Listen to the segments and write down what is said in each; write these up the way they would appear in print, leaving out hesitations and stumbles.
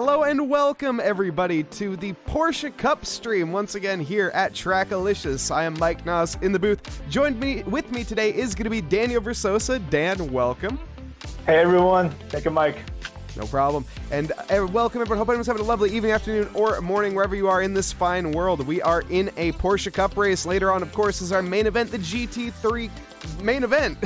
Hello and welcome everybody to the Porsche Cup stream once again here at TRACKILICIOUS. I am Mike Nause in the booth. With me today is going to be Daniel Verçosa. Dan, welcome. Hey everyone, thank you, Mike. No problem. And welcome everyone. Hope everyone's having a lovely evening, afternoon, or morning wherever you are in this fine world. We are in a Porsche Cup race. Later on, of course, is our main event, the GT3 main event.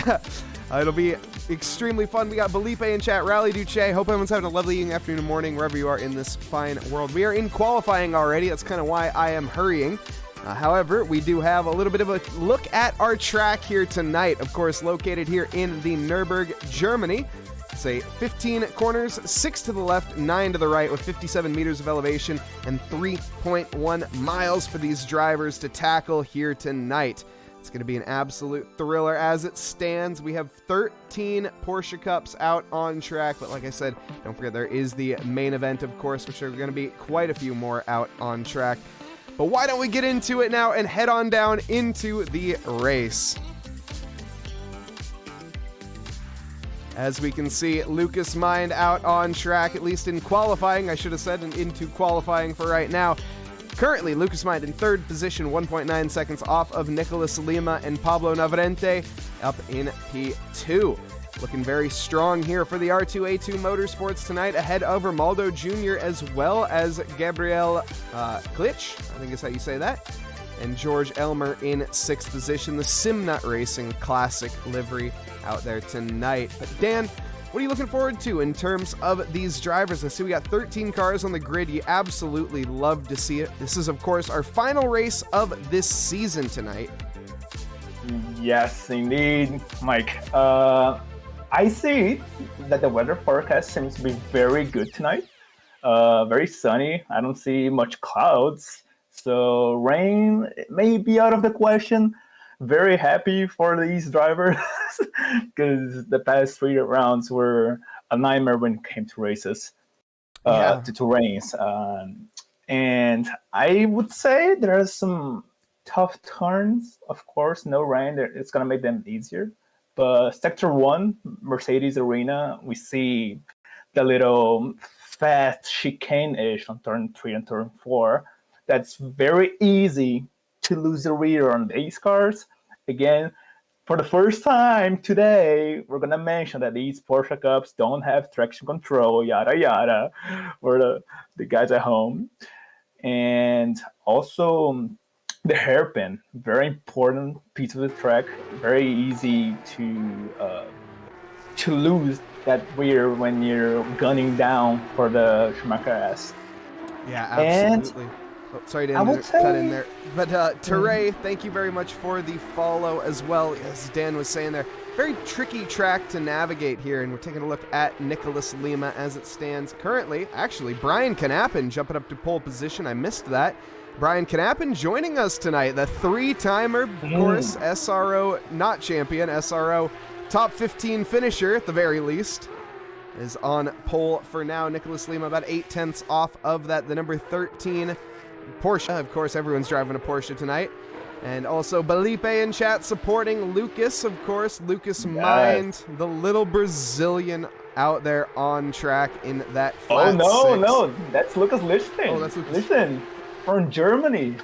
It'll be extremely fun. We got Felipe in chat, Rally Duce. Hope everyone's having a lovely evening, afternoon, morning, wherever you are in this fine world. We are in qualifying already. That's kind of why I am hurrying. However, we do have a little bit of a look at our track here tonight. Of course, located here in the Nürburgring, Germany. It's 15 corners, 6 to the left, 9 to the right, with 57 meters of elevation and 3.1 miles for these drivers to tackle here tonight. It's going to be an absolute thriller as it stands. We have 13 Porsche Cups out on track, but like I said, don't forget there is the main event, of course, which are going to be quite a few more out on track. But why don't we get into it now and head on down into the race? As we can see, Lucas Mind out on track, at least in qualifying, I should have said, and into qualifying for right now. Currently, Lucas Mind in third position, 1.9 seconds off of Nicolas Lima and Pablo Navarrete up in P2. Looking very strong here for the R2A2 Motorsports tonight, ahead of Romaldo Jr. as well as Gabriel Klitsch, I think is how you say that, and George Elmer in sixth position. The Simracing Classic livery out there tonight. But Dan, what are you looking forward to in terms of these drivers? I see we got 13 cars on the grid. You absolutely love to see it. This is, of course, our final race of this season tonight. Yes, indeed, Mike. I see that the weather forecast seems to be very good tonight. Very sunny. I don't see much clouds. So rain may be out of the question. Very happy for these drivers because the past 3 rounds were a nightmare when it came to races, to rains. And I would say there are some tough turns. Of course, no rain. It's going to make them easier. But Sector 1, Mercedes Arena, we see the little fast chicane-ish on turn 3 and turn 4. That's very easy to lose the rear on these cars. Again, for the first time today, we're going to mention that these Porsche Cups don't have traction control, yada, yada, for the guys at home. And also the hairpin, very important piece of the track, very easy to lose that rear when you're gunning down for the Schumacher S. Yeah, absolutely. Oh, sorry to cut in there. But Teray, thank you very much for the follow as well. As Dan was saying there, very tricky track to navigate here. And we're taking a look at Nicolas Lima as it stands currently. Actually, Brian Knappen jumping up to pole position. I missed that. Brian Knappen joining us tonight. The three-timer, of course, SRO, not champion, SRO top 15 finisher at the very least, is on pole for now. Nicolas Lima about 8/10 off of that. The number 13 Porsche, of course, everyone's driving a Porsche tonight. And also Felipe in chat supporting Lucas, of course. Lucas Mind, the little Brazilian out there on track in that flat no, that's Lucas Lichten. Oh, that's Lucas Lichten from Germany.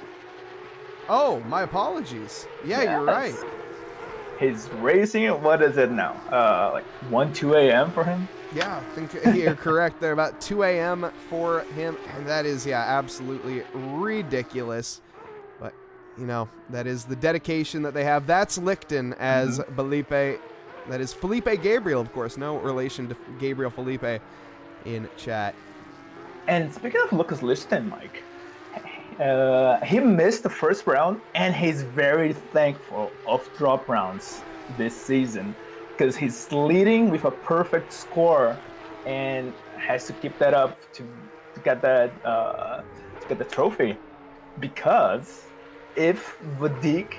Oh, my apologies. Yeah, yes. You're right. He's racing, what is it now? Like 2 a.m. for him? Yeah, I think you're correct there. About 2 a.m. for him. And that is, absolutely ridiculous. But, that is the dedication that they have. That's Lichten as Felipe. That is Felipe Gabriel, of course. No relation to Gabriel Felipe in chat. And speaking of Lucas Lichten, Mike, he missed the first round, and he's very thankful of drop rounds this season, because he's leading with a perfect score and has to keep that up to get that to get the trophy. Because if Vadik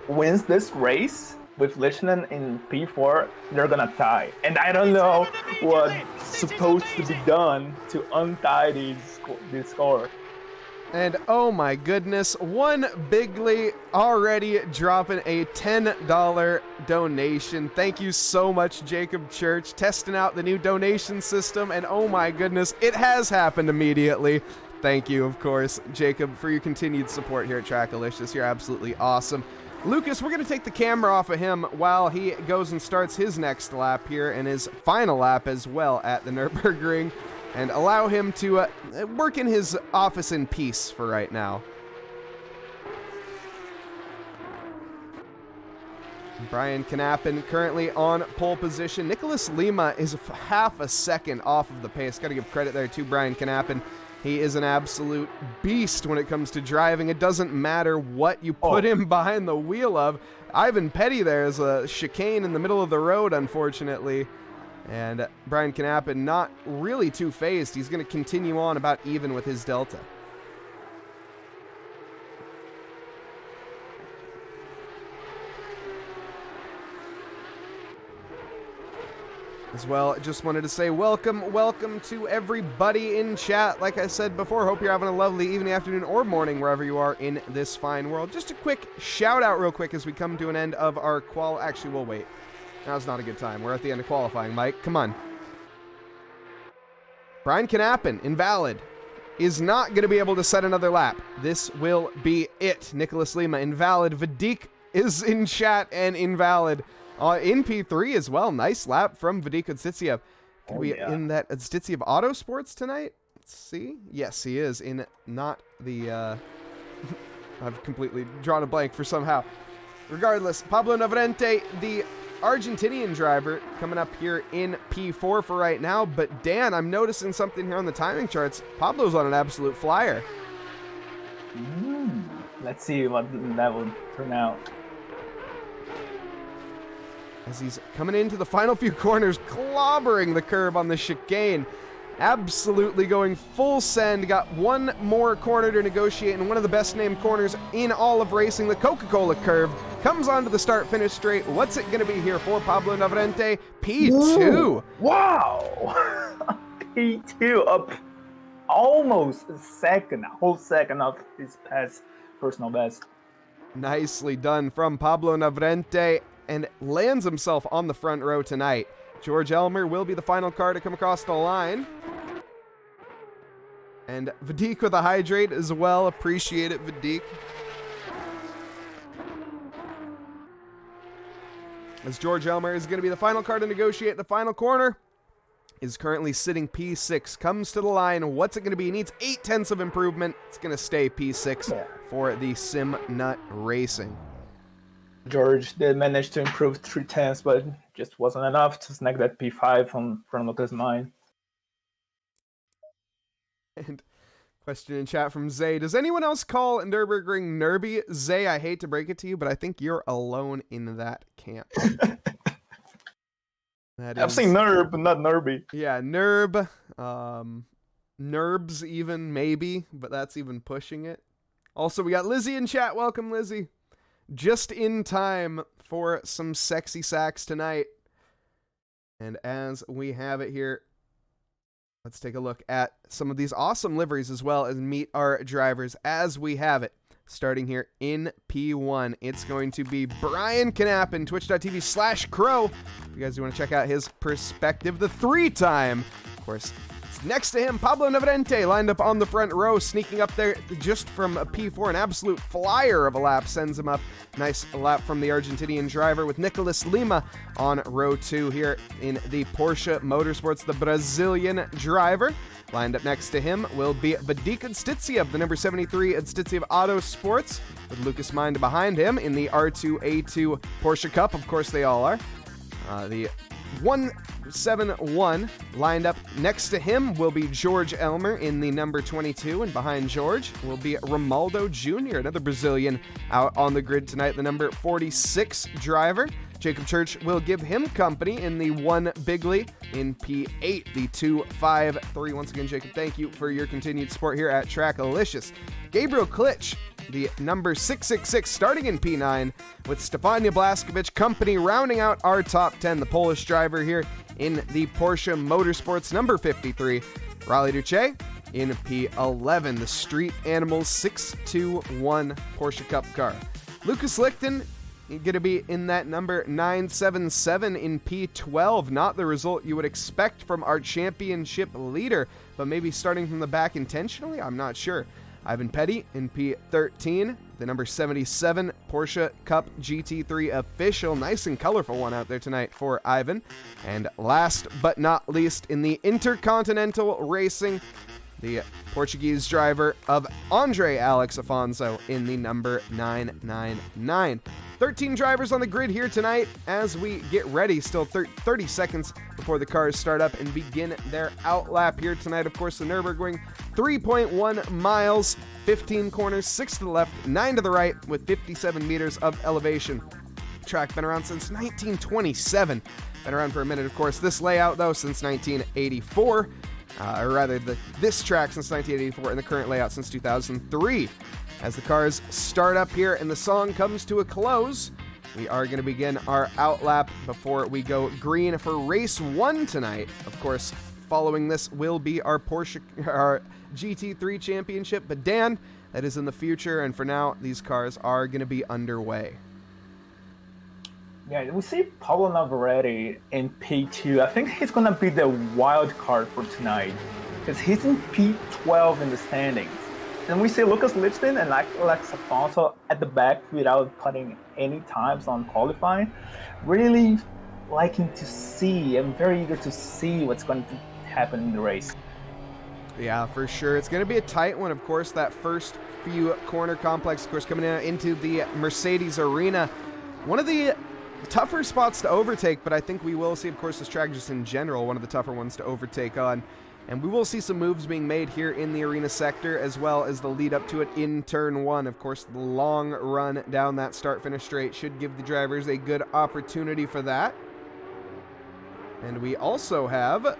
wins this race with Lichten in P4, they're gonna tie. And I don't know what's supposed to be done to untie this score. And oh my goodness, one bigly already dropping a $10 donation. Thank you so much, Jacob Church, testing out the new donation system. And oh my goodness, it has happened immediately. Thank you, of course, Jacob, for your continued support here at TRACKILICIOUS. You're absolutely awesome. Lucas, we're going to take the camera off of him while he goes and starts his next lap here and his final lap as well at the Nürburgring, and allow him to work in his office in peace for right now. Brian Knappen currently on pole position. Nicholas Lima is half a second off of the pace. Got to give credit there to Brian Knappen. He is an absolute beast when it comes to driving. It doesn't matter what you put him behind the wheel of. Ivan Petty there is a chicane in the middle of the road, unfortunately. And Brian Knappen not really too phased. He's going to continue on about even with his Delta. As well, just wanted to say welcome to everybody in chat. Like I said before, hope you're having a lovely evening, afternoon, or morning wherever you are in this fine world. Just a quick shout out real quick as we come to an end of our Actually, we'll wait. Now's not a good time. We're at the end of qualifying, Mike. Come on. Brian Knappen, invalid, is not going to be able to set another lap. This will be it. Nicholas Lima, invalid. Vadik is in chat and invalid. In P3 as well. Nice lap from Vadik Odstitsev. Could we in that Odstitsev Autosports tonight? Let's see. Yes, he is in not the... I've completely drawn a blank for somehow. Regardless, Pablo Navarrete, the Argentinian driver, coming up here in P4 for right now. But Dan, I'm noticing something here on the timing charts. Pablo's on an absolute flyer. Let's see what that will turn out. As he's coming into the final few corners, clobbering the curb on the chicane. Absolutely going full send. Got one more corner to negotiate in one of the best named corners in all of racing, the Coca-Cola curve. Comes onto the start-finish straight. What's it going to be here for Pablo Navarrete? P2. Ooh, wow. P2 up almost a second, a whole second of his past personal best. Nicely done from Pablo Navarrete, and lands himself on the front row tonight. George Elmer will be the final car to come across the line. And Vadik with a hydrate as well. Appreciate it, Vadik. As George Elmer is going to be the final car to negotiate the final corner. Is currently sitting P6. Comes to the line. What's it going to be? He needs 0.8 of improvement. It's going to stay P6 for the Simnut Racing. George did manage to improve 0.3, but just wasn't enough to snag that P5 from Lucas' mind. And question in chat from Zay. Does anyone else call Nürburgring Nerby? Zay, I hate to break it to you, but I think you're alone in that camp. I've seen Nurb, but not Nerby. Yeah, Nurb. Nerbs even, maybe, but that's even pushing it. Also, we got Lizzie in chat. Welcome, Lizzie. Just in time for some sexy sacks tonight. And as we have it here, let's take a look at some of these awesome liveries as well as meet our drivers as we have it. Starting here in P1, it's going to be Brian Knappen, twitch.tv/Crow. If you guys do want to check out his perspective, the 3-time, of course. Next to him, Pablo Navarrete lined up on the front row, sneaking up there just from a P4. An absolute flyer of a lap sends him up. Nice lap from the Argentinian driver with Nicholas Lima on row 2 here in the Porsche Motorsports, the Brazilian driver. Lined up next to him will be Vadik Odstitsev, the number 73 Odstitsev Autosports, with Lucas Mind behind him in the R2A2 Porsche Cup. Of course, they all are. The 171 lined up next to him will be George Elmer in the number 22, and behind George will be Romaldo Jr., another Brazilian out on the grid tonight, the number 46 driver. Jacob Church will give him company in the 1 Bigly in P8, the 253. Once again, Jacob, thank you for your continued support here at TRACKILICIOUS. Gabriel Klitsch, the number 666, starting in P9, with Stefania Blaskovic company rounding out our top 10. The Polish driver here in the Porsche Motorsports number 53. Raleigh Duce in P11, the Street Animals 621 Porsche Cup car. Lucas Lichten going to be in that number 977 in P12. Not the result you would expect from our championship leader, but maybe starting from the back intentionally? I'm not sure. Ivan Petty in P13, the number 77 Porsche Cup GT3 official. Nice and colorful one out there tonight for Ivan. And last but not least, in the Intercontinental Racing, the Portuguese driver of Andre Alex Afonso in the number 999. 13 drivers on the grid here tonight as we get ready. Still 30 seconds before the cars start up and begin their outlap here tonight. Of course, the Nürburgring, 3.1 miles, 15 corners, 6 to the left, 9 to the right, with 57 meters of elevation. Track been around since 1927. Been around for a minute, of course. This layout, though, since 1984. Or rather, this track since 1984 and the current layout since 2003. As the cars start up here and the song comes to a close, we are going to begin our outlap before we go green for race 1 tonight. Of course, following this will be our GT3 championship, but Dan, that is in the future, and for now, these cars are going to be underway. Yeah, we see Pablo Navarrete in P2. I think he's going to be the wild card for tonight because he's in P12 in the standings. And we see Lucas Lichten and Alex Afonso at the back without putting any times on qualifying. Really liking to see. I'm very eager to see what's going to happen in the race. Yeah, for sure. It's going to be a tight one, of course. That first few corner complex, of course, coming into the Mercedes arena. One of the tougher spots to overtake, but I think we will see, of course, this track just in general, one of the tougher ones to overtake on. And we will see some moves being made here in the arena sector, as well as the lead up to it in turn 1. Of course, the long run down that start-finish straight should give the drivers a good opportunity for that. And we also have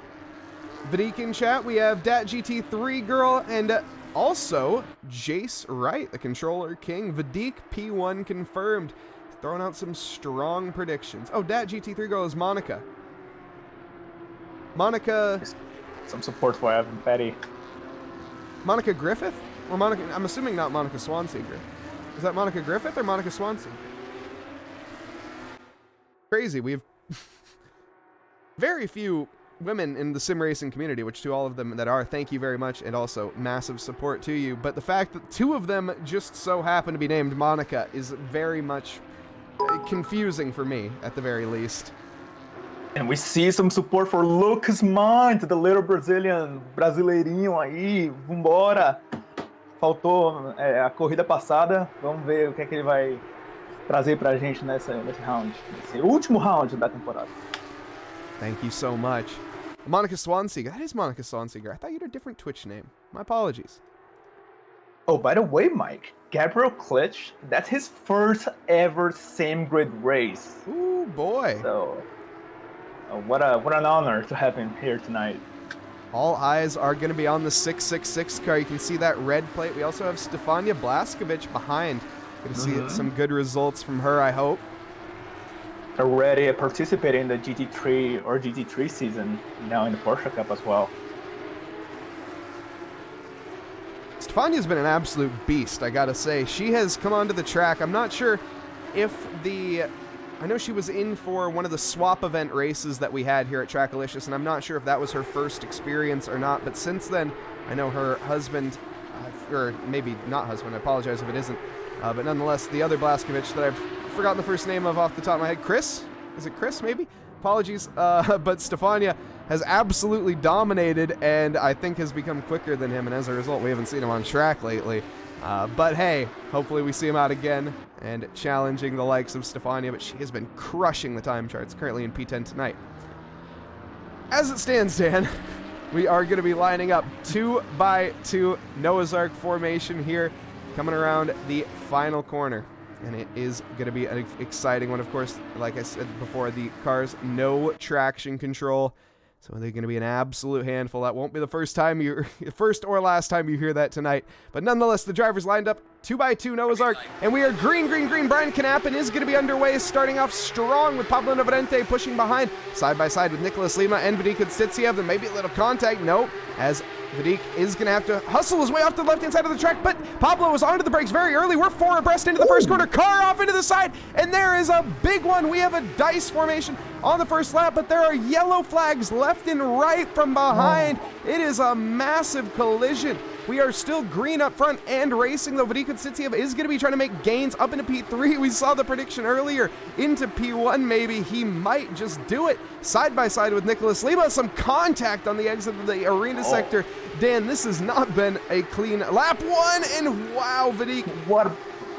Vadik in chat. We have Dat GT3 girl, and also Jace Wright, the controller king. Vadik P1 confirmed. Throwing out some strong predictions. Oh, Dat GT3 girl is Monica. Monica... Some support for Ivan Petty. Monica Griffith? Or Monica... I'm assuming not Monica Swanseeger. Is that Monica Griffith or Monica Swanseeger? Crazy. We have very few women in the sim racing community, which to all of them that are, thank you very much, and also massive support to you. But the fact that 2 of them just so happen to be named Monica is very much confusing for me, at the very least. And we see some support for Lucas Mind, the little Brazilian, brasileirinho aí, vambora. Faltou a corrida passada, vamos ver o que é que ele vai trazer pra gente nesse round, nesse último round da temporada. Thank you so much. Monica Swanseeger, that is Monica Swanseeger. I thought you had a different Twitch name. My apologies. Oh, by the way, Mike, Gabriel Klitsch, that's his first ever SimGrid race. Ooh, boy. So... what an honor to have him here tonight. All eyes are going to be on the 666 car. You can see that red plate. We also have Stefania Blaskovic behind. Going to see some good results from her, I hope. Already participating in the GT3 or GT3 season, now in the Porsche Cup as well. Stefania's been an absolute beast, I gotta say. She has come onto the track. I'm not sure if I know she was in for one of the swap event races that we had here at TRACKILICIOUS, and I'm not sure if that was her first experience or not, but since then, I know her husband, or maybe not husband, I apologize if it isn't, but nonetheless, the other Blaskovic that I've forgotten the first name of off the top of my head, Chris? Is it Chris, maybe? Apologies, but Stefania has absolutely dominated, and I think has become quicker than him, and as a result, we haven't seen him on track lately. But hey, hopefully we see him out again and challenging the likes of Stefania, but she has been crushing the time charts, currently in P10 tonight. As it stands, Dan, we are going to be lining up 2x2 Noah's Ark formation here, coming around the final corner. And it is going to be an exciting one, of course. Like I said before, the cars, no traction control. So they're going to be an absolute handful. That won't be the first or last time you hear that tonight. But nonetheless, the drivers lined up 2x2 Noah's Ark. And we are green. Brian Knappen is going to be underway, starting off strong with Pablo Navarrete pushing behind, side by side with Nicholas Lima and Vadik Stitsiev. There may be a little contact. No, as Vadik is going to have to hustle his way off to the left-hand side of the track, but Pablo was onto the brakes very early. We're 4 abreast into the first corner. Car off into the side, and there is a big one. We have a dice formation on the first lap, but there are yellow flags left and right from behind. It is a massive collision. We are still green up front and racing, though. Vadik Sitsiev is going to be trying to make gains up into P3. We saw the prediction earlier into P1, maybe. He might just do it. Side by side with Nicholas Lima. Some contact on the exit of the arena sector. Dan, this has not been a clean lap 1, and wow, Vadik. What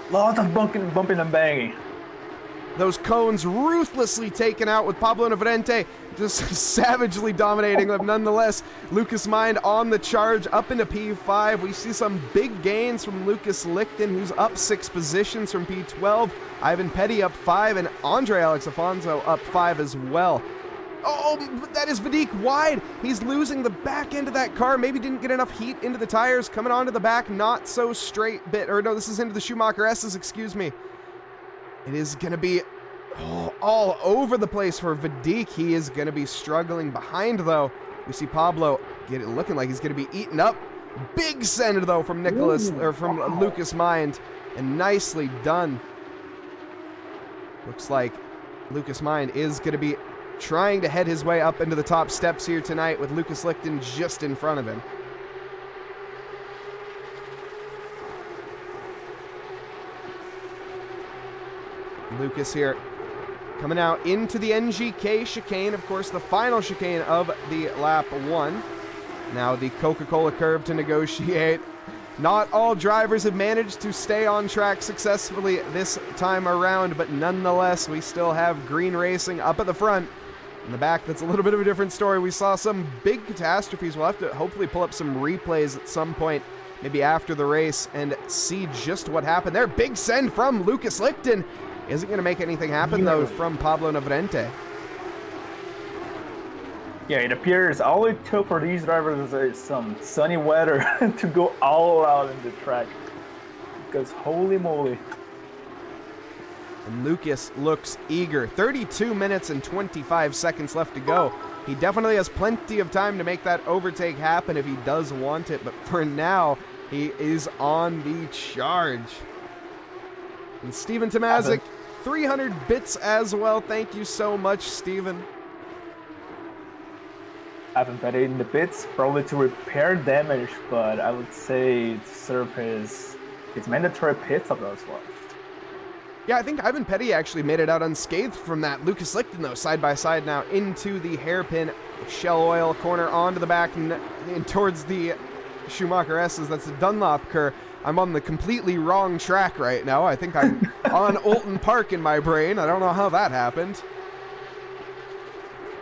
lots of bumping and banging. Those cones ruthlessly taken out with Pablo Navarrete just savagely dominating them. Nonetheless, Lucas Mind on the charge up into P5. We see some big gains from Lucas Lichten, who's up 6 positions from P12. Ivan Petty up 5, and Andre Alex Afonso up 5 as well. Oh, that is Vadik wide. He's losing the back end of that car. Maybe didn't get enough heat into the tires. Coming onto the back, not so straight bit. Or no, this is into the Schumacher S's, excuse me. It is going to be all over the place for Vadik. He is going to be struggling behind, though. We see Pablo looking like he's going to be eaten up. Big send, though, from Lucas Mind, and nicely done. Looks like Lucas Mind is going to be trying to head his way up into the top steps here tonight with Lucas Lichten just in front of him. Lucas here coming out into the NGK chicane, of course, the final chicane of the lap 1. Now the Coca-Cola curve to negotiate. Not all drivers have managed to stay on track successfully this time around, but nonetheless, we still have green racing up at the front. In the back, that's a little bit of a different story. We saw some big catastrophes. We'll have to hopefully pull up some replays at some point, maybe after the race, and see just what happened there. Big send from Lucas Lichten. Isn't going to make anything happen, though, from Pablo Navarrete. Yeah, it appears all it took for these drivers is some sunny weather to go all out in the track. Because holy moly. And Lucas looks eager. 32 minutes and 25 seconds left to go. He definitely has plenty of time to make that overtake happen if he does want it. But for now, he is on the charge. And Steven Tomazic, 300 bits as well. Thank you so much, Steven. I haven't bet in the bits, probably to repair damage, but I would say to serve his mandatory pit stop as well. Yeah, I think Ivan Petty actually made it out unscathed from that. Lucas Lichten, though, side by side now into the hairpin Shell Oil corner onto the back and towards the Schumacher S's. That's the Dunlop curve. I'm on the completely wrong track right now. I think I'm on Olton Park in my brain. I don't know how that happened.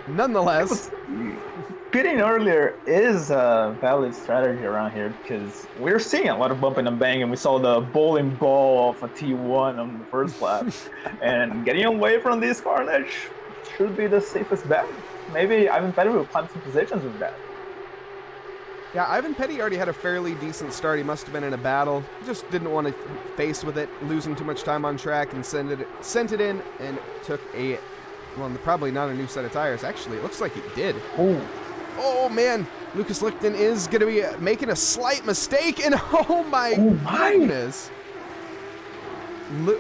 Nonetheless, pitting earlier is a valid strategy around here because we're seeing a lot of bumping and banging. We saw the bowling ball of a T1 on the first lap, and getting away from this carnage should be the safest bet. Maybe Ivan Petty will climb some positions with that. Yeah, Ivan Petty already had a fairly decent start. He must have been in a battle. Just didn't want to face with it, losing too much time on track, and sent it in and took a, well, probably not a new set of tires. Actually, it looks like he did. Oh man, Lucas Lichten is going to be making a slight mistake, and oh my goodness.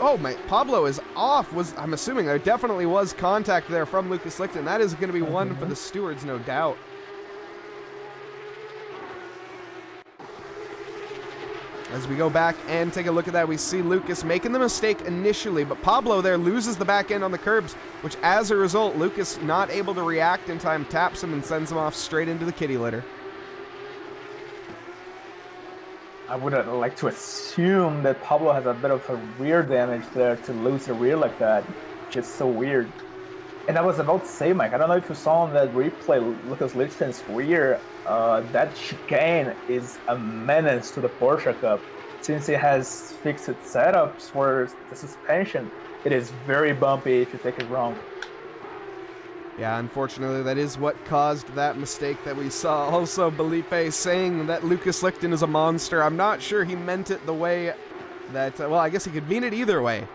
Oh my, Pablo is off. I'm assuming there definitely was contact there from Lucas Lichten. That is going to be one for the stewards, no doubt. As we go back and take a look at that, we see Lucas making the mistake initially, but Pablo there loses the back end on the curbs, which as a result, Lucas not able to react in time, taps him and sends him off straight into the kitty litter. I would like to assume that Pablo has a bit of a rear damage there to lose the rear like that, which is so weird. And I was about to say, Mike, I don't know if you saw on that replay, Lucas Lichten's rear, that chicane is a menace to the Porsche Cup. Since it has fixed setups for the suspension, it is very bumpy if you take it wrong. Yeah, unfortunately, that is what caused that mistake that we saw. Also, Belipe saying that Lucas Lichten is a monster. I'm not sure he meant it the way that, well, I guess he could mean it either way,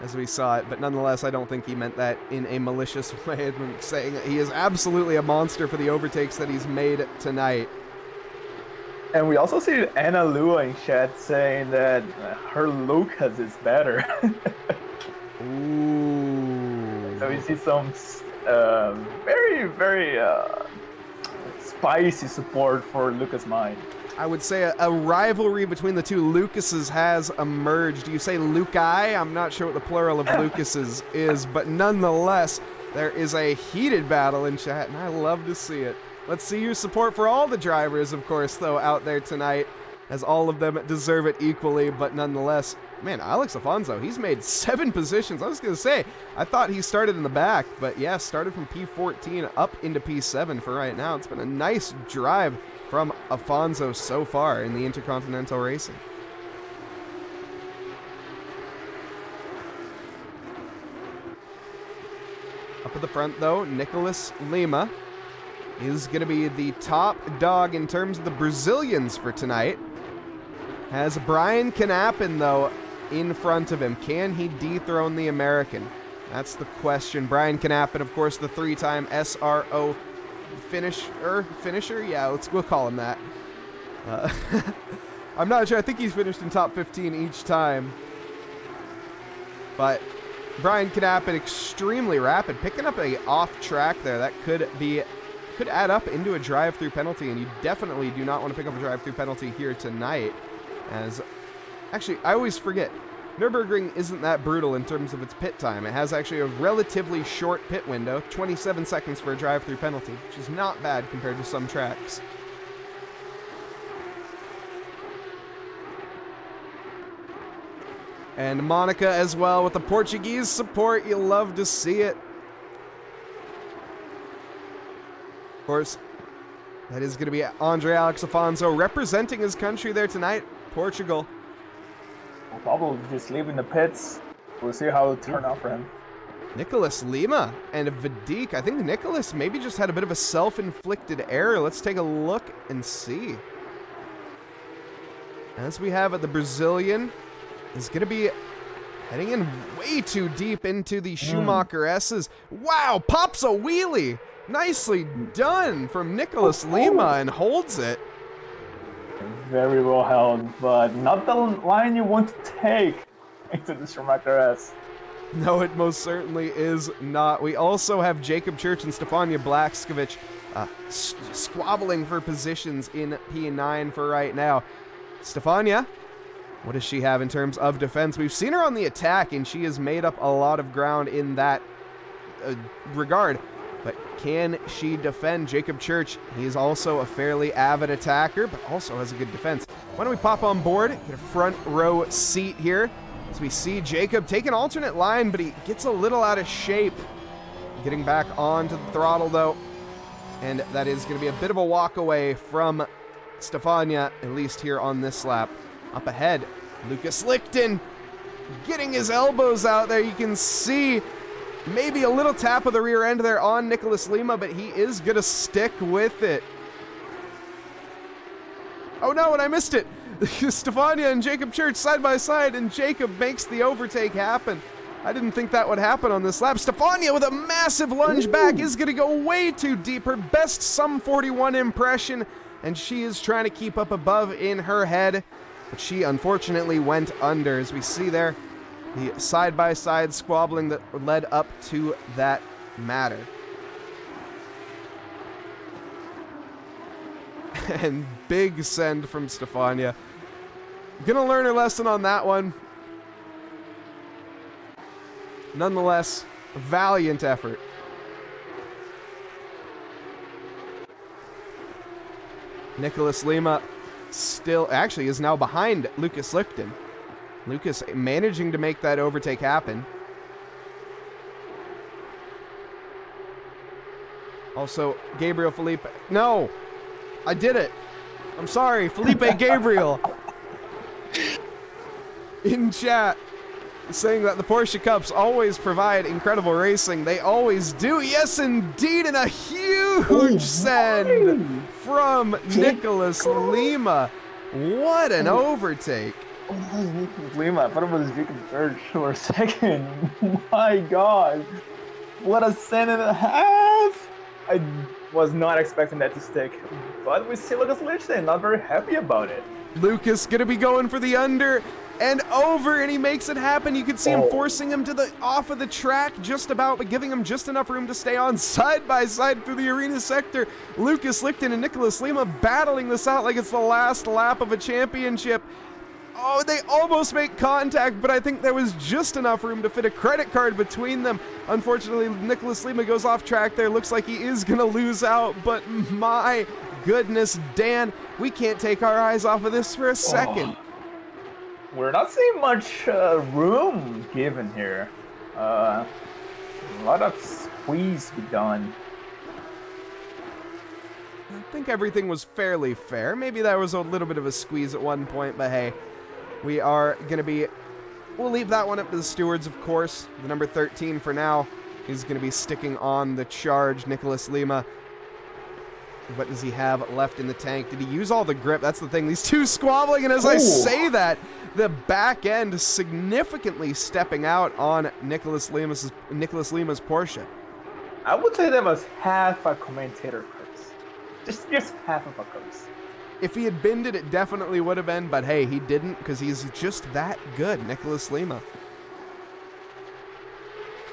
as we saw it, but nonetheless, I don't think he meant that in a malicious way, saying that he is absolutely a monster for the overtakes that he's made tonight. And we also see Anna Lua in chat saying that her Lucas is better. Ooh. So we see some very, very spicy support for Lucas Mine. I would say a rivalry between the two Lucases has emerged. You say Lukai? I'm not sure what the plural of Lucases is, but nonetheless, there is a heated battle in chat, and I love to see it. Let's see your support for all the drivers, of course, though, out there tonight, as all of them deserve it equally, but nonetheless, man, Alex Afonso, he's made 7 positions. I was going to say, I thought he started in the back, but yeah, started from P14 up into P7 for right now. It's been a nice drive from Afonso so far in the Intercontinental Racing. Up at the front, though, Nicholas Lima is going to be the top dog in terms of the Brazilians for tonight. Has Brian Knappen, though, in front of him. Can he dethrone the American? That's the question. Brian Knappen, of course, the 3-time SRO finisher? Yeah, we'll call him that. I'm not sure. I think he's finished in top 15 each time. But Brian Knappen, extremely rapid. Picking up a off track there. That could add up into a drive-through penalty, and you definitely do not want to pick up a drive-through penalty here tonight. As actually, I always forget, Nürburgring isn't that brutal in terms of its pit time. It has actually a relatively short pit window, 27 seconds for a drive-through penalty, which is not bad compared to some tracks. And Monica as well with the Portuguese support. You love to see it. Of course, that is going to be Andre Alex Afonso representing his country there tonight, Portugal. Probably just leaving the pits. We'll see how it turn out for him. Nicholas Lima and Vadik. I think Nicholas maybe just had a bit of a self-inflicted error. Let's take a look and see. As we have it, the Brazilian is going to be heading in way too deep into the Schumacher S's. Wow, pops a wheelie. Nicely done from Nicholas Lima, and holds it. Very well held, but not the line you want to take into the Schumacher S. No, it most certainly is not. We also have Jacob Church and Stefania Blaskovic squabbling for positions in P9 for right now. Stefania, what does she have in terms of defense? We've seen her on the attack, and she has made up a lot of ground in that regard. But can she defend? Jacob Church, he is also a fairly avid attacker, but also has a good defense. Why don't we pop on board, get a front row seat here, as we see Jacob take an alternate line, but he gets a little out of shape. Getting back onto the throttle, though, and that is going to be a bit of a walk away from Stefania, at least here on this lap. Up ahead, Lucas Lichten getting his elbows out there. You can see maybe a little tap of the rear end there on Nicholas Lima, but he is going to stick with it. Oh no, and I missed it. Stefania and Jacob Church side by side, and Jacob makes the overtake happen. I didn't think that would happen on this lap. Stefania with a massive lunge back is going to go way too deep. Her best Sum 41 impression, and she is trying to keep up above in her head, but she unfortunately went under. As we see there, the side-by-side squabbling that led up to that matter. And big send from Stefania. Gonna learn her lesson on that one. Nonetheless, valiant effort. Nicholas Lima still, actually is now behind Lucas Lichten. Lucas managing to make that overtake happen. Also, Gabriel Felipe. No! I did it! I'm sorry, Felipe Gabriel. In chat, saying that the Porsche Cups always provide incredible racing. They always do. Yes, indeed, and a huge send from Nicholas Lima. What an overtake. Lima, I thought it was Jacob Church for a second. My God. What a send and a half. I was not expecting that to stick, but we see Lucas Lichtenstein not very happy about it. Lucas gonna be going for the under and over, and he makes it happen. You can see him forcing him to the off of the track just about, but giving him just enough room to stay on side by side through the arena sector. Lucas Lichten and Nicholas Lima battling this out like it's the last lap of a championship. Oh, they almost make contact, but I think there was just enough room to fit a credit card between them. Unfortunately, Nicholas Lima goes off track there. Looks like he is going to lose out, but my goodness, Dan, we can't take our eyes off of this for a second. We're not seeing much room given here. A lot of squeeze be done. I think everything was fairly fair. Maybe there was a little bit of a squeeze at one point, but hey, we are going to be... We'll leave that one up to the stewards, of course. The number 13 for now is going to be sticking on the charge. Nicholas Lima. What does he have left in the tank? Did he use all the grip? That's the thing. These two squabbling, and as I say that, the back end significantly stepping out on Nicholas Lima's Porsche. I would say that was half a commentator curse. Just half of a curse. If he had binned it, it definitely would have been, but hey, he didn't because he's just that good, Nicholas Lima.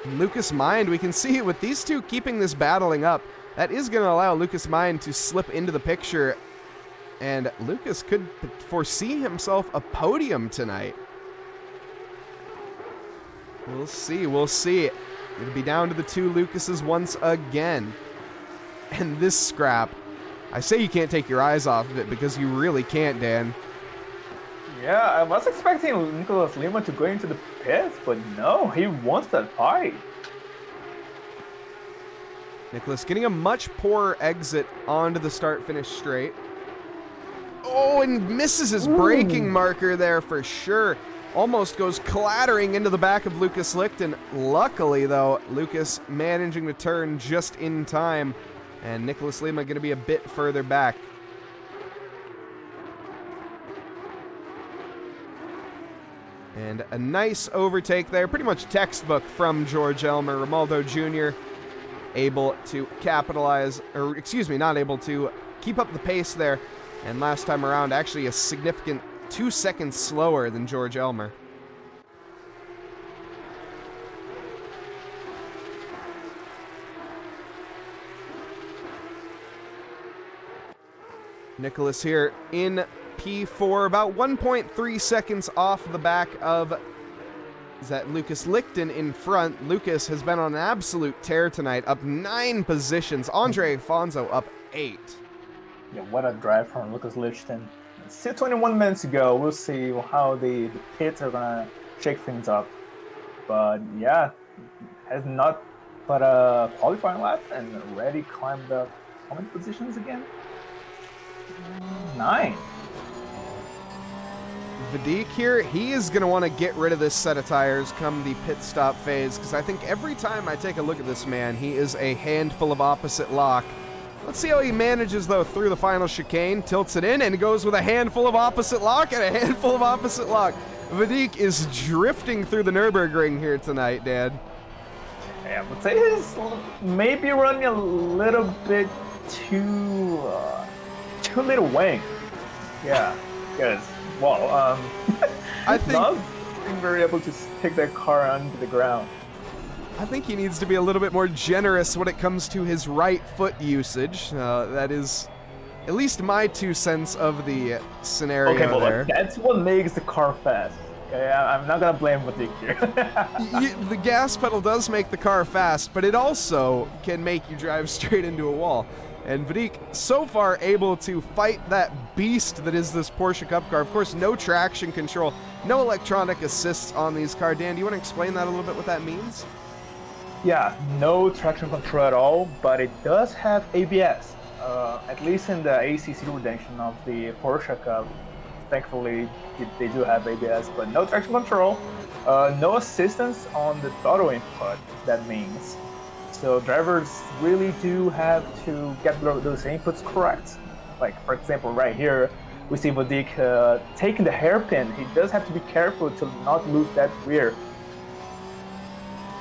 Lucas Mind, we can see with these two keeping this battling up, that is going to allow Lucas Mind to slip into the picture, and Lucas could foresee himself a podium tonight. We'll see, we'll see. It'll be down to the two Lucases once again. And this scrap, I say you can't take your eyes off of it because you really can't, Dan. Yeah, I was expecting Nicholas Lima to go into the pits, but no, he wants that fight. Nicholas getting a much poorer exit onto the start-finish straight. Oh, and misses his braking marker there for sure. Almost goes clattering into the back of Lucas Lichten. Luckily, though, Lucas managing to turn just in time. And Nicholas Lima going to be a bit further back. And a nice overtake there. Pretty much textbook from George Elmer. Romaldo Jr. able to capitalize, or excuse me, not able to keep up the pace there. And last time around, actually a significant 2 seconds slower than George Elmer. Nicholas here in P4, about 1.3 seconds off the back of, is that Lucas Lichten in front. Lucas has been on an absolute tear tonight, up 9 positions. Andre Afonso up 8. Yeah, what a drive from Lucas Lichten. Still 21 minutes to go. We'll see how the pits are gonna shake things up. But yeah, has not but a qualifying lap and already climbed up how many positions again? 9. Vadik here, he is going to want to get rid of this set of tires come the pit stop phase, because I think every time I take a look at this man, he is a handful of opposite lock. Let's see how he manages, though, through the final chicane. Tilts it in and goes with a handful of opposite lock and a handful of opposite lock. Vadik is drifting through the Nürburgring here tonight, Dad. Yeah, I would say he's maybe running a little bit too little wing. Yeah, because, well, I think not being very able to take that car onto the ground. I think he needs to be a little bit more generous when it comes to his right foot usage. That is at least my 2 cents of the scenario okay, there. That's what makes the car fast. Okay, I'm not gonna blame Vadik here. The gas pedal does make the car fast, but it also can make you drive straight into a wall. And Vadik, so far, able to fight that beast that is this Porsche Cup car. Of course, no traction control, no electronic assists on these cars. Dan, do you want to explain that a little bit, what that means? Yeah, no traction control at all, but it does have ABS. At least in the ACC redemption of the Porsche Cup, thankfully, they do have ABS, but no traction control, no assistance on the throttle input, that means. So drivers really do have to get those inputs correct. Like, for example, right here, we see Vadik taking the hairpin. He does have to be careful to not lose that rear.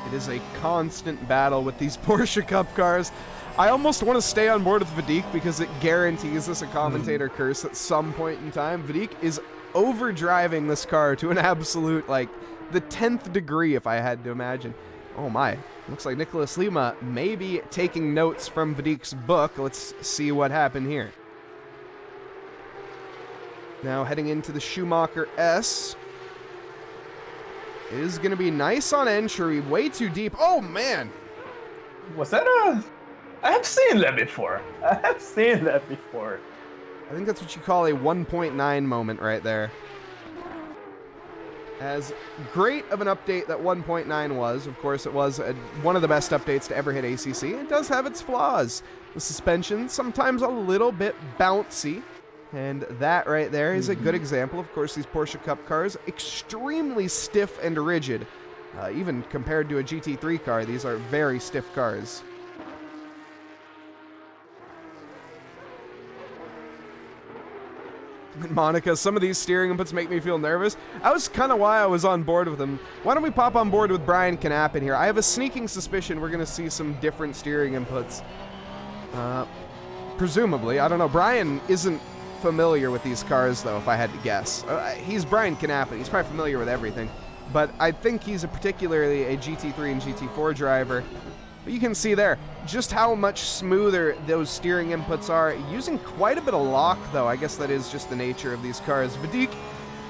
It is a constant battle with these Porsche Cup cars. I almost want to stay on board with Vadik because it guarantees us a commentator curse at some point in time. Vadik is overdriving this car to an absolute, like, the 10th degree, if I had to imagine. Oh my. Looks like Nicholas Lima may be taking notes from Vadik's book. Let's see what happened here. Now heading into the Schumacher S. It is going to be nice on entry, way too deep. Oh man! Was that a... I have seen that before. I have seen that before. I think that's what you call a 1.9 moment right there. As great of an update that 1.9 was, of course it was one of the best updates to ever hit ACC, it does have its flaws. The suspension, sometimes a little bit bouncy, and that right there is a good example. Of course, these Porsche Cup cars, extremely stiff and rigid. Even compared to a GT3 car, these are very stiff cars. Monica, some of these steering inputs make me feel nervous. That was kind of why I was on board with them. Why don't we pop on board with Brian Knapp in here? I have a sneaking suspicion we're going to see some different steering inputs. Presumably. I don't know. Brian isn't familiar with these cars, though, if I had to guess. He's Brian Knapp, and he's probably familiar with everything. But I think he's particularly a GT3 and GT4 driver. But you can see there just how much smoother those steering inputs are. Using quite a bit of lock, though. I guess that is just the nature of these cars. Vadik,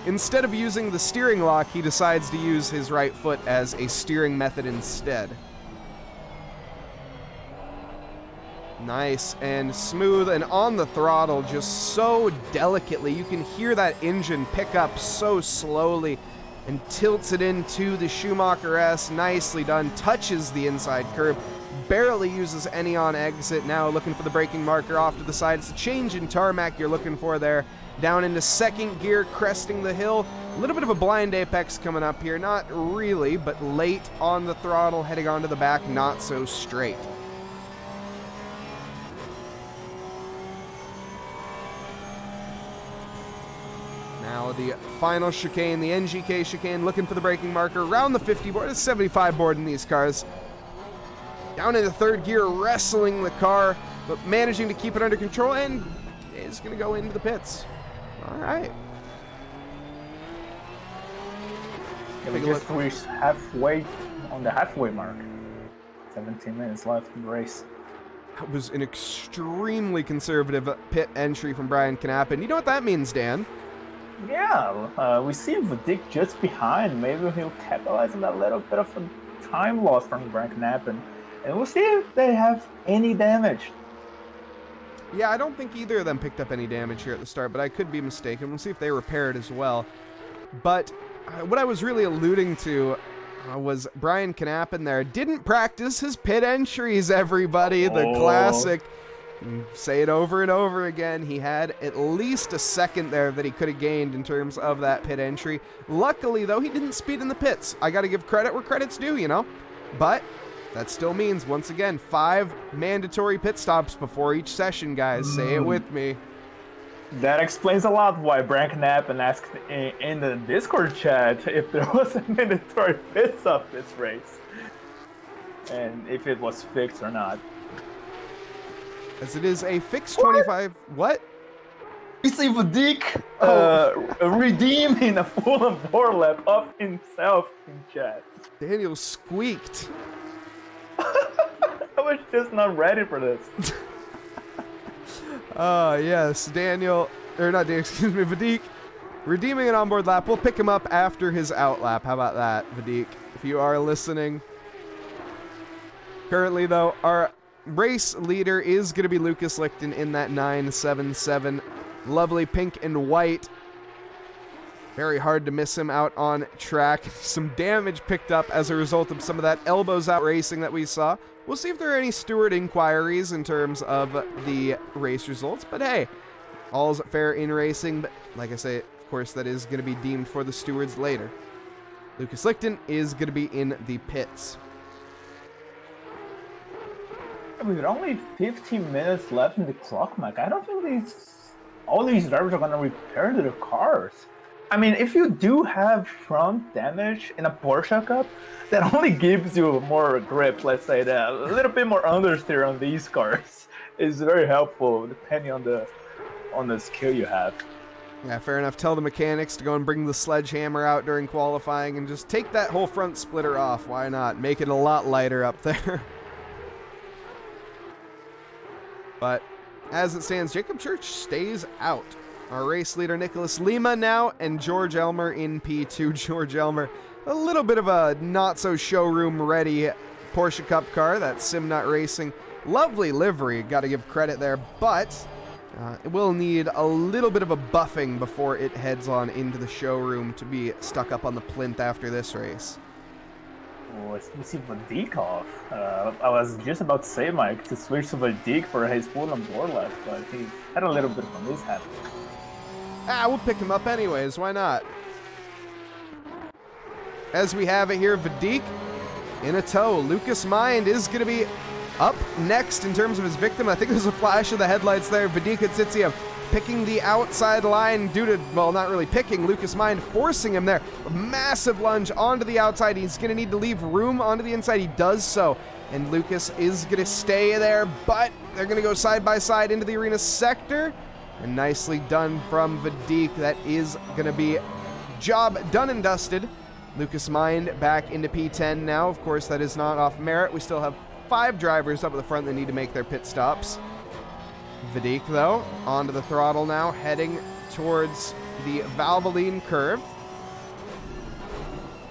instead of using the steering lock, he decides to use his right foot as a steering method instead. Nice and smooth and on the throttle just so delicately. You can hear that engine pick up so slowly and tilts it into the Schumacher S. Nicely done. Touches the inside curb. Barely uses any on exit. Now looking for the braking marker off to the side. It's a change in tarmac you're looking for there. Down into second gear, cresting the hill. A little bit of a blind apex coming up here. Not really, but late on the throttle. Heading onto the back, not so straight. Now the final chicane, the NGK chicane, looking for the braking marker. Around the 50 board, it's 75 board in these cars. Down into third gear, wrestling the car, but managing to keep it under control, and is going to go into the pits. All right. Yeah, we just reached halfway, on the halfway mark. 17 minutes left in the race. That was an extremely conservative pit entry from Brian Knapp, and you know what that means, Dan? Yeah, we see Vadik just behind. Maybe he'll capitalize on that little bit of a time loss from Brian Knapp, and we'll see if they have any damage. Yeah, I don't think either of them picked up any damage here at the start, but I could be mistaken. We'll see if they repaired as well. But what I was really alluding to was Brian Knapp in there. Didn't practice his pit entries, everybody. The classic. Say it over and over again. He had at least a second there that he could have gained in terms of that pit entry. Luckily, though, he didn't speed in the pits. I got to give credit where credit's due, you know. But that still means, once again, 5 mandatory pit stops before each session, guys. Say it with me. That explains a lot why Brian Knapp asked in the Discord chat if there was a mandatory pit stop this race. And if it was fixed or not. As it is a fixed 25... What? We see Vadik redeeming a full on board lap of himself in chat. Daniel squeaked. I was just not ready for this. Yes, Daniel, or not Daniel, excuse me, Vadik, redeeming an onboard lap. We'll pick him up after his out lap. How about that, Vadik, if you are listening? Currently, though, our race leader is going to be Lucas Lichten in that 977. Lovely pink and white. Very hard to miss him out on track. Some damage picked up as a result of some of that elbows out racing that we saw. We'll see if there are any steward inquiries in terms of the race results. But hey, all's fair in racing. But like I say, of course, that is going to be deemed for the stewards later. Lucas Lichten is going to be in the pits. With only 15 minutes left in the clock, Mike, I don't think all these drivers are going to repair their cars. I mean, if you do have front damage in a Porsche Cup, that only gives you more grip. Let's say that a little bit more understeer on these cars is very helpful, depending on the skill you have. Yeah, fair enough. Tell the mechanics to go and bring the sledgehammer out during qualifying and just take that whole front splitter off. Why not? Make it a lot lighter up there. But as it stands, Jacob Church stays out. Our race leader, Nicholas Lima, now, and George Elmer in P2. George Elmer, a little bit of a not-so-showroom-ready Porsche Cup car. That's SimNut Racing. Lovely livery, got to give credit there, but it will need a little bit of a buffing before it heads on into the showroom to be stuck up on the plinth after this race. Oh, we see Vadik off. I was just about to say, Mike, to switch to Vadik for his full on board left, but he had a little bit of a mishap. We'll pick him up anyways, why not? As we have it here, Vadik in a tow. Lucas Mind is going to be up next in terms of his victim. I think there's a flash of the headlights there. Vadik Atsitsiev picking the outside line due to, well, not really picking, Lucas Mind forcing him there. A massive lunge onto the outside. He's going to need to leave room onto the inside. He does so. And Lucas is going to stay there, but they're going to go side by side into the arena sector. And nicely done from Vadik. That is going to be job done and dusted. Lucas Mind back into P10 now. Of course, that is not off merit. We still have 5 drivers up at the front that need to make their pit stops. Vadik, though, onto the throttle now, heading towards the Valvoline curve.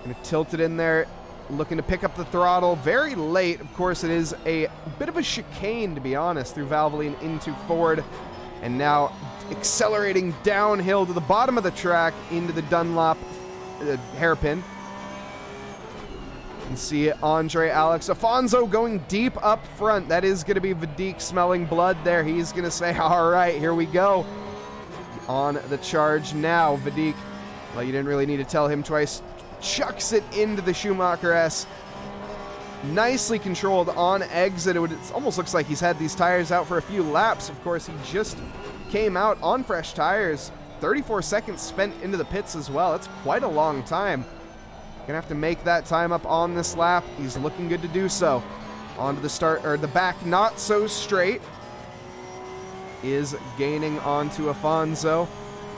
Going to tilt it in there, looking to pick up the throttle very late. Of course, it is a bit of a chicane, to be honest, through Valvoline into Ford. And now accelerating downhill to the bottom of the track into the Dunlop hairpin. You can see Andre Alex Afonso going deep up front. That is going to be Vadik smelling blood there. He's going to say, all right, here we go. On the charge now, Vadik, well, you didn't really need to tell him twice, chucks it into the Schumacher S. Nicely controlled on exit. It almost looks like he's had these tires out for a few laps. Of course, he just came out on fresh tires. 34 seconds spent into the pits as well. That's quite a long time. Gonna have to make that time up on this lap. He's looking good to do so. Onto the start, or the back, not so straight. Is gaining onto Afonso.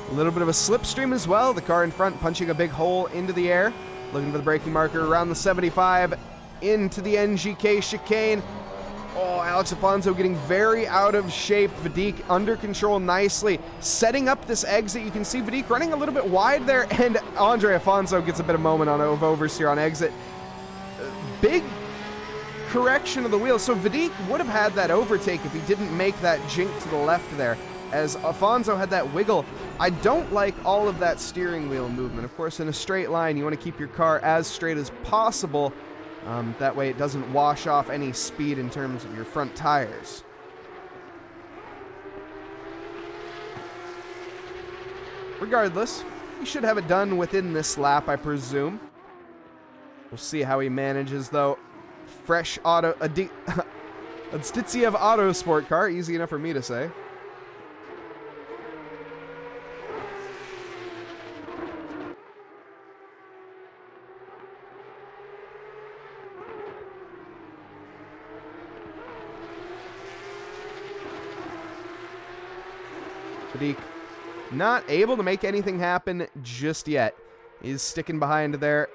A little bit of a slipstream as well. The car in front punching a big hole into the air. Looking for the braking marker around the 75. Into the NGK chicane. Oh, Alex Afonso getting very out of shape. Vadik under control nicely. Setting up this exit. You can see Vadik running a little bit wide there, and Andre Afonso gets a bit of moment on oversteer on exit. Big correction of the wheel. So Vadik would have had that overtake if he didn't make that jink to the left there, as Afonso had that wiggle. I don't like all of that steering wheel movement. Of course, in a straight line, you want to keep your car as straight as possible. That way it doesn't wash off any speed in terms of your front tires. Regardless, he should have it done within this lap, I presume. We'll see how he manages, though. Fresh auto... Stitsiev auto sport car, easy enough for me to say. Vadik not able to make anything happen just yet. He's sticking behind there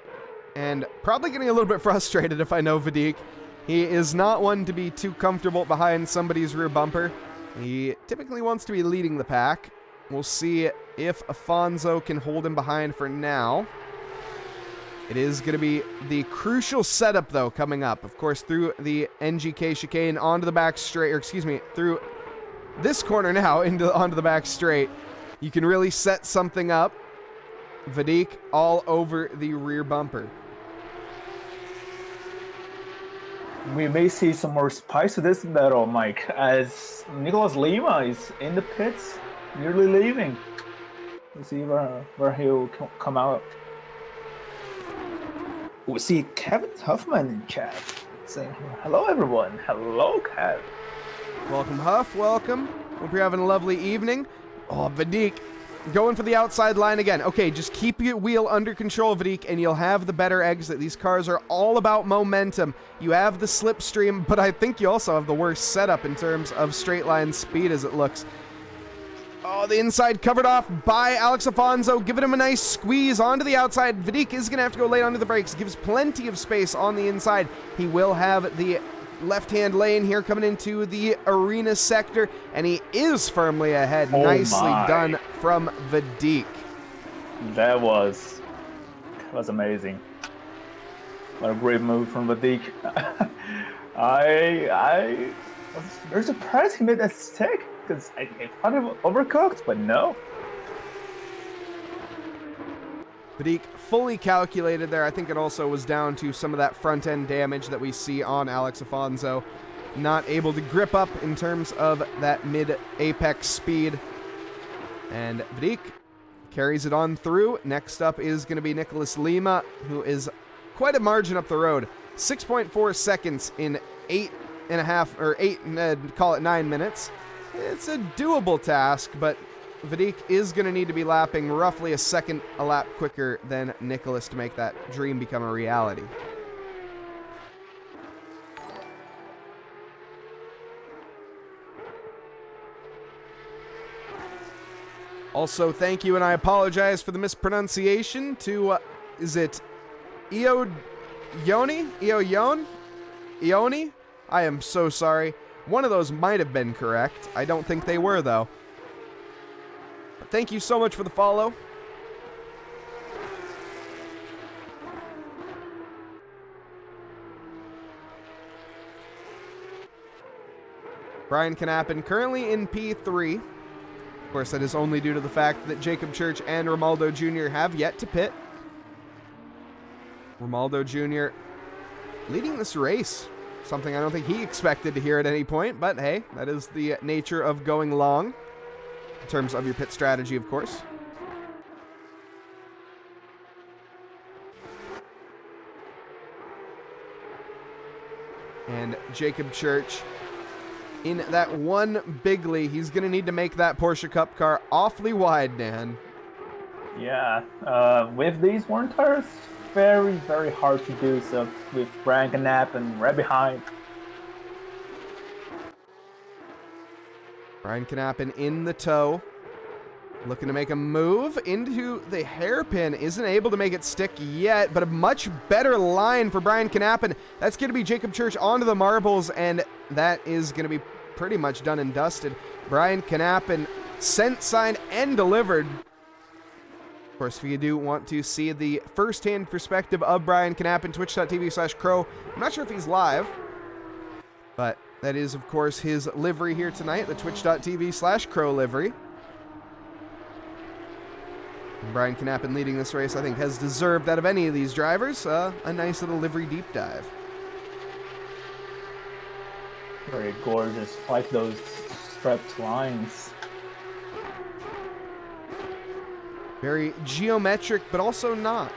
and probably getting a little bit frustrated if I know Vadik. He is not one to be too comfortable behind somebody's rear bumper. He typically wants to be leading the pack. We'll see if Afonso can hold him behind for now. It is going to be the crucial setup, though, coming up. Of course, through the NGK chicane onto the back straight, or excuse me, through this corner now onto the back straight. You can really set something up. Vadik all over the rear bumper. We may see some more spice to this battle, Mike, as Nicholas Lima is in the pits, nearly leaving. Let's see where he'll come out. We see Kevin Huffman in chat saying, hello everyone. Hello, Kev. Welcome, Huff. Welcome. Hope you're having a lovely evening. Oh, Vadik Going for the outside line again. Okay, just keep your wheel under control, Vidic, and you'll have the better exit. These cars are all about momentum. You have the slipstream, but I think you also have the worst setup in terms of straight line speed as it looks. Oh, the inside covered off by Alex Afonso, giving him a nice squeeze onto the outside. Vidic is going to have to go late onto the brakes. Gives plenty of space on the inside. He will have the left-hand lane here coming into the arena sector, and he is firmly ahead. Oh Nicely my. done from Vidic. That was amazing. What a great move from Vidic. I was very surprised he made that stick, because I thought it was overcooked, but no. Vidic fully calculated there. I think it also was down to some of that front-end damage that we see on Alex Afonso. Not able to grip up in terms of that mid-apex speed. And Vidic carries it on through. Next up is going to be Nicholas Lima, who is quite a margin up the road. 6.4 seconds in 9 minutes. It's a doable task, but Vidic is going to need to be lapping roughly a second a lap quicker than Nicholas to make that dream become a reality. Also, thank you, and I apologize for the mispronunciation to, is it Ioni? I am so sorry. One of those might have been correct. I don't think they were, though. But thank you so much for the follow. Brian Knappen currently in P3. Of course, that is only due to the fact that Jacob Church and Romaldo Jr. have yet to pit. Romaldo Jr. leading this race. Something I don't think he expected to hear at any point, but hey, that is the nature of going long. In terms of your pit strategy, of course. And Jacob Church in that one bigly. He's going to need to make that Porsche Cup car awfully wide, Dan. Yeah, with these worn tires, very, very hard to do so with Brian Knappen right behind. Brian Knappen in the tow. Looking to make a move into the hairpin. Isn't able to make it stick yet, but a much better line for Brian Knappen. That's going to be Jacob Church onto the marbles, and that is going to be pretty much done and dusted. Brian Knappen sent, signed, and delivered. Of course, if you do want to see the first-hand perspective of Brian Knappen, twitch.tv/crow. I'm not sure if he's live, but that is, of course, his livery here tonight, the twitch.tv/crow livery. Brian Knappen leading this race, I think, has deserved out of any of these drivers a nice little livery deep dive. Very gorgeous, like those striped lines. Very geometric, but also not.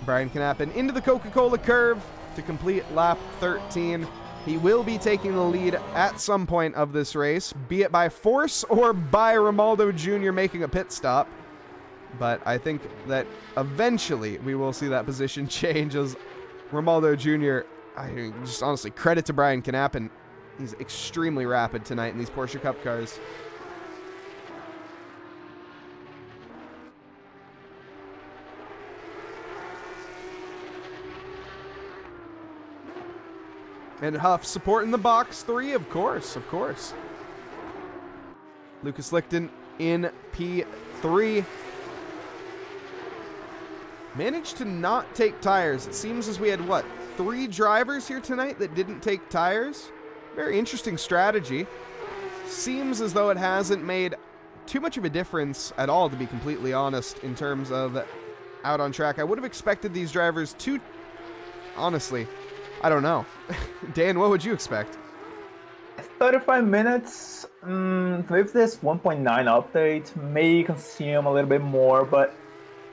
Brian Knappen into the Coca-Cola curve to complete lap 13. He will be taking the lead at some point of this race, be it by force or by Romaldo Jr. making a pit stop. But I think that eventually we will see that position change as Romaldo Jr., I mean, just honestly, credit to Brian Knappen. He's extremely rapid tonight in these Porsche Cup cars. And Huff supporting the box 3, of course, of course. Lucas Lichten in P3. Managed to not take tires. It seems as we had, what, 3 drivers here tonight that didn't take tires? Very interesting strategy. Seems as though it hasn't made too much of a difference at all, to be completely honest, in terms of out on track. I would have expected these drivers to, honestly, I don't know. Dan, what would you expect? 35 minutes with this 1.9 update may consume a little bit more, but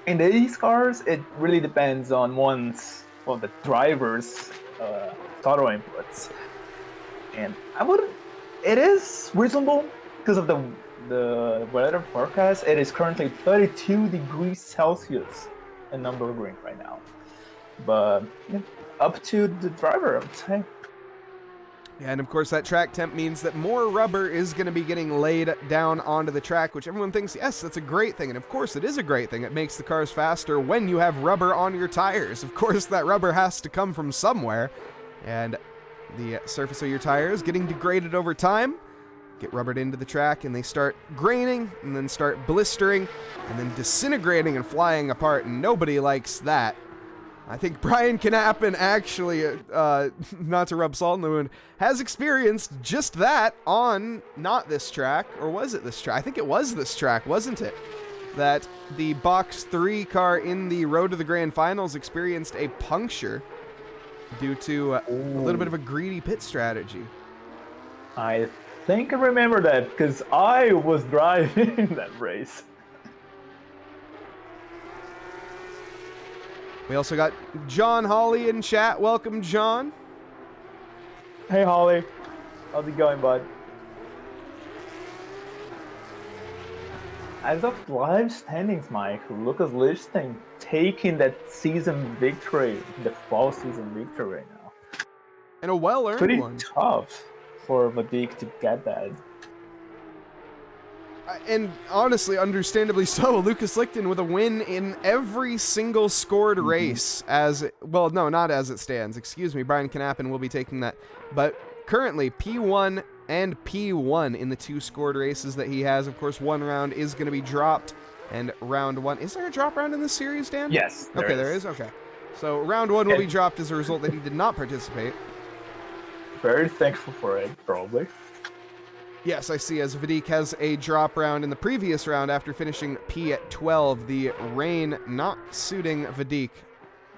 in these cars, it really depends on the driver's throttle inputs. And I would it is reasonable because of the weather forecast. It is currently 32 degrees Celsius in Nürburgring right now. But yeah, up to the driver, I would say. Yeah, and of course that track temp means that more rubber is going to be getting laid down onto the track, which everyone thinks, yes, that's a great thing. And of course it is a great thing. It makes the cars faster when you have rubber on your tires. Of course that rubber has to come from somewhere. And the surface of your tires getting degraded over time, get rubbered into the track, and they start graining, and then start blistering, and then disintegrating and flying apart, and nobody likes that. I think Brian Knappen actually, not to rub salt in the wound, has experienced just that on not this track, or was it this track? I think it was this track, wasn't it? That the Box 3 car in the Road to the Grand Finals experienced a puncture due to a little bit of a greedy pit strategy. I think I remember that because I was driving that race. We also got John Hawley in chat. Welcome, John. Hey, Holly. How's it going, bud? As of live standings, Mike, Lucas Lichtenstein taking that season victory, the fall season victory right now. And a well-earned Pretty one. tough for Vadik to get that. And honestly, understandably so, Lucas Lichten with a win in every single scored race well, no, not as it stands. Excuse me, Brian Knappen will be taking that. But currently, P1 and P1 in the 2 scored races that he has. Of course, 1 round is going to be dropped, and round 1... Is there a drop round in this series, Dan? Yes, there is? Okay. So round 1 will be dropped as a result that he did not participate. Very thankful for it, probably. Yes, I see, as Vadik has a drop round in the previous round after finishing P at 12. The rain not suiting Vadik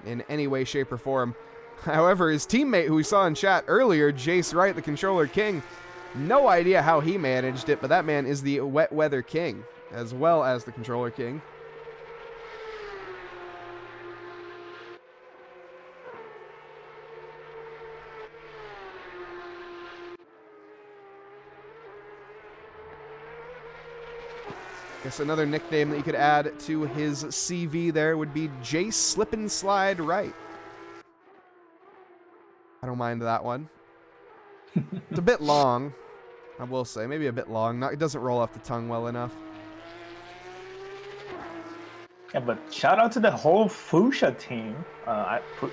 in any way, shape, or form. However, his teammate, who we saw in chat earlier, Jace Wright, the Controller King, no idea how he managed it, but that man is the Wet Weather King, as well as the Controller King. Guess another nickname that you could add to his CV there would be Jace Slip and Slide Right. I don't mind that one. It's a bit long, I will say. Maybe a bit long. It doesn't roll off the tongue well enough. Yeah, but shout out to the whole Fuchsia team.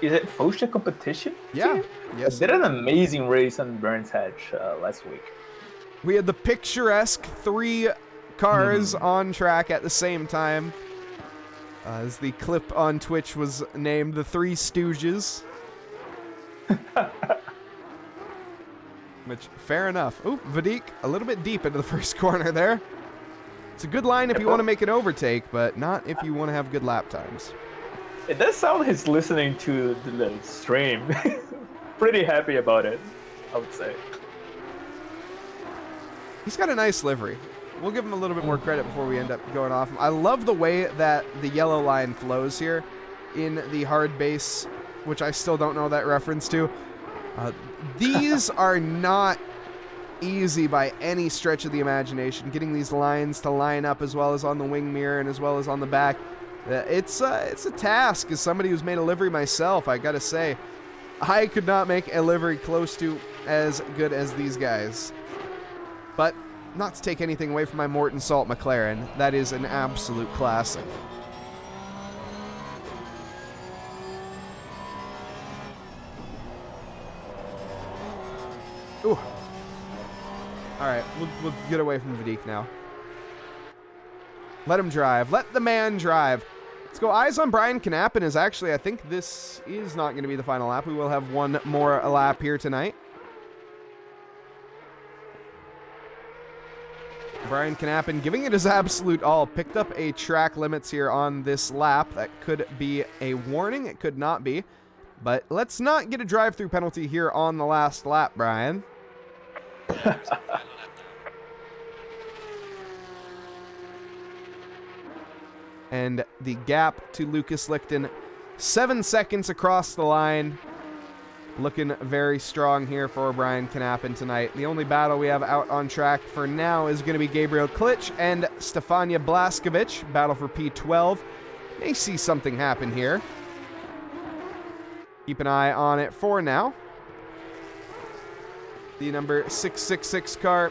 Is it Fuchsia competition? Yeah. Team? Yes. They did an amazing race on Burns Hatch last week. We had the picturesque 3 cars on track at the same time. As the clip on Twitch was named the 3 Stooges. Which, fair enough. Ooh, Vadik, a little bit deep into the first corner there. It's a good line if you want to make an overtake, but not if you want to have good lap times. It does sound he's listening to the stream. Pretty happy about it, I would say. He's got a nice livery. We'll give him a little bit more credit before we end up going off him. I love the way that the yellow line flows here in the hard base, which I still don't know that reference to. These are not easy by any stretch of the imagination. Getting these lines to line up as well as on the wing mirror and as well as on the back. It's a task. As somebody who's made a livery myself, I gotta say, I could not make a livery close to as good as these guys. But not to take anything away from my Morton Salt McLaren, that is an absolute classic. Ooh. Alright, we'll get away from Vadik now. Let him drive. Let the man drive. Let's go. Eyes on Brian Knappen is actually, I think this is not going to be the final lap. We will have one more lap here tonight. Brian Knappen giving it his absolute all. Picked up a track limits here on this lap. That could be a warning. It could not be. But let's not get a drive-through penalty here on the last lap, Brian. And the gap to Lucas Lichten, 7 seconds across the line. looking very strong here for Brian Knappen tonight. The only battle we have out on track for now is going to be Gabriel Klitsch and Stefania Blaskovic, battle for P12. May see something happen here. Keep an eye on it for now. The number 666 car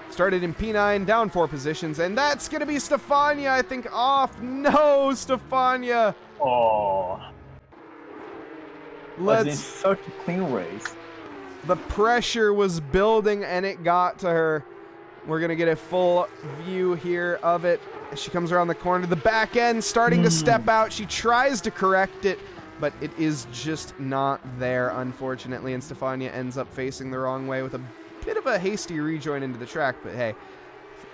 started in P9, down 4 positions, and that's going to be Stefania, I think, off. No, Stefania. Oh. Was in such a clean race. The pressure was building, and it got to her. We're going to get a full view here of it. As she comes around the corner, the back end starting to step out. She tries to correct it, but it is just not there, unfortunately, and Stefania ends up facing the wrong way with a bit of a hasty rejoin into the track, but hey,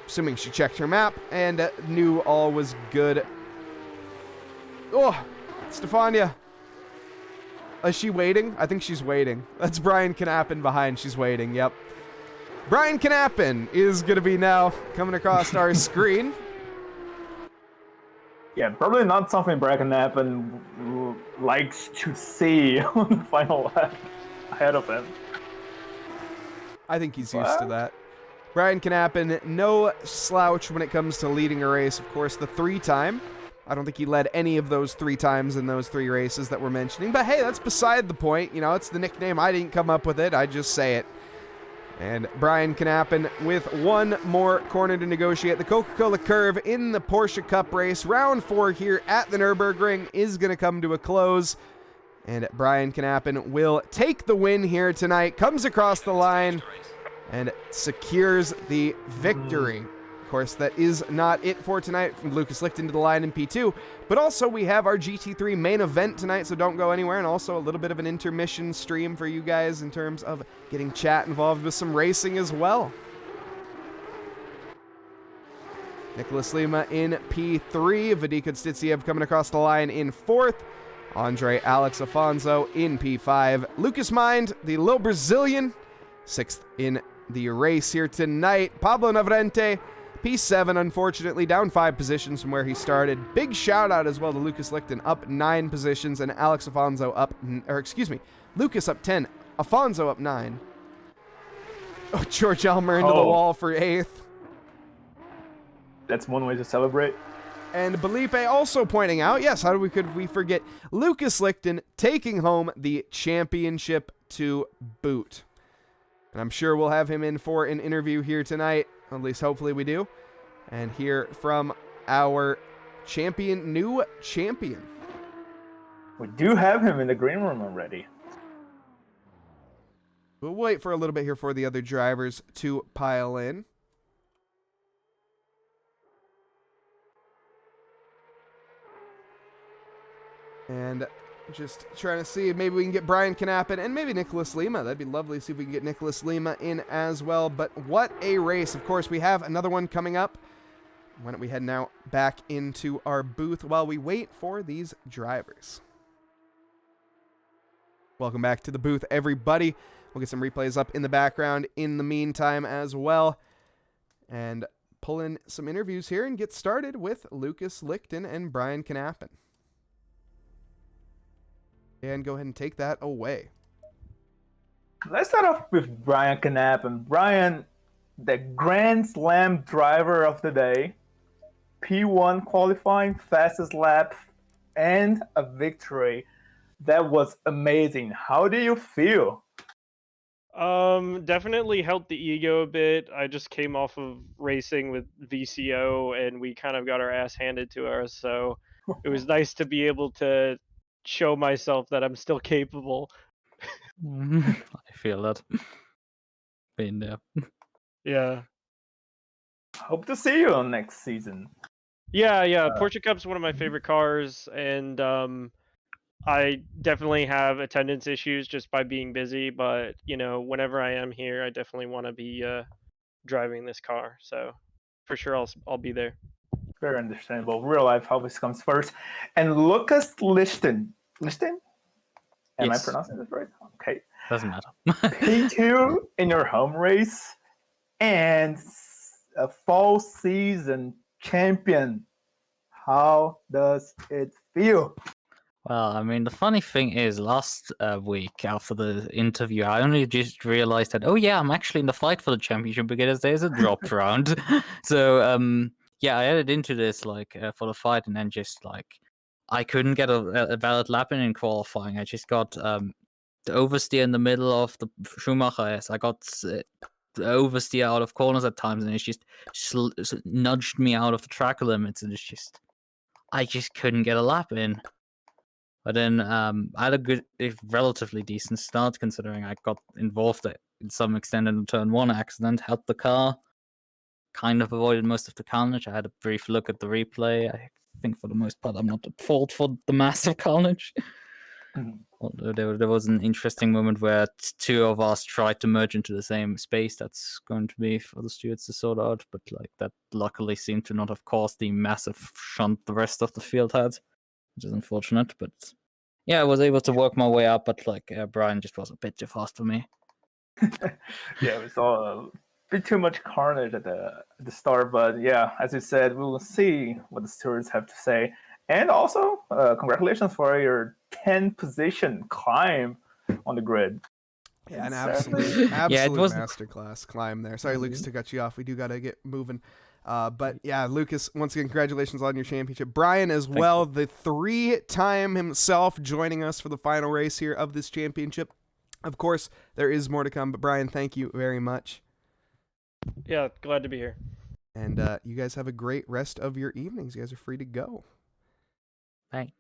assuming she checked her map and knew all was good. Oh, Stefania. Is she waiting? I think she's waiting. That's Brian Knappen behind. She's waiting, yep. Brian Knappen is going to be now coming across our screen. Yeah, probably not something Brian Knappen likes to see on the final lap ahead of him. I think he's used to that. Brian Knappen, no slouch when it comes to leading a race. Of course, the 3-time. I don't think he led any of those 3 times in those 3 races that we're mentioning. But hey, that's beside the point. You know, it's the nickname. I didn't come up with it. I just say it. And Brian Knappen with one more corner to negotiate. The Coca-Cola curve in the Porsche Cup race. Round 4 here at the Nürburgring is going to come to a close. And Brian Knappen will take the win here tonight. Comes across the line and secures the victory. Of course, that is not it for tonight. From Lucas Lichten to the line in P2. But also we have our GT3 main event tonight, so don't go anywhere. And also a little bit of an intermission stream for you guys in terms of getting chat involved with some racing as well. Nicholas Lima in P3. Vadika Stitsiev coming across the line in 4th. Andre Alex Afonso in P5. Lucas Mind, the little Brazilian, 6th in the race here tonight. Pablo Navarrete, P7, unfortunately, down 5 positions from where he started. Big shout out as well to Lucas Lichten, up 9 positions, and Alex Afonso up, Lucas up 10, Afonso up 9. Oh, George Elmer into the wall for 8th. That's one way to celebrate. And Belipe also pointing out, yes, could we forget Lucas Lichten taking home the championship to boot. And I'm sure we'll have him in for an interview here tonight. At least hopefully we do. And hear from our new champion. We do have him in the green room already. We'll wait for a little bit here for the other drivers to pile in. And just trying to see if maybe we can get Brian Knappen and maybe Nicholas Lima. That'd be lovely to see if we can get Nicholas Lima in as well. But what a race. Of course, we have another one coming up. Why don't we head now back into our booth while we wait for these drivers. Welcome back to the booth, everybody. We'll get some replays up in the background in the meantime as well. And pull in some interviews here and get started with Lucas Lichten and Brian Knappen. And go ahead and take that away. Let's start off with Brian Knappen. Brian, the Grand Slam driver of the day, P1 qualifying, fastest lap, and a victory. That was amazing. How do you feel? Definitely helped the ego a bit. I just came off of racing with VCO, and we kind of got our ass handed to us, so it was nice to be able to show myself that I'm still capable. I feel that. Been there. Yeah. Hope to see you on next season. Yeah. Porsche Cup's one of my favorite cars, and I definitely have attendance issues just by being busy, but you know, whenever I am here, I definitely want to be driving this car. So for sure I'll be there. Very understandable. Real life always comes first. And Lucas Lichten. Lichten? Am Yes. I pronouncing this right? Okay. Doesn't matter. P2 in your home race and a fall season champion. How does it feel? Well, I mean, the funny thing is, last week after the interview, I only just realized that, oh yeah, I'm actually in the fight for the championship because there's a drop round. So, yeah, I added into this for the fight, and then just I couldn't get a valid lap in qualifying. I just got the oversteer in the middle of the Schumacher. I got the oversteer out of corners at times, and it's just nudged me out of the track limits, and I just couldn't get a lap in. But then I had a relatively decent start considering I got involved in some extent in the turn 1 accident, helped the car, kind of avoided most of the carnage. I had a brief look at the replay. I think for the most part I'm not at fault for the massive carnage. Although there was an interesting moment where two of us tried to merge into the same space. That's going to be for the stewards to sort out, but that luckily seemed to not have caused the massive shunt the rest of the field had, which is unfortunate. But yeah, I was able to work my way up, but Brian just was a bit too fast for me. Yeah, we saw a bit too much carnage at the start, but yeah, as you said, we will see what the stewards have to say. And also, congratulations for your 10th position climb on the grid. Yeah, an absolute masterclass climb there. Sorry, Lucas, to cut you off. We do got to get moving. But yeah, Lucas, once again, congratulations on your championship. Brian as well, the 3-time himself, joining us for the final race here of this championship. Of course, there is more to come, but Brian, thank you very much. Yeah, glad to be here. And you guys have a great rest of your evenings. You guys are free to go. Thanks.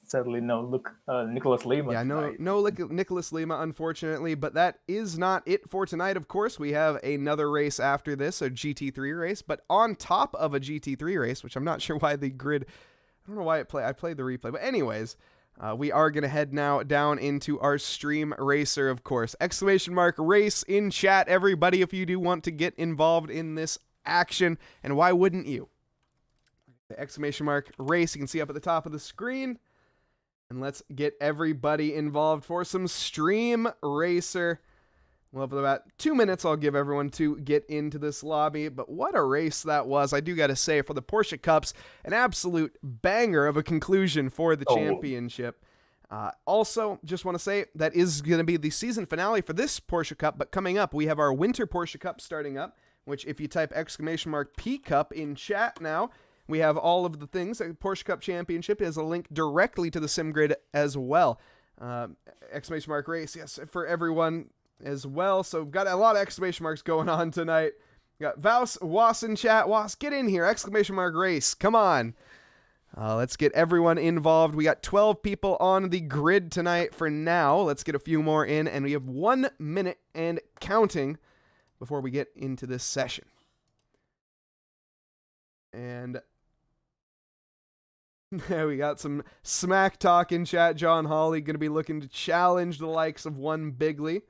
Sadly, no Nicholas Lima. Yeah, no Nicholas Lima, unfortunately, but that is not it for tonight. Of course, we have another race after this, a GT3 race, but on top of a GT3 race, which I'm not sure why the grid, I don't know why I played the replay, but anyways, we are going to head now down into our stream racer, of course. ! Race in chat, everybody, if you do want to get involved in this action, and why wouldn't you? The ! Race, you can see up at the top of the screen. And let's get everybody involved for some Stream Racer. We'll have about 2 minutes I'll give everyone to get into this lobby. But what a race that was. I do got to say, for the Porsche Cups, an absolute banger of a conclusion for the championship. Also, just want to say, that is going to be the season finale for this Porsche Cup. But coming up, we have our Winter Porsche Cup starting up, which if you type !P Cup in chat now, we have all of the things. The Porsche Cup Championship is a link directly to the SimGrid as well. ! Race, yes, for everyone as well. So we've got a lot of exclamation marks going on tonight. We got Was in chat. Was, get in here. ! Race. Come on. Let's get everyone involved. We got 12 people on the grid tonight for now. Let's get a few more in, and we have 1 minute and counting before we get into this session. And we got some smack talk in chat. John Hawley going to be looking to challenge the likes of one Bigley,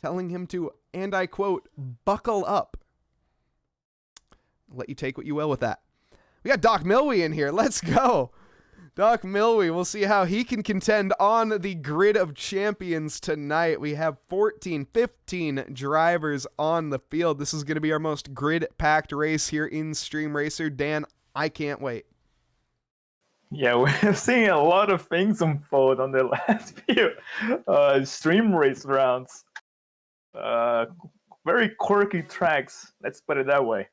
telling him to, and I quote, buckle up. I'll let you take what you will with that. We got Doc Milwee in here. Let's go. Doc Milwee, we'll see how he can contend on the grid of champions tonight. We have 15 drivers on the field. This is going to be our most grid-packed race here in Stream Racer. Dan, I can't wait. Yeah, we're seeing a lot of things unfold on the last few Stream Race rounds. Very quirky tracks, let's put it that way.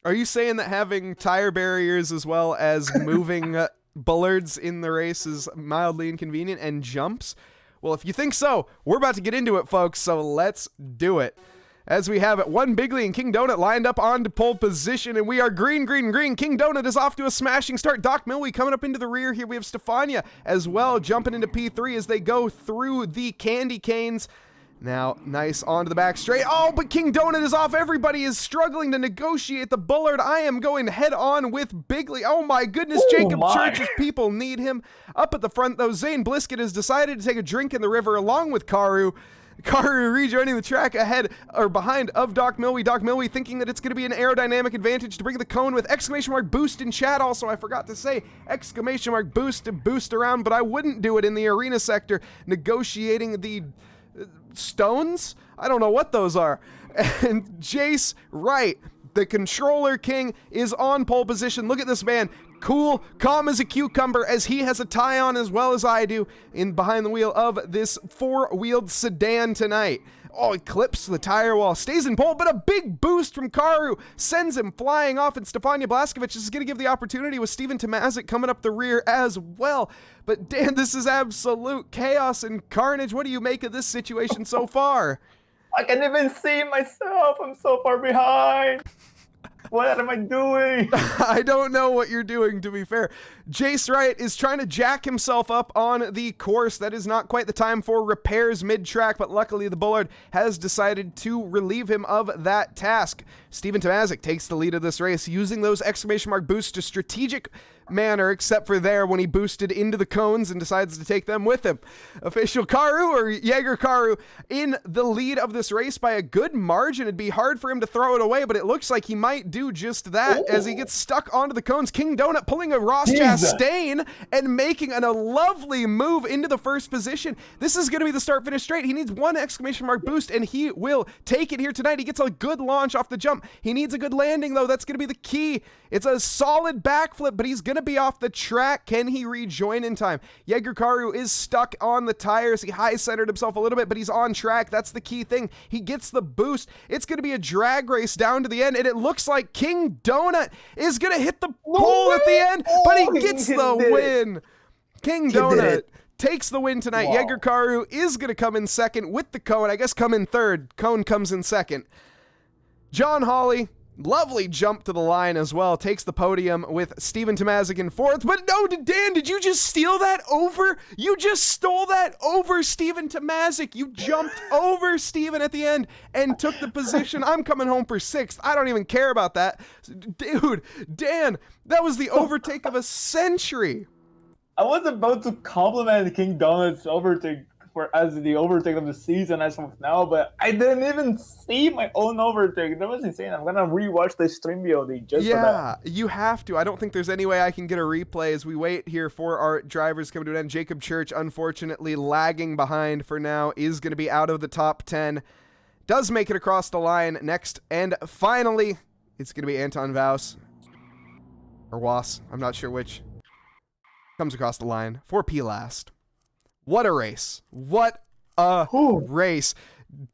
Are you saying that having tire barriers as well as moving bullards in the race is mildly inconvenient, and jumps? Well, if you think so, we're about to get into it, folks, so let's do it. As we have it, one Bigley and King Donut lined up on to pole position, and we are green. King Donut is off to a smashing start. Doc Milwee coming up into the rear here. We have Stefania as well, jumping into P3 as they go through the candy canes. Now, nice onto the back straight. Oh, but King Donut is off. Everybody is struggling to negotiate the bullard. I am going head on with Bigley. Oh my goodness, Jacob Church's people need him. Up at the front, though, Zane Blisket has decided to take a drink in the river along with Karu. Karu rejoining the track ahead or behind of Doc Milwee. Doc Milwee thinking that it's going to be an aerodynamic advantage to bring the cone with ! Boost in chat. Also, I forgot to say ! Boost to boost around, but I wouldn't do it in the arena sector. Negotiating the stones? I don't know what those are. And Jace Wright, the controller king, is on pole position. Look at this man cool, calm as a cucumber, as he has a tie on as well as I do in behind the wheel of this four-wheeled sedan tonight. Oh, he clips the tire wall, stays in pole, but a big boost from Karu sends him flying off, and Stefania Blaskovic is going to give the opportunity with Steven Tomazic coming up the rear as well. But Dan, this is absolute chaos and carnage. What do you make of this situation so far? I can't even see myself. I'm so far behind. What am I doing? I don't know what you're doing, to be fair. Jace Wright is trying to jack himself up on the course. That is not quite the time for repairs mid-track, but luckily the Bullard has decided to relieve him of that task. Steven Tomazic takes the lead of this race, using those exclamation mark boosts to strategic manner, except for there when he boosted into the cones and decides to take them with him. Official Karu, or Jaeger Karu, in the lead of this race by a good margin. It'd be hard for him to throw it away, but it looks like he might do just that as he gets stuck onto the cones. King Donut pulling a Ross Chastain and making a lovely move into the first position. This is going to be the start-finish straight. He needs one exclamation mark boost, and he will take it here tonight. He gets a good launch off the jump. He needs a good landing, though. That's going to be the key. It's a solid backflip, but he's going to be off the track. Can he rejoin in time? Jaeger Karu is stuck on the tires. He high-centered himself a little bit, but he's on track. That's the key thing. He gets the boost. It's going to be a drag race down to the end, and it looks like King Donut is going to hit the pole at the end, but he gets the win. King Donut takes the win tonight. Jaeger Karu is going to come in second with the cone. I guess come in third. Cone comes in second. John Hawley, lovely jump to the line as well, takes the podium with Steven Tomazic in fourth. But no, Dan, did you just steal that over? You just stole that over Steven Tomazic. You jumped over Steven at the end and took the position. I'm coming home for sixth. I don't even care about that. Dude, Dan, that was the overtake of a century. I was about to compliment King Donut's overtake as the overtake of the season as of now, but I didn't even see my own overtake. That was insane. I'm gonna rewatch the stream VOD just for that. Yeah, you have to. I don't think there's any way I can get a replay as we wait here for our drivers coming to an end. Jacob Church, unfortunately, lagging behind for now, is going to be out of the top 10. Does make it across the line next, and finally, it's going to be Anton Vaus, or Was, I'm not sure which, comes across the line for P last. What a race. What a race.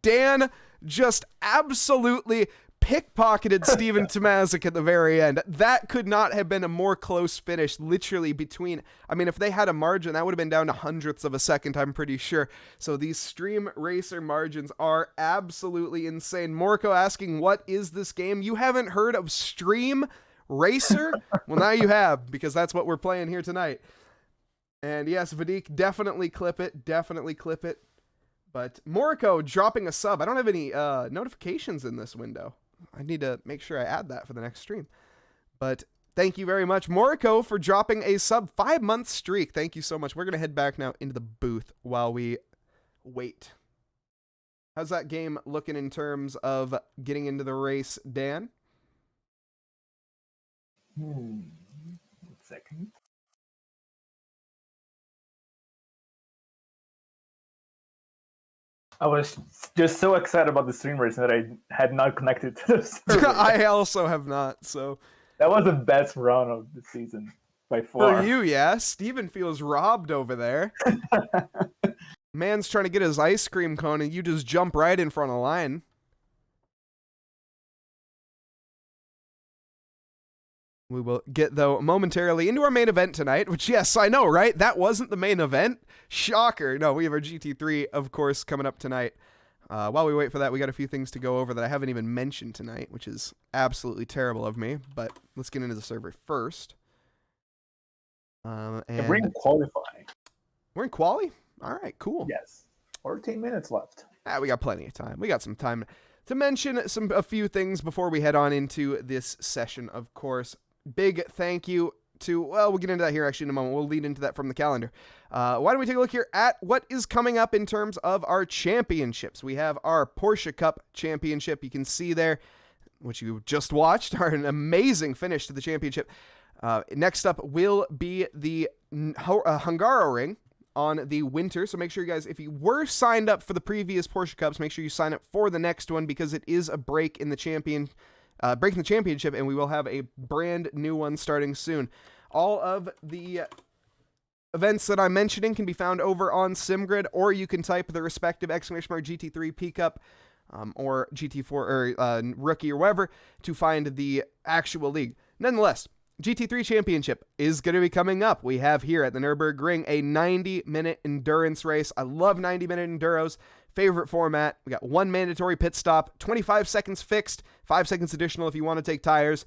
Dan just absolutely pickpocketed Steven Tomazic at the very end. That could not have been a more close finish, literally between, I mean, if they had a margin, that would have been down to hundredths of a second, I'm pretty sure. So these Stream Racer margins are absolutely insane. Morco asking, what is this game? You haven't heard of Stream Racer? Well, now you have, because that's what we're playing here tonight. And yes, Vadik, definitely clip it. Definitely clip it. But Moriko dropping a sub. I don't have any notifications in this window. I need to make sure I add that for the next stream. But thank you very much, Moriko, for dropping a sub 5-month streak. Thank you so much. We're going to head back now into the booth while we wait. How's that game looking in terms of getting into the race, Dan? 1 second. I was just so excited about the stream racing that I had not connected to the server. I also have not, so. That was the best run of the season by far. For you, yeah. Steven feels robbed over there. Man's trying to get his ice cream cone and you just jump right in front of the line. We will get, though, momentarily into our main event tonight, which, yes, I know, right? That wasn't the main event. Shocker. No, we have our GT3, of course, coming up tonight. While we wait for that, we got a few things to go over that I haven't even mentioned tonight, which is absolutely terrible of me. But let's get into the server first. And we're in qualifying. We're in quali? All right, cool. Yes. 14 minutes left. We got plenty of time. We got some time to mention a few things before we head on into this session, of course. Big thank you to, well, we'll get into that here actually in a moment. We'll lead into that from the calendar. Why don't we take a look here at what is coming up in terms of our championships. We have our Porsche Cup Championship. You can see there, which you just watched, an amazing finish to the championship. Next up will be the Hungaroring on the winter. So make sure you guys, if you were signed up for the previous Porsche Cups, make sure you sign up for the next one because it is a break in the championship, and we will have a brand new one starting soon. All of the events that I'm mentioning can be found over on SimGrid, or you can type the respective !GT3 P Cup or GT4 or Rookie or whatever to find the actual league. Nonetheless, GT3 Championship is going to be coming up. We have here at the Nürburgring a 90-minute endurance race. I love 90-minute enduros. Favorite format. We got 1 mandatory pit stop, 25 seconds fixed, 5 seconds additional if you want to take tires.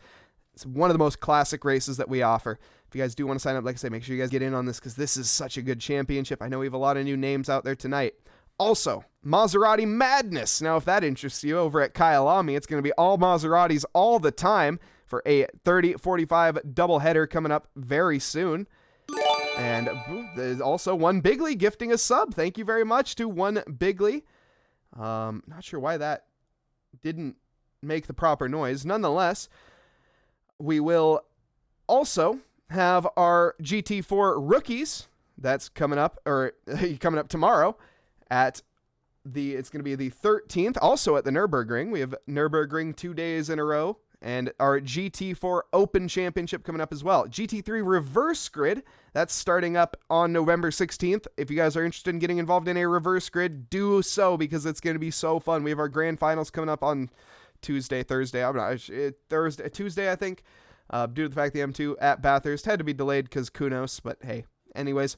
It's one of the most classic races that we offer. If you guys do want to sign up, like I say, make sure you guys get in on this because this is such a good championship. I know we have a lot of new names out there tonight. Also, Maserati Madness. Now, if that interests you, over at Kyalami, it's going to be all Maseratis all the time for a 30-45 doubleheader coming up very soon. And there's also One Bigly gifting a sub. Thank you very much to One Bigly. Not sure why that didn't make the proper noise. Nonetheless, we will also have our GT4 rookies. That's coming up, or coming up tomorrow at it's going to be the 13th, also at the Nürburgring. We have Nürburgring 2 days in a row. And our GT4 Open Championship coming up as well. GT3 Reverse Grid, that's starting up on November 16th. If you guys are interested in getting involved in a reverse grid, do so because it's going to be so fun. We have our grand finals coming up on Tuesday, Thursday, Tuesday, I think, due to the fact the M2 at Bathurst had to be delayed because Kunos, but hey, anyways,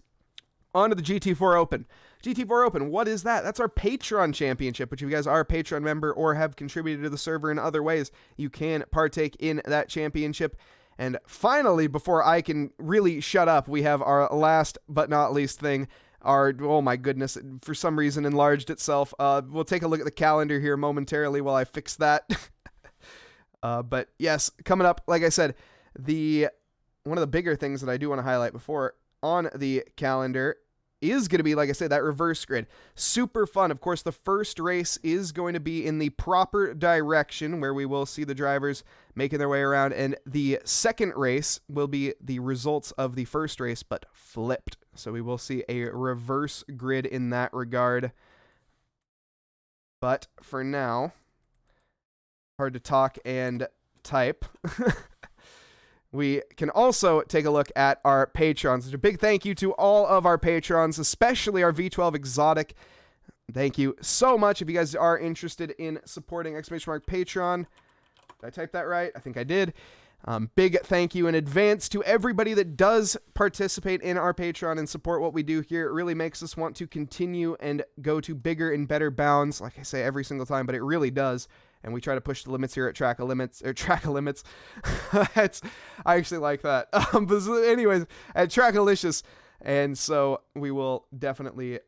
on to the GT4 Open. GT4 Open, what is that? That's our Patreon championship, which if you guys are a Patreon member or have contributed to the server in other ways, you can partake in that championship. And finally, before I can really shut up, we have our last but not least thing. Oh my goodness, for some reason enlarged itself. We'll take a look at the calendar here momentarily while I fix that. But yes, coming up, like I said, one of the bigger things that I do want to highlight before on the calendar is going to be, like I said, that reverse grid. Super fun. Of course, the first race is going to be in the proper direction where we will see the drivers making their way around. And the second race will be the results of the first race, but flipped. So we will see a reverse grid in that regard. But for now, hard to talk and type. We can also take a look at our patrons. A big thank you to all of our patrons, especially our V12 Exotic. Thank you so much. If you guys are interested in supporting Patreon, did I type that right? I think I did. Big thank you in advance to everybody that does participate in our Patreon and support what we do here. It really makes us want to continue and go to bigger and better bounds, like I say every single time, but it really does. And we try to push the limits here at TRACKILICIOUS. I actually like that. But anyways, at TRACKILICIOUS. And so we will definitely,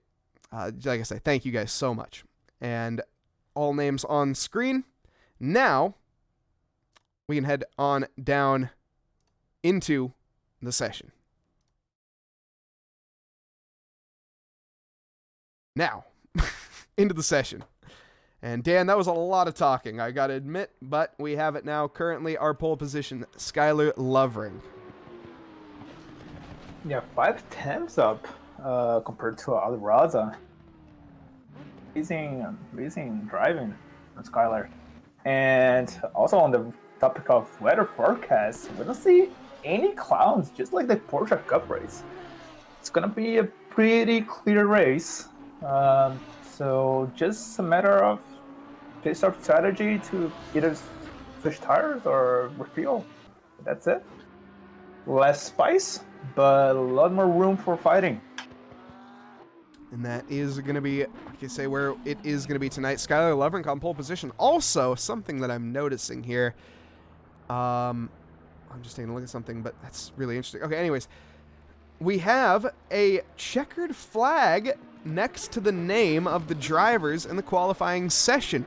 like I say, thank you guys so much. And all names on screen. Now, we can head on down into the session. Now, into the session. And Dan, that was a lot of talking, I gotta admit, but we have it now. Currently, our pole position, Skylar Lovering. Yeah, 5 tenths up compared to Alraza. Amazing driving from Skylar. And also on the topic of weather forecast, we don't see any clouds, just like the Porsche Cup race. It's gonna be a pretty clear race. So just a matter of pit stop strategy to either switch tires or refuel. That's it. Less spice, but a lot more room for fighting. And that is going to be, like I say, where it is going to be tonight. Skylar Lovering on pole position. Also, something that I'm noticing here. I'm just taking a look at something, but that's really interesting. Okay, anyways. We have a checkered flag next to the name of the drivers in the qualifying session.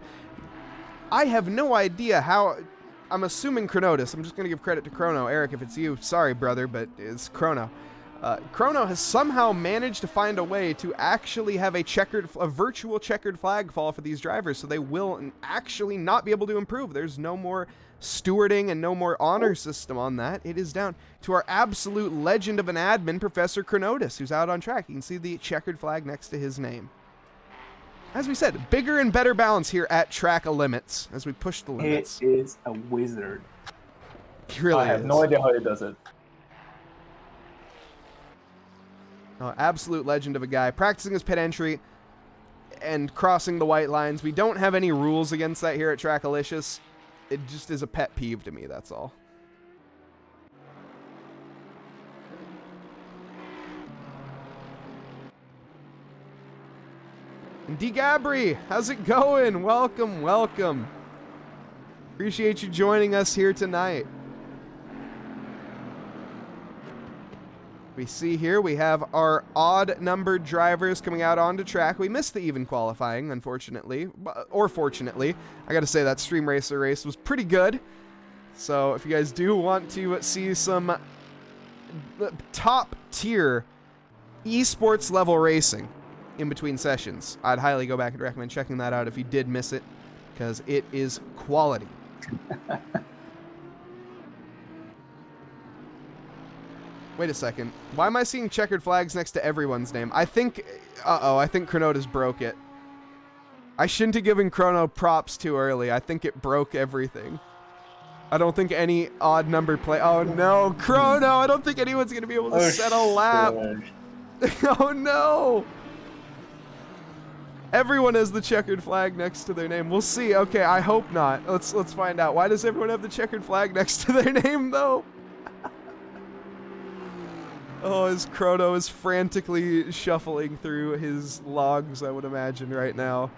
I have no idea how. I'm assuming Chronotis. I'm just going to give credit to Chrono. Eric, if it's you, sorry, brother, but it's Chrono. Chrono has somehow managed to find a way to actually have a virtual checkered flag fall for these drivers, so they will actually not be able to improve. There's no more stewarding and no more honor system on that. It is down to our absolute legend of an admin, Professor Chronotis, who's out on track. You can see the checkered flag next to his name. As we said, bigger and better balance here at TRACKILICIOUS as we push the limits. It is a wizard. He really is. I have no idea how he does it. Absolute legend of a guy. Practicing his pit entry and crossing the white lines. We don't have any rules against that here at TRACKILICIOUS. It just is a pet peeve to me, that's all. D. Gabri, how's it going? Welcome, welcome. Appreciate you joining us here tonight. We see here we have our odd-numbered drivers coming out onto track. We missed the even qualifying, unfortunately. Or fortunately. I gotta say, that Stream Racer race was pretty good. So if you guys do want to see some top-tier eSports level racing in between sessions, I'd highly go back and recommend checking that out if you did miss it, because it is quality. Wait a second. Why am I seeing checkered flags next to everyone's name? I think... I think Chronotas broke it. I shouldn't have given Chrono props too early. I think it broke everything. I don't think any odd number play... Oh no, Chrono! I don't think anyone's going to be able to set a lap. Oh no! Everyone has the checkered flag next to their name. We'll see. Okay, I hope not. Let's find out. Why does everyone have the checkered flag next to their name, though? Oh, his Chrono is frantically shuffling through his logs, I would imagine, right now.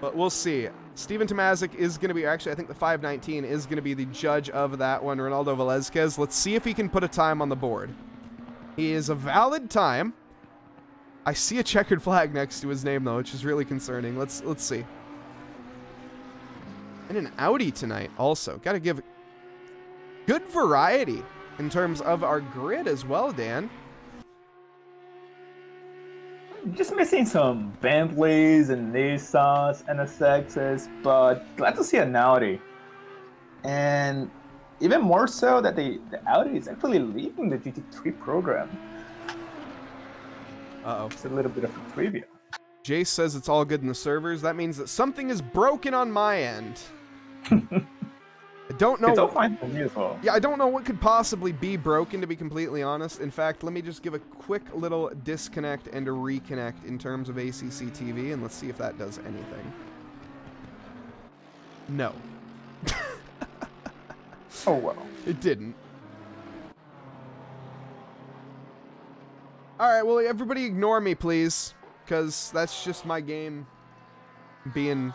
But we'll see. Steven Tomazic is going to be... Actually, I think the 519 is going to be the judge of that one, Ronaldo Velezquez. Let's see if he can put a time on the board. He is a valid time. I see a checkered flag next to his name, though, which is really concerning. Let's see. And an Audi tonight, also. Got to give good variety in terms of our grid as well, Dan. Just missing some Bentleys and Nissans, NSXs, but glad to see an Audi. And even more so that the Audi is actually leading the GT3 program. Uh-oh. It's a little bit of a trivia. Jace says it's all good in the servers. That means that something is broken on my end. I don't know. It's all fine for me as well. Yeah, I don't know what could possibly be broken, to be completely honest. In fact, let me just give a quick little disconnect and a reconnect in terms of ACC TV, and let's see if that does anything. No. Oh, well. It didn't. Alright, well, everybody ignore me, please, because that's just my game being...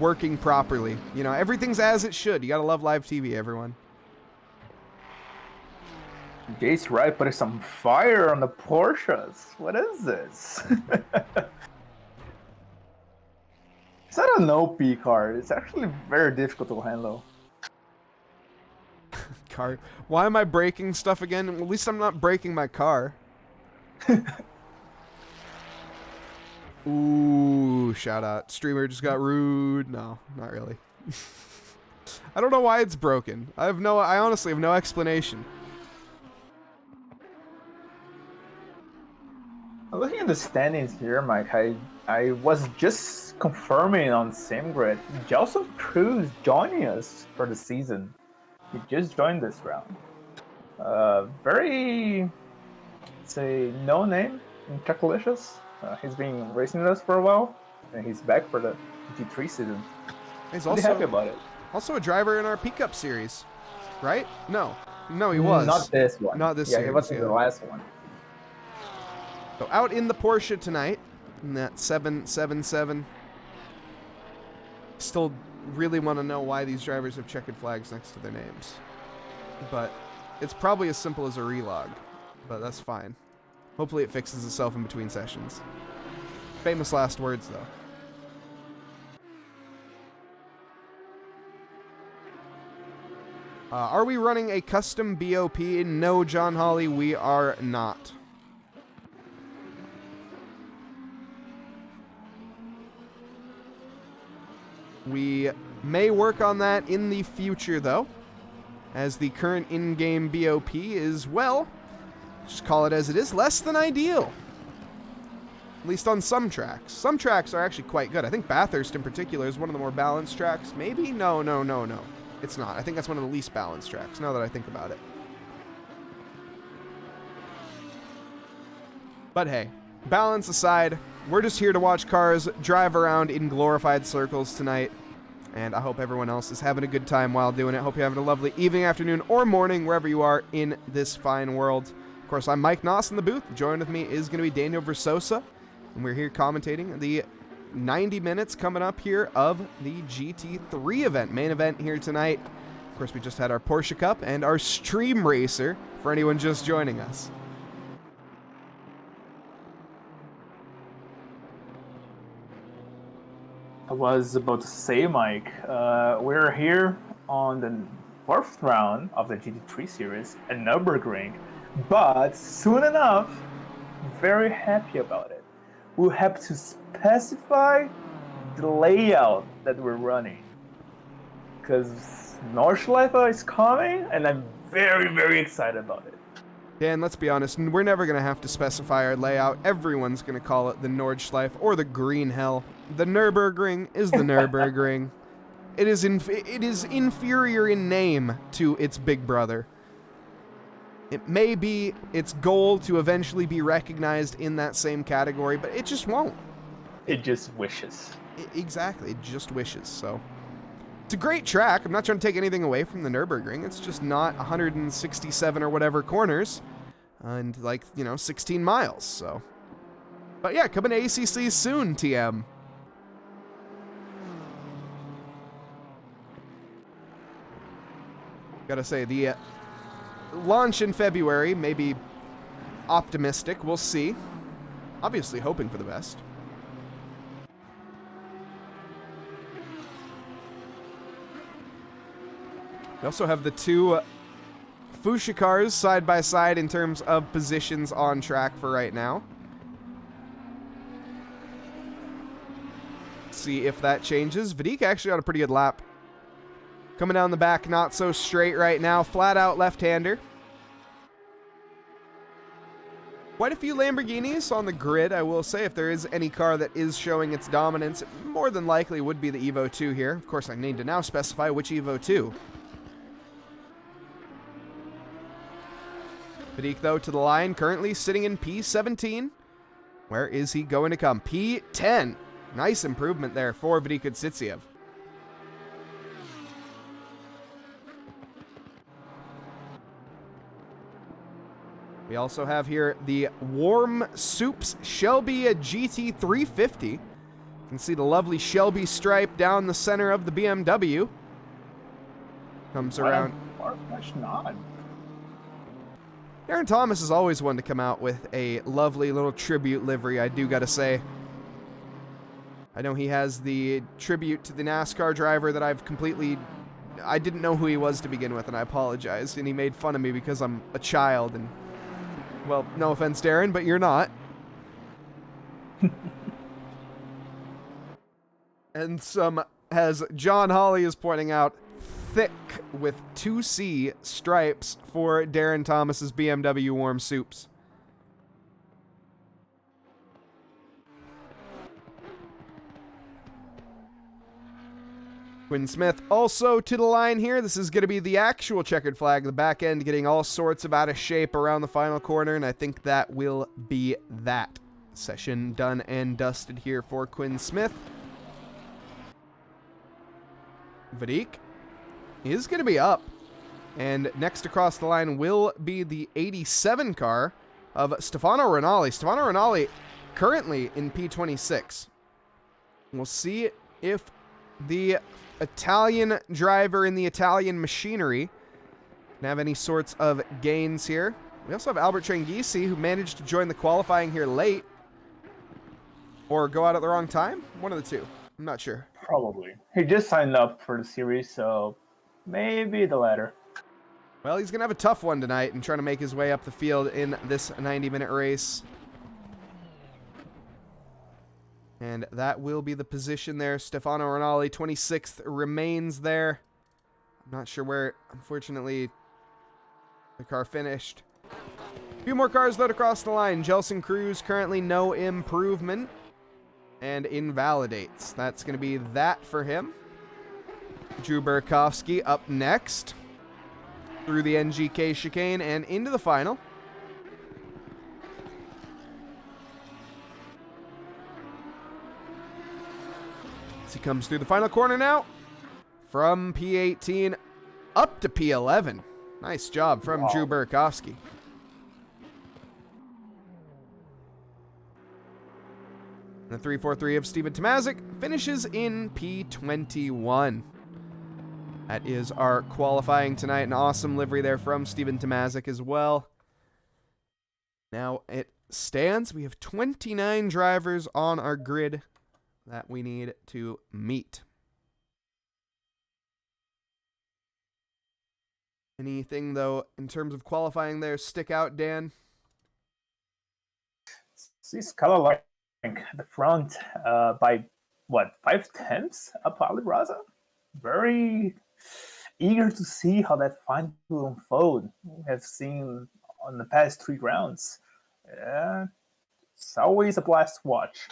working properly. You know, everything's as it should. You gotta love live TV, everyone. Jace right, putting some fire on the Porsches. What is this? It's not an OP card. It's actually very difficult to handle. Car. Why am I breaking stuff again? At least I'm not breaking my car. Ooh, shout out. Streamer just got rude. No, not really. I don't know why it's broken. I honestly have no explanation. Looking at the standings here, Mike, I was just confirming on SimGrid. Joseph Cruz joining us for the season. He just joined this round. Very, say, no name in TRACKILICIOUS. He's been racing with us for a while, and he's back for the GT3 season. He's really also happy about it. Also a driver in our pickup series, right? No, he was. Not this one. Not this yeah, series. He wasn't the last one. So out in the Porsche tonight, in that 777. Still really want to know why these drivers have checkered flags next to their names. But it's probably as simple as a relog, but that's fine. Hopefully it fixes itself in between sessions. Famous last words, though. Are we running a custom BOP? No, John Hawley, we are not. We may work on that in the future, though, as the current in-game BOP is, well, just call it as it is, less than ideal. At least on some tracks. Some tracks are actually quite good. I think Bathurst in particular is one of the more balanced tracks. Maybe? No. It's not. I think that's one of the least balanced tracks, now that I think about it. But hey, balance aside, we're just here to watch cars drive around in glorified circles tonight. And I hope everyone else is having a good time while doing it. Hope you're having a lovely evening, afternoon, or morning, wherever you are in this fine world. Of course, I'm Mike Nause in the booth. Joined with me is going to be Daniel Verçosa. And we're here commentating the 90 minutes coming up here of the GT3 event. Main event here tonight. Of course, we just had our Porsche Cup and our Stream Racer for anyone just joining us. I was about to say, Mike, we're here on the 4th round of the GT3 series at Nürburgring, but soon enough, very happy about it. We'll have to specify the layout that we're running, because Nordschleife is coming, and I'm very, very excited about it. Dan, let's be honest, we're never going to have to specify our layout. Everyone's going to call it the Nordschleife or the Green Hell. The Nürburgring is the Nürburgring. It is inferior in name to its big brother. It may be its goal to eventually be recognized in that same category, but it just won't. It just wishes. Exactly, it just wishes, so. It's a great track. I'm not trying to take anything away from the Nürburgring. It's just not 167 or whatever corners and 16 miles, so. But yeah, coming to ACC soon, TM. Gotta say, the launch in February may be optimistic. We'll see. Obviously hoping for the best. We also have the two Fuchsia cars side by side in terms of positions on track for right now. See if that changes. Vadik actually got a pretty good lap. Coming down the back, not so straight right now. Flat out left-hander. Quite a few Lamborghinis on the grid, I will say. If there is any car that is showing its dominance, it more than likely would be the Evo 2 here. Of course, I need to now specify which Evo 2. Vadik, though, to the line, currently sitting in P17. Where is he going to come? P10. Nice improvement there for Vadik Kudzitsiev. We also have here the Warm Soups Shelby GT350. You can see the lovely Shelby stripe down the center of the BMW. Comes around. Far-fetched nod. Darren Thomas is always one to come out with a lovely little tribute livery, I do gotta say. I know he has the tribute to the NASCAR driver that I didn't know who he was to begin with, and I apologize. And he made fun of me because I'm a child, and, well, no offense, Darren, but you're not. And as John Hawley is pointing out, thick with 2C stripes for Darren Thomas's BMW Warm Soups. Quinn Smith also to the line here. This is going to be the actual checkered flag. The back end getting all sorts of out of shape around the final corner, and I think that will be that. Session done and dusted here for Quinn Smith. Vadik is going to be up. And next across the line will be the 87 car of Stefano Rinaldi. Stefano Rinaldi currently in P26. We'll see if the Italian driver in the Italian machinery can have any sorts of gains here. We also have Albert Tranghisi, who managed to join the qualifying here late. Or go out at the wrong time? One of the two. I'm not sure. Probably. He just signed up for the series, so maybe the latter. Well, he's going to have a tough one tonight and trying to make his way up the field in this 90-minute race. And that will be the position there. Stefano Rinaldi, 26th, remains there. I'm not sure where, unfortunately, the car finished. A few more cars load across the line. Jelson Cruz, currently no improvement. And invalidates. That's going to be that for him. Drew Burakovsky up next. Through the NGK chicane and into the final. As he comes through the final corner now, from P18 up to P11. Nice job from Drew Burakovsky. The 343 of Steven Tomazic finishes in P21. That is our qualifying tonight. An awesome livery there from Steven Tomazic as well. Now it stands. We have 29 drivers on our grid that we need to meet. Anything, though, in terms of qualifying there, stick out, Dan? He's kind of like the front by, 5/10 up Ali Raza? Very eager to see how that final will unfold. We have seen on the past 3 rounds. Yeah, it's always a blast to watch.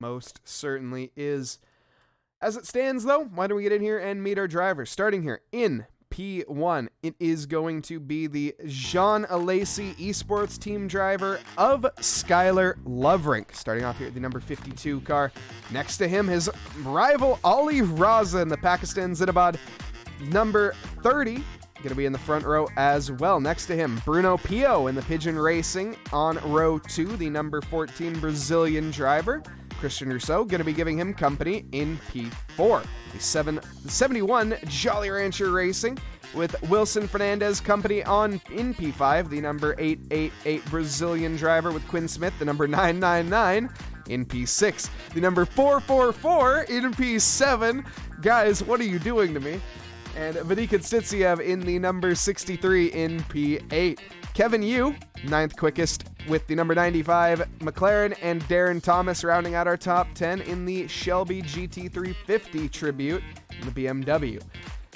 Most certainly is. As it stands, though, why don't we get in here and meet our drivers? Starting here in P1, it is going to be the Jean Alesi eSports team driver of Skylar Loverink. Starting off here at the number 52 car. Next to him, his rival Ali Raza in the Pakistan Zindabad, number 30. Going to be in the front row as well. Next to him, Bruno Pio in the Pigeon Racing on row 2, the number 14 Brazilian driver. Christian Rousseau going to be giving him company in P4. The 71 Jolly Rancher Racing with Wilson Fernandez company in P5. The number 888 Brazilian driver with Quinn Smith, the number 999 in P6. The number 444 in P7. Guys, what are you doing to me? And Vadik Stitsiev in the number 63 in P8. Kevin Yu, 9th quickest with the number 95 McLaren, and Darren Thomas rounding out our top 10 in the Shelby GT350 Tribute in the BMW.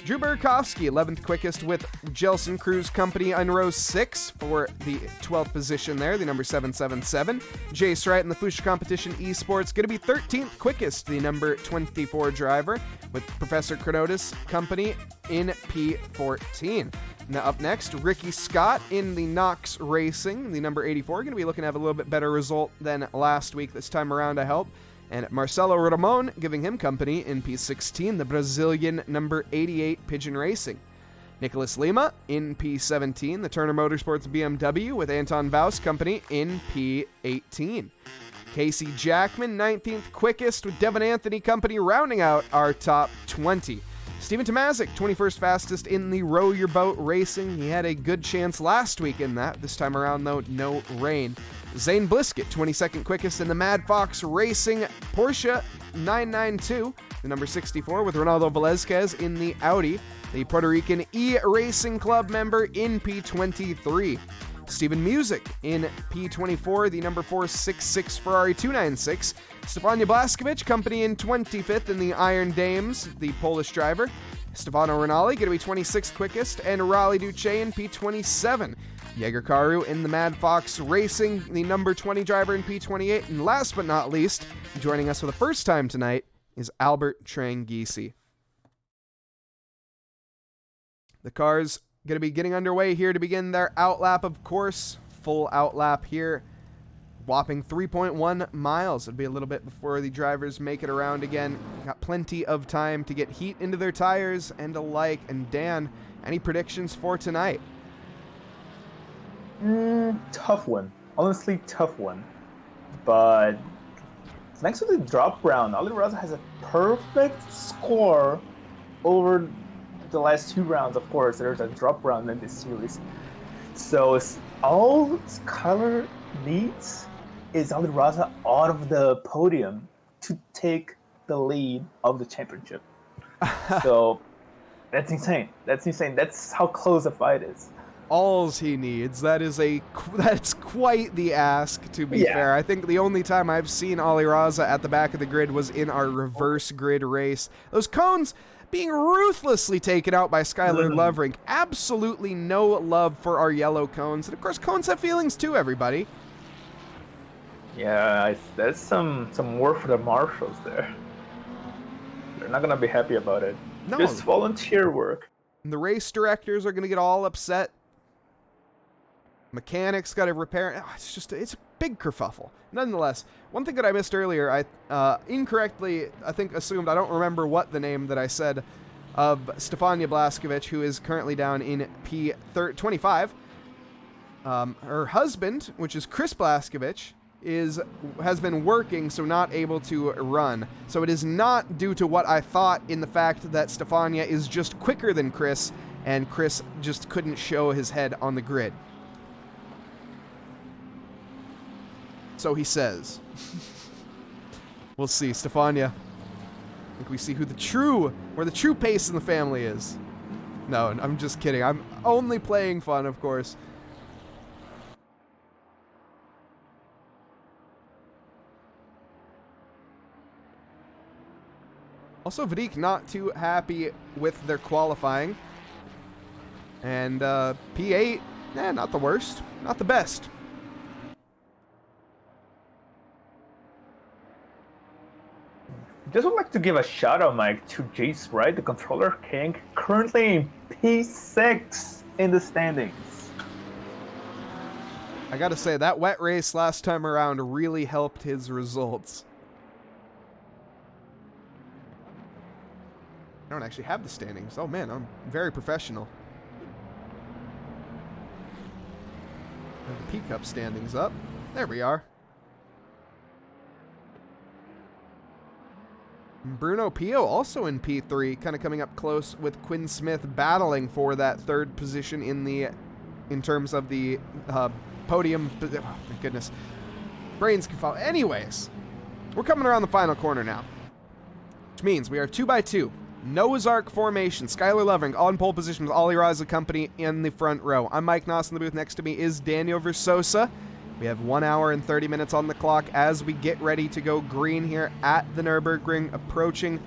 Drew Burakovsky, 11th quickest with Jelson Cruz company on row 6 for the 12th position there, the number 777. Jace Wright in the Fuchsia Competition eSports, going to be 13th quickest, the number 24 driver with Professor Chronotis company in P14. Now up next, Ricky Scott in the Knox Racing, the number 84, going to be looking to have a little bit better result than last week this time around, I hope. And Marcelo Ramon giving him company in P16, the Brazilian number 88 Pigeon Racing. Nicholas Lima in P17, the Turner Motorsports BMW with Anton Vaus company in P18. Casey Jackman, 19th quickest with Devin Anthony company rounding out our top 20. Steven Tomazic, 21st fastest in the Row Your Boat Racing. He had a good chance last week in that. This time around, though, no rain. Zane Blisket, 22nd quickest in the Mad Fox Racing Porsche 992, the number 64, with Ronaldo Velezquez in the Audi, the Puerto Rican E-Racing Club member in P23. Steven Music in P24, the number 466 Ferrari 296. Stefania Blaskovic, company in 25th in the Iron Dames, the Polish driver. Stefano Rinaldi, going to be 26th quickest, and Raleigh Duce in P27. Jaeger Karu in the Mad Fox Racing, the number 20 driver in P28. And last but not least, joining us for the first time tonight is Albert Tranghisi. The cars going to be getting underway here to begin their outlap, of course. Full outlap here. Whopping 3.1 miles. It'll be a little bit before the drivers make it around again. Got plenty of time to get heat into their tires and the like. And Dan, any predictions for tonight? Tough one. Honestly, tough one. But next to the drop round, Ali Raza has a perfect score over the last 2 rounds. Of course, there's a drop round in this series. So all Skylar needs is Ali Raza out of the podium to take the lead of the championship. So that's insane. That's insane. That's how close the fight is. Alls he needs. That's quite the ask, to be fair. I think the only time I've seen Ali Raza at the back of the grid was in our reverse grid race. Those cones being ruthlessly taken out by Skylar Loverink. Absolutely no love for our yellow cones. And of course, cones have feelings too, everybody. Yeah, that's some work for the marshals there. They're not going to be happy about it. No. Just volunteer work. And the race directors are going to get all upset. Mechanics got to repair. It's a big kerfuffle. Nonetheless, one thing that I missed earlier, I incorrectly, I think, assumed, I don't remember what the name that I said, of Stefania Blaskovic, who is currently down in P25. Her husband, which is Chris Blaskovic, has been working, so not able to run. So it is not due to what I thought in the fact that Stefania is just quicker than Chris, and Chris just couldn't show his head on the grid. So he says. We'll see. Stefania. I think we see where the true pace in the family is. No, I'm just kidding. I'm only playing fun, of course. Also, Vadik not too happy with their qualifying. And P8, not the worst. Not the best. Just would like to give a shout out, Mike, to Jace Wright, the controller king, currently in P6 in the standings. I gotta say, that wet race last time around really helped his results. I don't actually have the standings. Oh man, I'm very professional. I have the P-Cup standings up. There we are. Bruno Pio also in P3, kind of coming up close with Quinn Smith battling for that third position in terms of the podium. Oh, my goodness. Brains can fall. Anyways, we're coming around the final corner now, which means we are 2x2. Noah's Ark formation. Skylar Lovering on pole position with Ollie Raza company in the front row. I'm Mike Nause in the booth. Next to me is Daniel Verçosa. We have 1 hour and 30 minutes on the clock as we get ready to go green here at the Nürburgring, approaching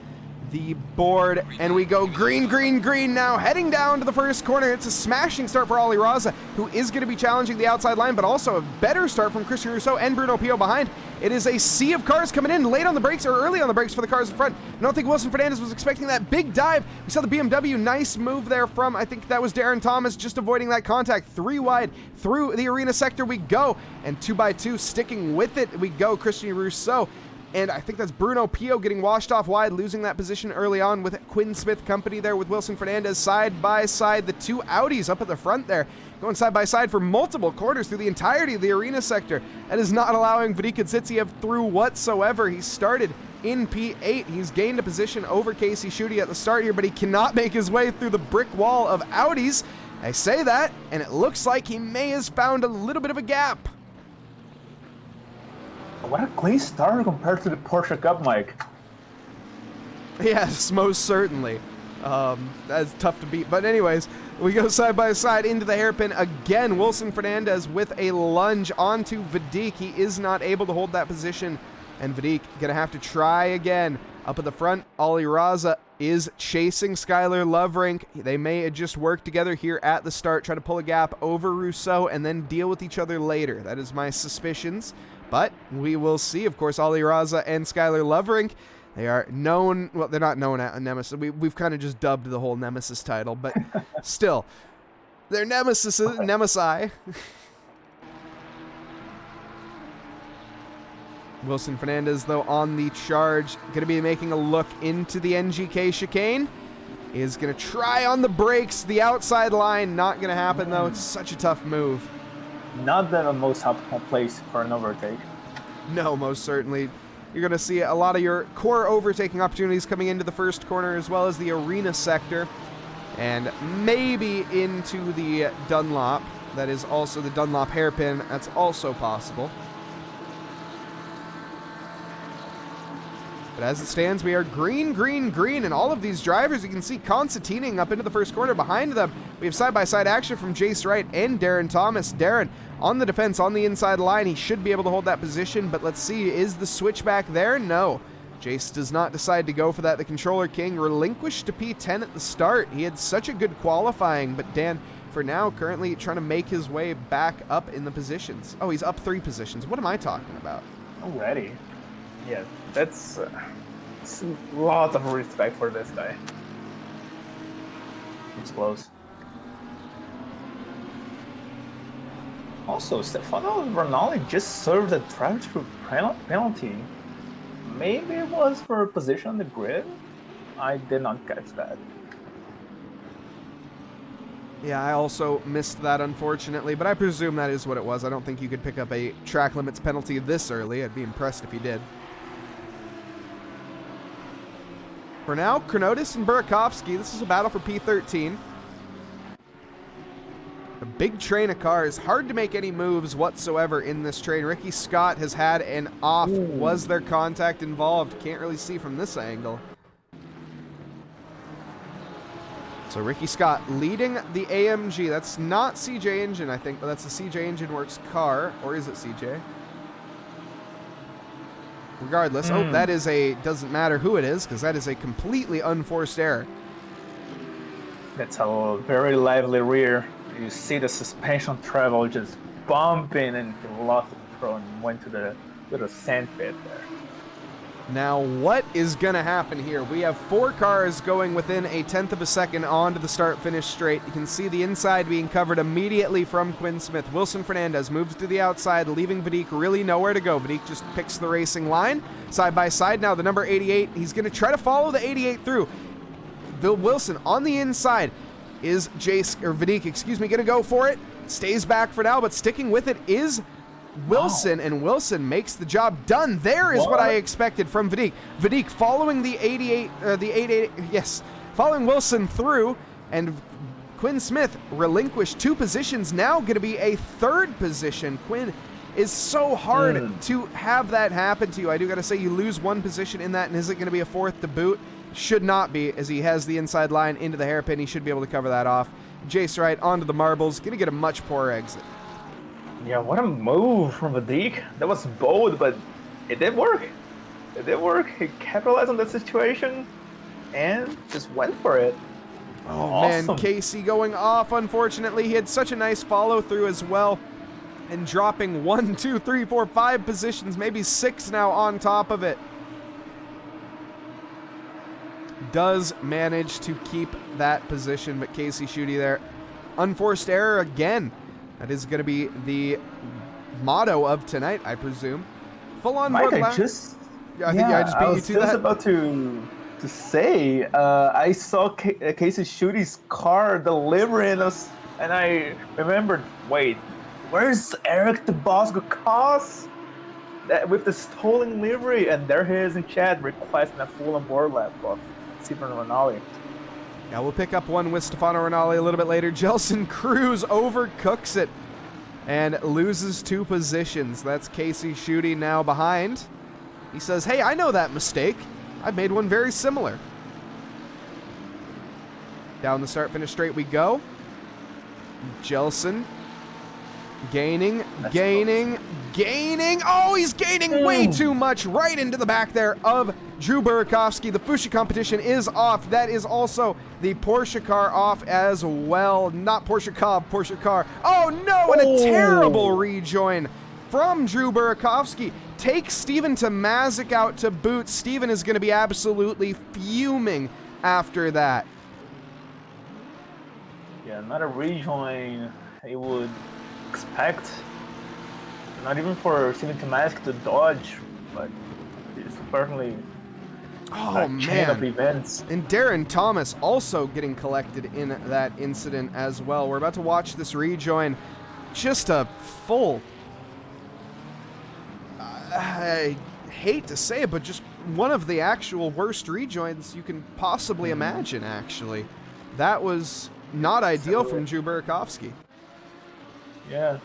the board, and we go green, green, green now, heading down to the first corner. It's a smashing start for Ollie Raza, who is going to be challenging the outside line, but also a better start from Christian Rousseau and Bruno Pio behind. It is a sea of cars coming in late on the brakes, or early on the brakes for the cars in front. I don't think Wilson Fernandez was expecting that big dive. We saw the BMW, nice move there from, I think that was Darren Thomas, just avoiding that contact. 3 wide through the arena sector we go, and 2x2 sticking with it we go. Christian Rousseau, and I think that's Bruno Pio getting washed off wide, losing that position early on with Quinn Smith company there with Wilson Fernandez side by side. The two Audis up at the front there, going side by side for multiple quarters through the entirety of the arena sector. That is not allowing Vadik Zitsiev through whatsoever. He started in P8. He's gained a position over Casey Schutte at the start here, but he cannot make his way through the brick wall of Audis. I say that, and it looks like he may have found a little bit of a gap. What a clean start compared to the Porsche Cup, Mike. Yes, most certainly. That's tough to beat. But anyways, we go side by side into the hairpin again. Wilson Fernandez with a lunge onto Vadik. He is not able to hold that position, and Vadik gonna have to try again. Up at the front, Ollie Raza is chasing Skylar Loverink. They may just work together here at the start, try to pull a gap over Rousseau, and then deal with each other later. That is my suspicions. But we will see. Of course, Ollie Raza and Skylar Loverink, they are known, well, they're not known at Nemesis. We've kind of just dubbed the whole Nemesis title, but still, they're Nemesi. Wilson Fernandez, though, on the charge, going to be making a look into the NGK chicane. Is going to try on the brakes, the outside line. Not going to happen, though. It's such a tough move. Not the most optimal place for an overtake. No, most certainly. You're going to see a lot of your core overtaking opportunities coming into the first corner, as well as the arena sector, and maybe into the Dunlop. That is also the Dunlop hairpin. That's also possible. But as it stands, we are green, green, green, and all of these drivers, you can see concertining up into the first corner. Behind them, we have side-by-side action from Jace Wright and Darren Thomas. Darren on the defense, on the inside line. He should be able to hold that position, but let's see, is the switchback there? No. Jace does not decide to go for that. The controller king relinquished to P10 at the start. He had such a good qualifying, but Dan, for now, currently trying to make his way back up in the positions. Oh, he's up 3 positions. What am I talking about? Already? Yeah, that's lots of respect for this guy. It's close. Also, Stefano Ronaldi just served a drive-through penalty. Maybe it was for position on the grid? I did not catch that. Yeah, I also missed that, unfortunately, but I presume that is what it was. I don't think you could pick up a track limits penalty this early. I'd be impressed if you did. For now, Kronotis and Burakovsky, this is a battle for P13. A big train of cars. Hard to make any moves whatsoever in this train. Ricky Scott has had an off. Ooh. Was there contact involved? Can't really see from this angle. So Ricky Scott leading the AMG. That's not CJ Engine, I think, but that's the CJ Engine Works car. Or is it CJ? Regardless. Oh, that is a... Doesn't matter who it is, because that is a completely unforced error. That's a very lively rear. You see the suspension travel just bumping, and he lost control and went to the little sand pit there. Now, what is going to happen here? We have 4 cars going within a 1/10 of a second onto the start-finish straight. You can see the inside being covered immediately from Quinn Smith. Wilson Fernandez moves to the outside, leaving Vadik really nowhere to go. Vadik just picks the racing line. Side by side now, the number 88. He's going to try to follow the 88 through. Bill Wilson on the inside. Is Vadik, going to go for it? Stays back for now, but sticking with it is Wilson, and Wilson makes the job done. There is what I expected from Vadik. Vadik following the 88, yes, following Wilson through, and Quinn Smith relinquished 2 positions, now going to be a 3rd position. Quinn is so hard to have that happen to you. I do got to say, you lose 1 position in that, and is it going to be a 4th to boot? Should not be, as he has the inside line into the hairpin. He should be able to cover that off. Jace Wright onto the marbles, going to get a much poorer exit. Yeah, what a move from Vadik. That was bold, but it did work. It did work. He capitalized on the situation and just went for it. Oh, awesome. Man, Casey going off, unfortunately. He had such a nice follow-through as well. And dropping 1, 2, 3, 4, 5 positions, maybe 6 now on top of it. Does manage to keep that position, but Casey Schutte there. Unforced error again. That is going to be the motto of tonight, I presume. Full on Mike, board I just beat you to that. I was just about to say, I saw Casey Schutte's car delivering us, and I remembered, wait, where's Eric DeBosco Cos? That with the stolen livery, and there he is in chat requesting a full on board lap of Stefano Ronaldi. Yeah, we'll pick up one with Stefano Ronaldi a little bit later. Jelson Cruz overcooks it and loses 2 positions. That's Casey Schutte now behind. He says, hey, I know that mistake. I've made one very similar. Down the start-finish straight we go. Jelson gaining. Oh, he's gaining way too much right into the back there of Drew Burakovsky. The Fushi competition is off. That is also the Porsche car off as well. Not Porsche Cobb, Porsche car. Oh no, and a terrible rejoin from Drew Burakovsky. Takes Steven Tomazic out to boot. Steven is going to be absolutely fuming after that. Yeah, not a rejoin he would expect. Not even for Steven Tomazic to dodge, but it's certainly a chain of events. And Darren Thomas also getting collected in that incident as well. We're about to watch this rejoin. Just a full... I hate to say it, but just one of the actual worst rejoins you can possibly imagine, actually. That was not ideal from Drew Burakovsky. Yeah.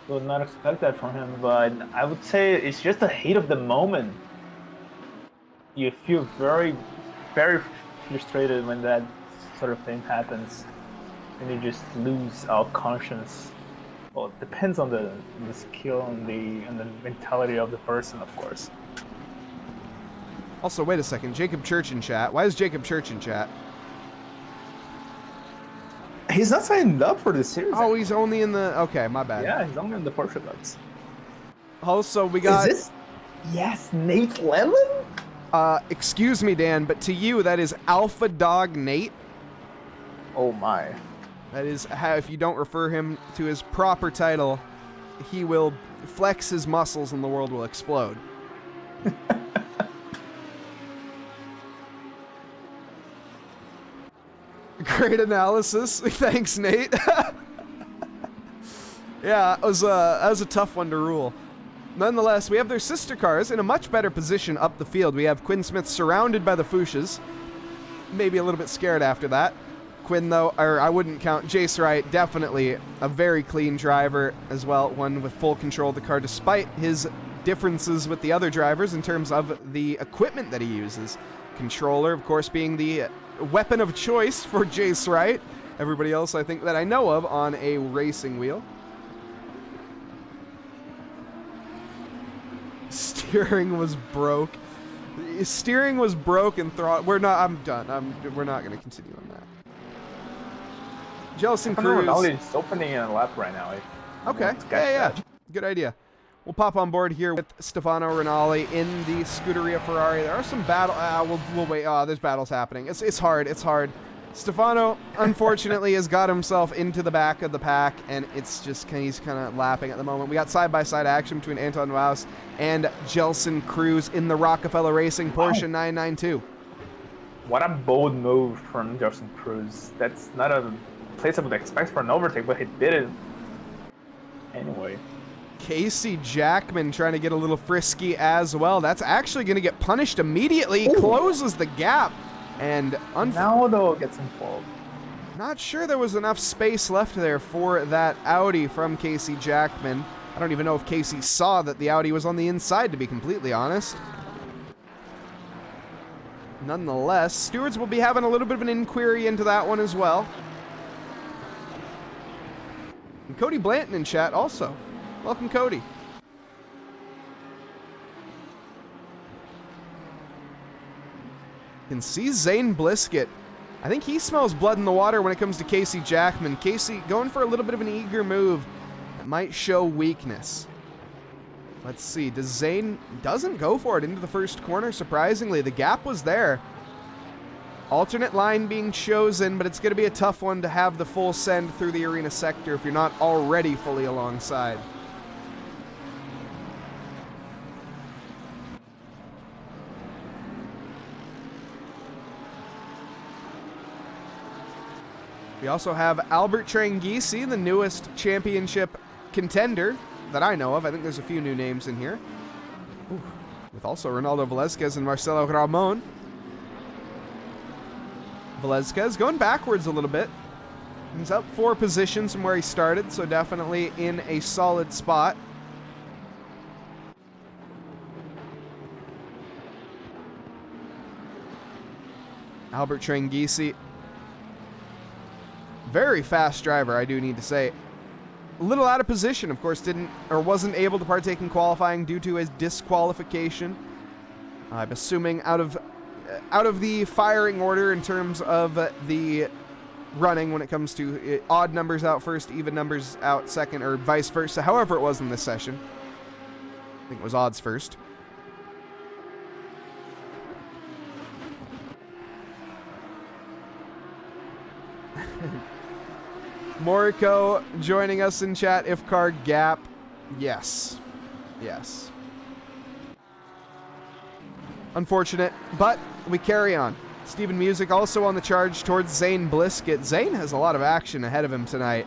Would not expect that from him, but I would say it's just the heat of the moment. You feel very, very frustrated when that sort of thing happens, and you just lose all conscience. Well, it depends on the skill and the mentality of the person, of course. Also, wait a second, Jacob Church in chat. Why is Jacob Church in chat? He's not signed up for this series. Oh, he's only in the... Okay, my bad. Yeah, he's only in the Porsche Cups. Also, we got... Is this... Yes, Nate Lemon? Excuse me, Dan, but to you, that is Alpha Dog Nate. Oh, my. That is how, if you don't refer him to his proper title, he will flex his muscles and the world will explode. Great analysis. Thanks, Nate. Yeah, that was a tough one to rule. Nonetheless, we have their sister cars in a much better position up the field. We have Quinn Smith surrounded by the Fuchsias. Maybe a little bit scared after that. Quinn, though, or I wouldn't count. Jace Wright, definitely a very clean driver as well. One with full control of the car, despite his differences with the other drivers in terms of the equipment that he uses. Controller, of course, being the weapon of choice for Jace Wright. Everybody else, I think, that I know of on a racing wheel. Steering was broke. Steering was broke and we're not. I'm done. We're not going to continue on that. Jelson Cruz. It's opening a lap right now. Okay. Yeah. Good idea. We'll pop on board here with Stefano Rinaldi in the Scuderia Ferrari. There are some battles. We'll wait. There's battles happening. It's hard. It's hard. Stefano, unfortunately, has got himself into the back of the pack, and it's just he's kind of lapping at the moment. We got side-by-side action between Anton Waus and Jelson Cruz in the Rockefeller Racing Porsche 992. What a bold move from Jelson Cruz. That's not a place I would expect for an overtake, but he did it anyway. Casey Jackman trying to get a little frisky as well. That's actually going to get punished immediately. He closes the gap. And now, though, gets involved. Not sure there was enough space left there for that Audi from Casey Jackman. I don't even know if Casey saw that the Audi was on the inside, to be completely honest. Nonetheless, stewards will be having a little bit of an inquiry into that one as well. And Cody Blanton in chat also. Welcome, Cody. Can see Zane Blisket. I think he smells blood in the water when it comes to Casey Jackman. Casey going for a little bit of an eager move that might show weakness. Let's see. Zane doesn't go for it into the first corner, surprisingly. The gap was there. Alternate line being chosen, but it's going to be a tough one to have the full send through the arena sector if you're not already fully alongside. We also have Albert Tranghisi, the newest championship contender that I know of. I think there's a few new names in here. Ooh. With also Ronaldo Velezquez and Marcelo Ramon. Velezquez going backwards a little bit. He's up 4 positions from where he started, so definitely in a solid spot. Albert Tranghisi. Very fast driver, I do need to say. A little out of position, of course, wasn't able to partake in qualifying due to his disqualification. I'm assuming out of the firing order in terms of the running when it comes to odd numbers out first, even numbers out second, or vice versa. However it was in this session. I think it was odds first. Moriko joining us in chat. If car gap. Yes. Yes. Unfortunate, but we carry on. Steven Music also on the charge towards Zane Blisket. Zane has a lot of action ahead of him tonight.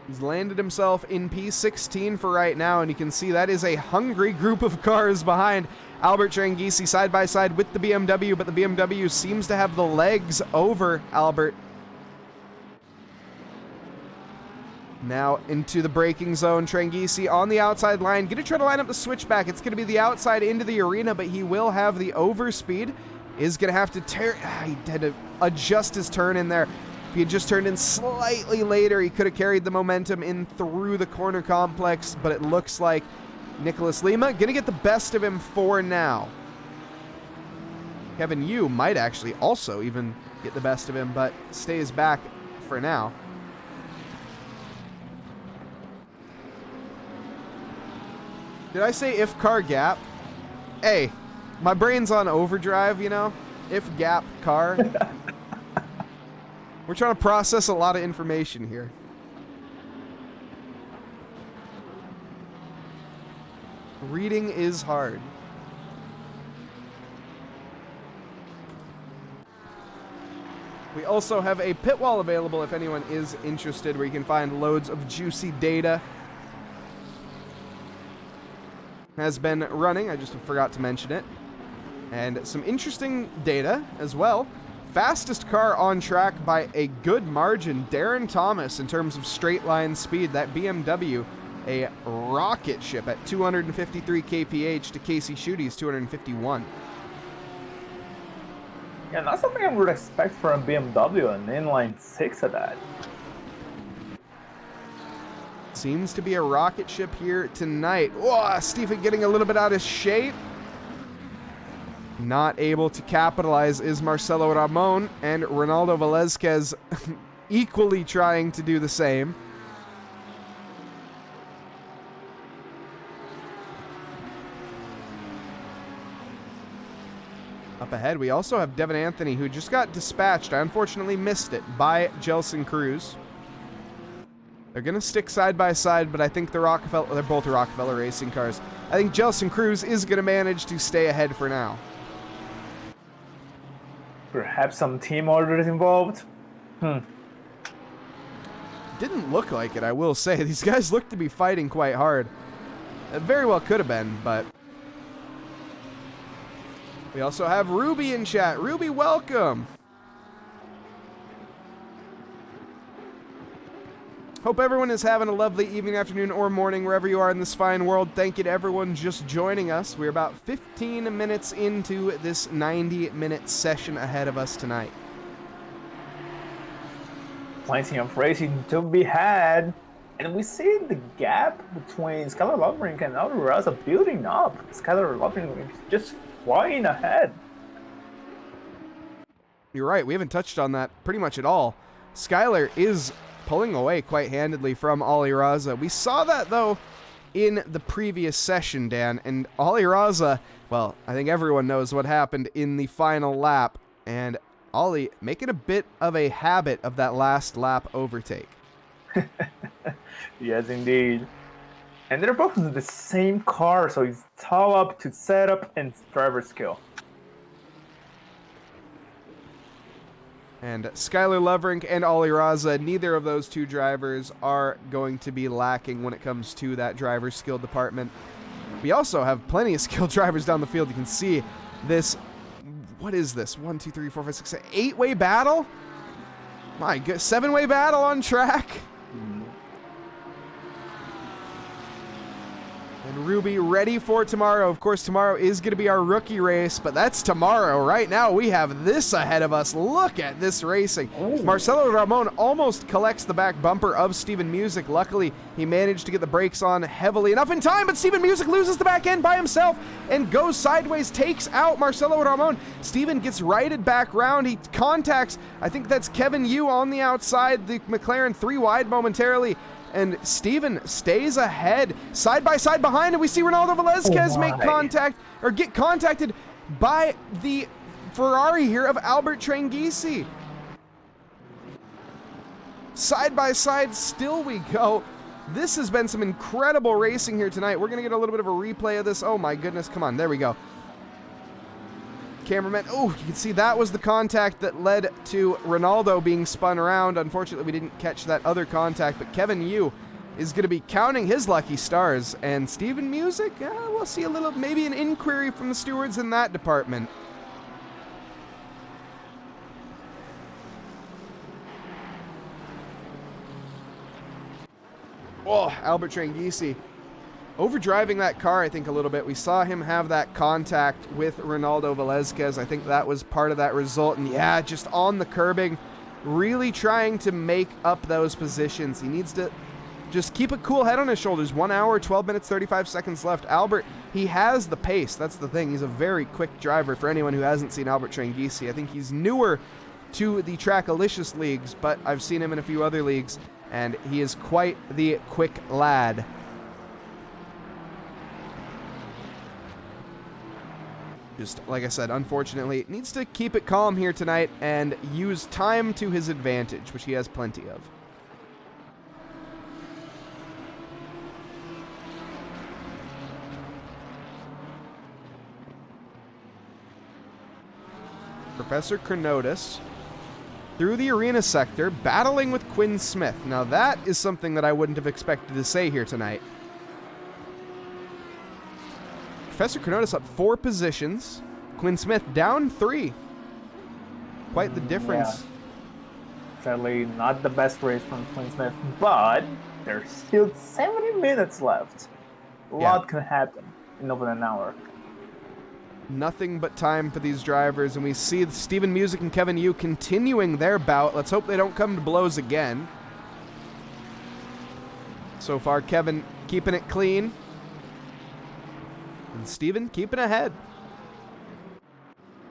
He's landed himself in P16 for right now, and you can see that is a hungry group of cars behind Albert Tranghisi side by side with the BMW, but the BMW seems to have the legs over Albert. Now into the braking zone. Tranghisi on the outside line. Going to try to line up the switchback. It's going to be the outside into the arena, but he will have the overspeed. Is going to have to he had to adjust his turn in there. If he had just turned in slightly later, he could have carried the momentum in through the corner complex, but it looks like Nicholas Lima going to get the best of him for now. Kevin Yu might actually also even get the best of him, but stays back for now. Did I say if car gap? Hey, my brain's on overdrive, you know? if gap car. We're trying to process a lot of information here. Reading is hard. We also have a pit wall available if anyone is interested, where you can find loads of juicy data. Has been running, I just forgot to mention it. And some interesting data as well. Fastest car on track by a good margin, Darren Thomas, in terms of straight line speed. That BMW, a rocket ship at 253 kph to Casey Schudy's 251. Yeah, not something I would expect from BMW, an inline 6 of that. Seems to be a rocket ship here tonight. Whoa, Stephen getting a little bit out of shape. Not able to capitalize is Marcelo Ramon, and Ronaldo Velezquez equally trying to do the same. Up ahead, we also have Devin Anthony, who just got dispatched. I unfortunately missed it, by Jelson Cruz. They're going to stick side by side, but I think they're both Rockefeller racing cars. I think Jelson Cruz is going to manage to stay ahead for now. Perhaps some team orders involved? Didn't look like it, I will say. These guys look to be fighting quite hard. It very well could have been, but... We also have Ruby in chat. Ruby, welcome! Hope everyone is having a lovely evening, afternoon, or morning, wherever you are in this fine world. Thank you to everyone just joining us. We're about 15 minutes into this 90-minute session ahead of us tonight. Plenty of racing to be had. And we see the gap between Skylar Lovering and Alvarez building up. Skylar Lovering is just flying ahead. You're right. We haven't touched on that pretty much at all. Skylar is pulling away quite handedly from Ali Raza. We saw that, though, in the previous session, Dan. And Ali Raza, well, I think everyone knows what happened in the final lap. And Ali making a bit of a habit of that last lap overtake. Yes, indeed. And they're both in the same car, so it's all up to setup and driver skill. And Skylar Lovrink and Ali Raza, neither of those two drivers are going to be lacking when it comes to that driver skill department. We also have plenty of skilled drivers down the field. You can see this, what is this? 1, 2, 3, 4, 5, 6, 7, 8-way battle? My God, 7-way battle on track. And Ruby ready for tomorrow. Of course, tomorrow is going to be our rookie race, but that's tomorrow. Right now, we have this ahead of us. Look at this racing. Ooh. Marcelo Ramon almost collects the back bumper of Steven Music. Luckily, he managed to get the brakes on heavily enough in time, but Steven Music loses the back end by himself and goes sideways, takes out Marcelo Ramon. Steven gets righted back round. He contacts, I think that's Kevin Yu on the outside, the McLaren 3 wide momentarily. And Steven stays ahead, side by side behind, and we see Ronaldo Velezquez make contact, or get contacted by the Ferrari here of Albert Tranghisi. Side by side, still we go. This has been some incredible racing here tonight. We're going to get a little bit of a replay of this. Oh my goodness, come on, there we go. Cameraman, oh, you can see that was the contact that led to Ronaldo being spun around. Unfortunately, we didn't catch that other contact, but Kevin Yu is going to be counting his lucky stars. And Steven Music, we'll see a little, maybe an inquiry from the stewards in that department. Oh, Albert Tranghisi. Overdriving that car, I think, a little bit. We saw him have that contact with Ronaldo Velezquez. I think that was part of that result. And yeah, just on the curbing, really trying to make up those positions. He needs to just keep a cool head on his shoulders. 1 hour, 12 minutes, 35 seconds left. Albert, he has the pace. That's the thing. He's a very quick driver for anyone who hasn't seen Albert Tranghisi. I think he's newer to the Trackalicious leagues, but I've seen him in a few other leagues, and he is quite the quick lad. Just like I said, unfortunately, needs to keep it calm here tonight and use time to his advantage, which he has plenty of. Professor Chronotis through the arena sector, battling with Quinn Smith. Now that is something that I wouldn't have expected to say here tonight. Professor Chronotis up 4 positions. Quinn Smith down 3. Quite the difference. Yeah. Sadly, not the best race from Quinn Smith, but there's still 70 minutes left. A lot can happen in over an hour. Nothing but time for these drivers, and we see Steven Music and Kevin Yu continuing their bout. Let's hope they don't come to blows again. So far, Kevin keeping it clean, and Steven keeping ahead.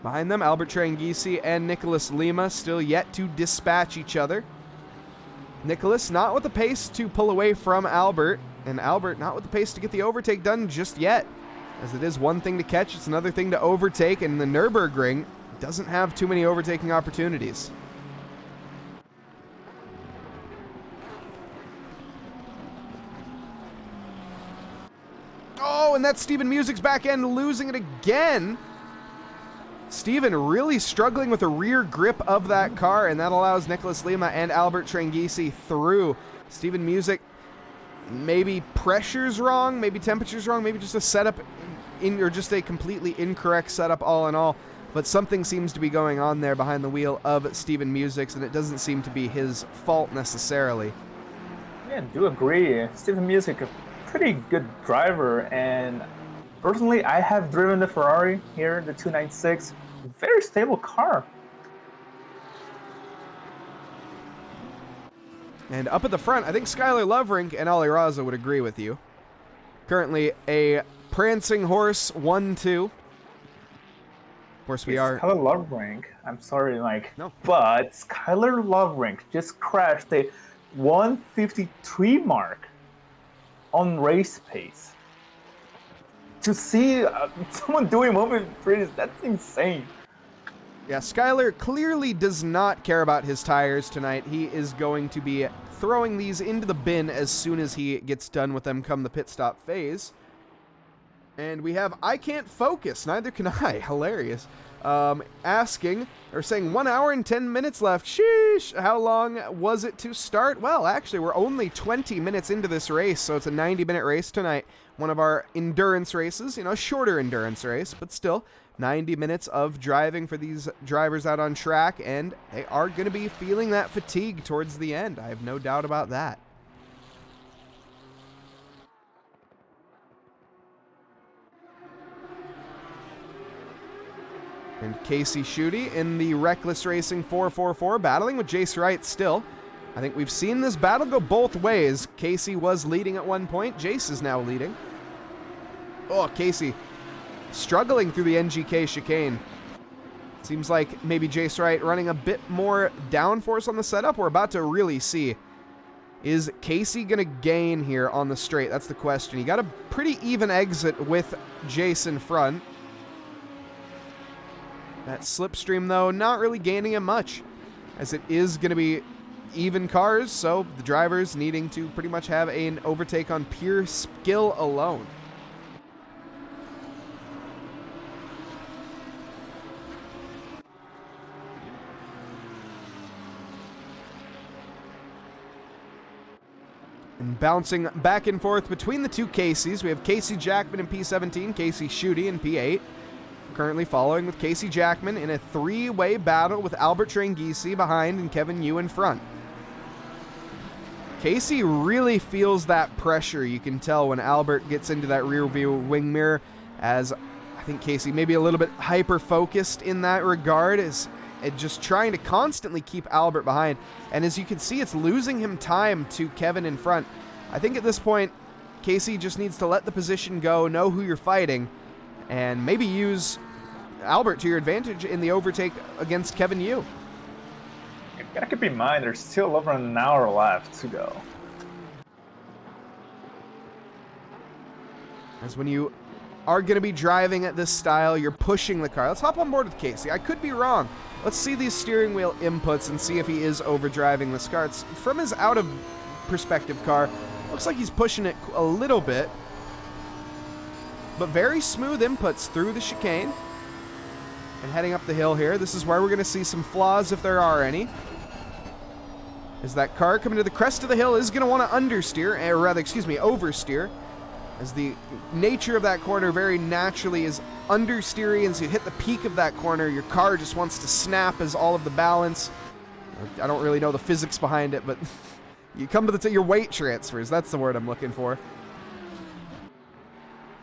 Behind them, Albert Tranghisi and Nicholas Lima still yet to dispatch each other. Nicholas not with the pace to pull away from Albert, and Albert not with the pace to get the overtake done just yet. As it is one thing to catch, it's another thing to overtake, and the Nürburgring doesn't have too many overtaking opportunities. Oh, and that's Steven Music's back end losing it again. Steven really struggling with the rear grip of that car, and that allows Nicholas Lima and Albert Tranghisi through. Steven Music, maybe pressure's wrong, maybe temperature's wrong, maybe just a setup or just a completely incorrect setup all in all. But something seems to be going on there behind the wheel of Steven Music's, and it doesn't seem to be his fault necessarily. Yeah, I do agree. Steven Music, a pretty good driver, and personally, I have driven the Ferrari here, the 296. Very stable car. And up at the front, I think Skylar Loverink and Ali Raza would agree with you. Currently a prancing horse 1-2. Of course, we are. Skylar Loverink. I'm sorry, Mike. No. But Skylar Loverink just crashed the 153 mark on race pace. To see someone doing 153, that's insane. Yeah, Skylar clearly does not care about his tires tonight. He is going to be throwing these into the bin as soon as he gets done with them come the pit stop phase. And we have I Can't Focus, neither can I, hilarious, asking, or saying 1 hour and 10 minutes left. Sheesh, how long was it to start? Well, actually, we're only 20 minutes into this race, so it's a 90-minute race tonight. One of our endurance races, a shorter endurance race, but still 90 minutes of driving for these drivers out on track, and they are going to be feeling that fatigue towards the end. I have no doubt about that. And Casey Schutte in the Reckless Racing 444 battling with Jace Wright still. I think we've seen this battle go both ways. Casey was leading at one point. Jace is now leading. Oh, Casey struggling through the NGK chicane. Seems like maybe Jace Wright running a bit more downforce on the setup. We're about to really see. Is Casey going to gain here on the straight? That's the question. He got a pretty even exit with Jace in front. That slipstream, though, not really gaining him much, as it is going to be even cars, so the drivers needing to pretty much have an overtake on pure skill alone. And bouncing back and forth between the two Caseys, we have Casey Jackman in P17, Casey Schutte in P8. Currently following with Casey Jackman in a three-way battle with Albert Tranghisi behind and Kevin Yu in front. Casey really feels that pressure. You can tell when Albert gets into that rear view wing mirror, as I think Casey maybe a little bit hyper-focused in that regard, is just trying to constantly keep Albert behind. And as you can see, it's losing him time to Kevin in front. I think at this point, Casey just needs to let the position go, know who you're fighting, and maybe use Albert to your advantage in the overtake against Kevin Yu. You gotta keep in mind, there's still over an hour left to go. As when you are going to be driving at this style, you're pushing the car. Let's hop on board with Casey. I could be wrong. Let's see these steering wheel inputs and see if he is overdriving this car. It's from his out of perspective car. Looks like he's pushing it a little bit. But very smooth inputs through the chicane. And heading up the hill here. This is where we're going to see some flaws if there are any. As that car coming to the crest of the hill is going to want to understeer, or rather, excuse me, oversteer. As the nature of that corner very naturally is understeering, and so you hit the peak of that corner, your car just wants to snap as all of the balance. I don't really know the physics behind it, but you come to your weight transfers. That's the word I'm looking for.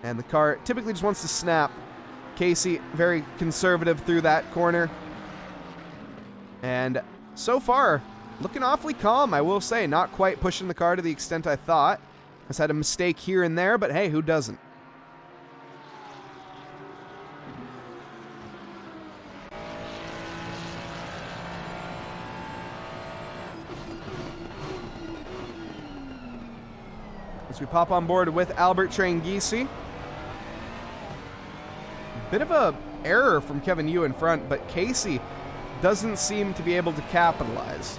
And the car typically just wants to snap. Casey, very conservative through that corner. And so far, looking awfully calm, I will say. Not quite pushing the car to the extent I thought. Has had a mistake here and there, but hey, who doesn't? As we pop on board with Albert Tranghisi. Bit of a error from Kevin Yu in front, but Casey doesn't seem to be able to capitalize.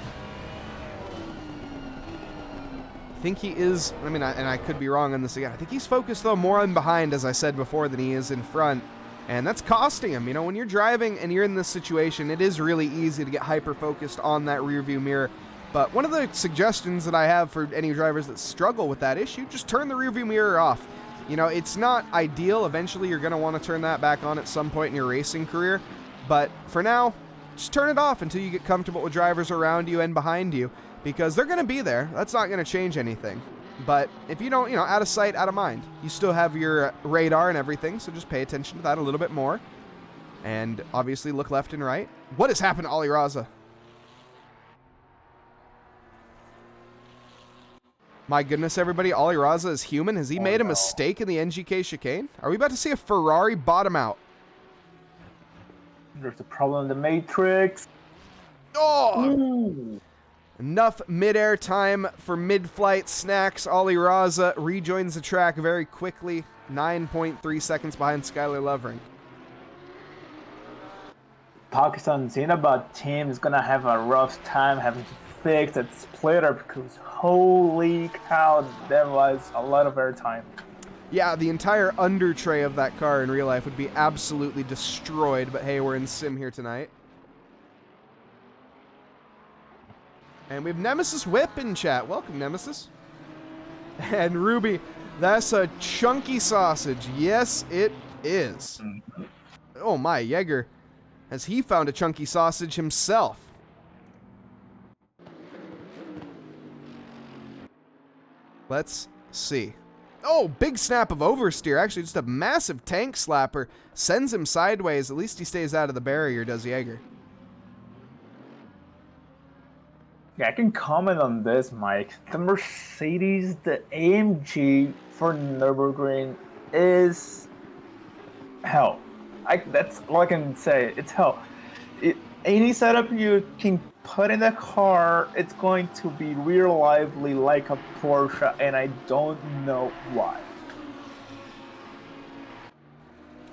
I think he is, and I could be wrong on this again. I think he's focused, though, more on behind, as I said before, than he is in front. And that's costing him. You know, when you're driving and you're in this situation, it is really easy to get hyper-focused on that rearview mirror. But one of the suggestions that I have for any drivers that struggle with that issue, just turn the rearview mirror off. You know, it's not ideal. Eventually, you're going to want to turn that back on at some point in your racing career. But for now, just turn it off until you get comfortable with drivers around you and behind you. Because they're going to be there. That's not going to change anything. But if you don't, out of sight, out of mind. You still have your radar and everything, so just pay attention to that a little bit more. And obviously look left and right. What has happened to Ali Raza? My goodness, everybody, Ali Raza is human. Has he made a mistake in the NGK chicane? Are we about to see a Ferrari bottom out? There's a problem in the Matrix. Oh! Ooh. Enough mid-air time for mid-flight snacks. Ali Raza rejoins the track very quickly. 9.3 seconds behind Skylar Lovering. Pakistan Zinabad team is going to have a rough time having to fix that splitter because holy cow, there was a lot of airtime. Yeah, the entire under tray of that car in real life would be absolutely destroyed, but hey, we're in sim here tonight. And we have Nemesis Whip in chat. Welcome, Nemesis. And Ruby, that's a chunky sausage. Yes, it is. Oh my, Jaeger. Has he found a chunky sausage himself? Let's see. Oh, big snap of oversteer. Actually, just a massive tank slapper. Sends him sideways. At least he stays out of the barrier, does Jaeger. Yeah, I can comment on this, Mike. The Mercedes, the AMG for Nürburgring is hell. That's all I can say. It's hell. Any setup you can put in the car, it's going to be real lively like a Porsche, and I don't know why.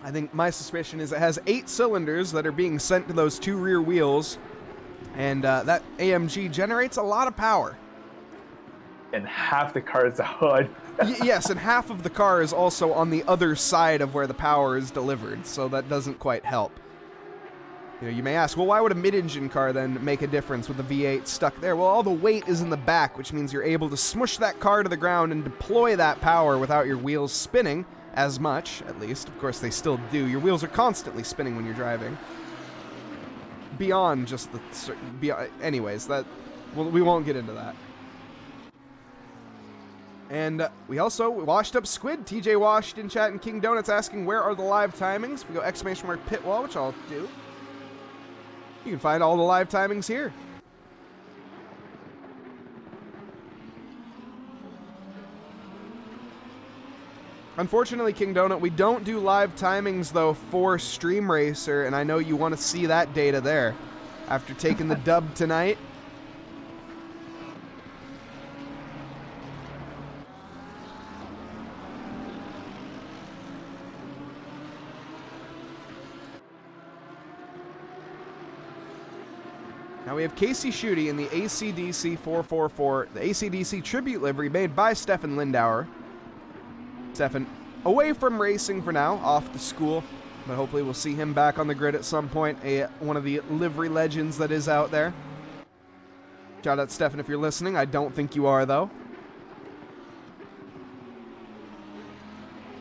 I think my suspicion is it has 8 cylinders that are being sent to those 2 rear wheels. And that AMG generates a lot of power. And half the car is a hood. Yes, and half of the car is also on the other side of where the power is delivered, so that doesn't quite help. You may ask, well, why would a mid-engine car then make a difference with the V8 stuck there? Well, all the weight is in the back, which means you're able to smush that car to the ground and deploy that power without your wheels spinning as much, at least. Of course, they still do. Your wheels are constantly spinning when you're driving. Beyond just the... anyways, we won't get into that. And we also washed up Squid. TJ Washed in chat and King Donuts asking, where are the live timings? We go !! pit wall, which I'll do. You can find all the live timings here. Unfortunately, King Donut, we don't do live timings, though, for Stream Racer, and I know you want to see that data there after taking the dub tonight. Now we have Casey Schutte in the ACDC 444, the ACDC tribute livery made by Stefan Lindauer. Stefan away from racing for now, off to school, but hopefully we'll see him back on the grid at some point, one of the livery legends that is out there. Shout out Stefan if you're listening. I don't think you are, though.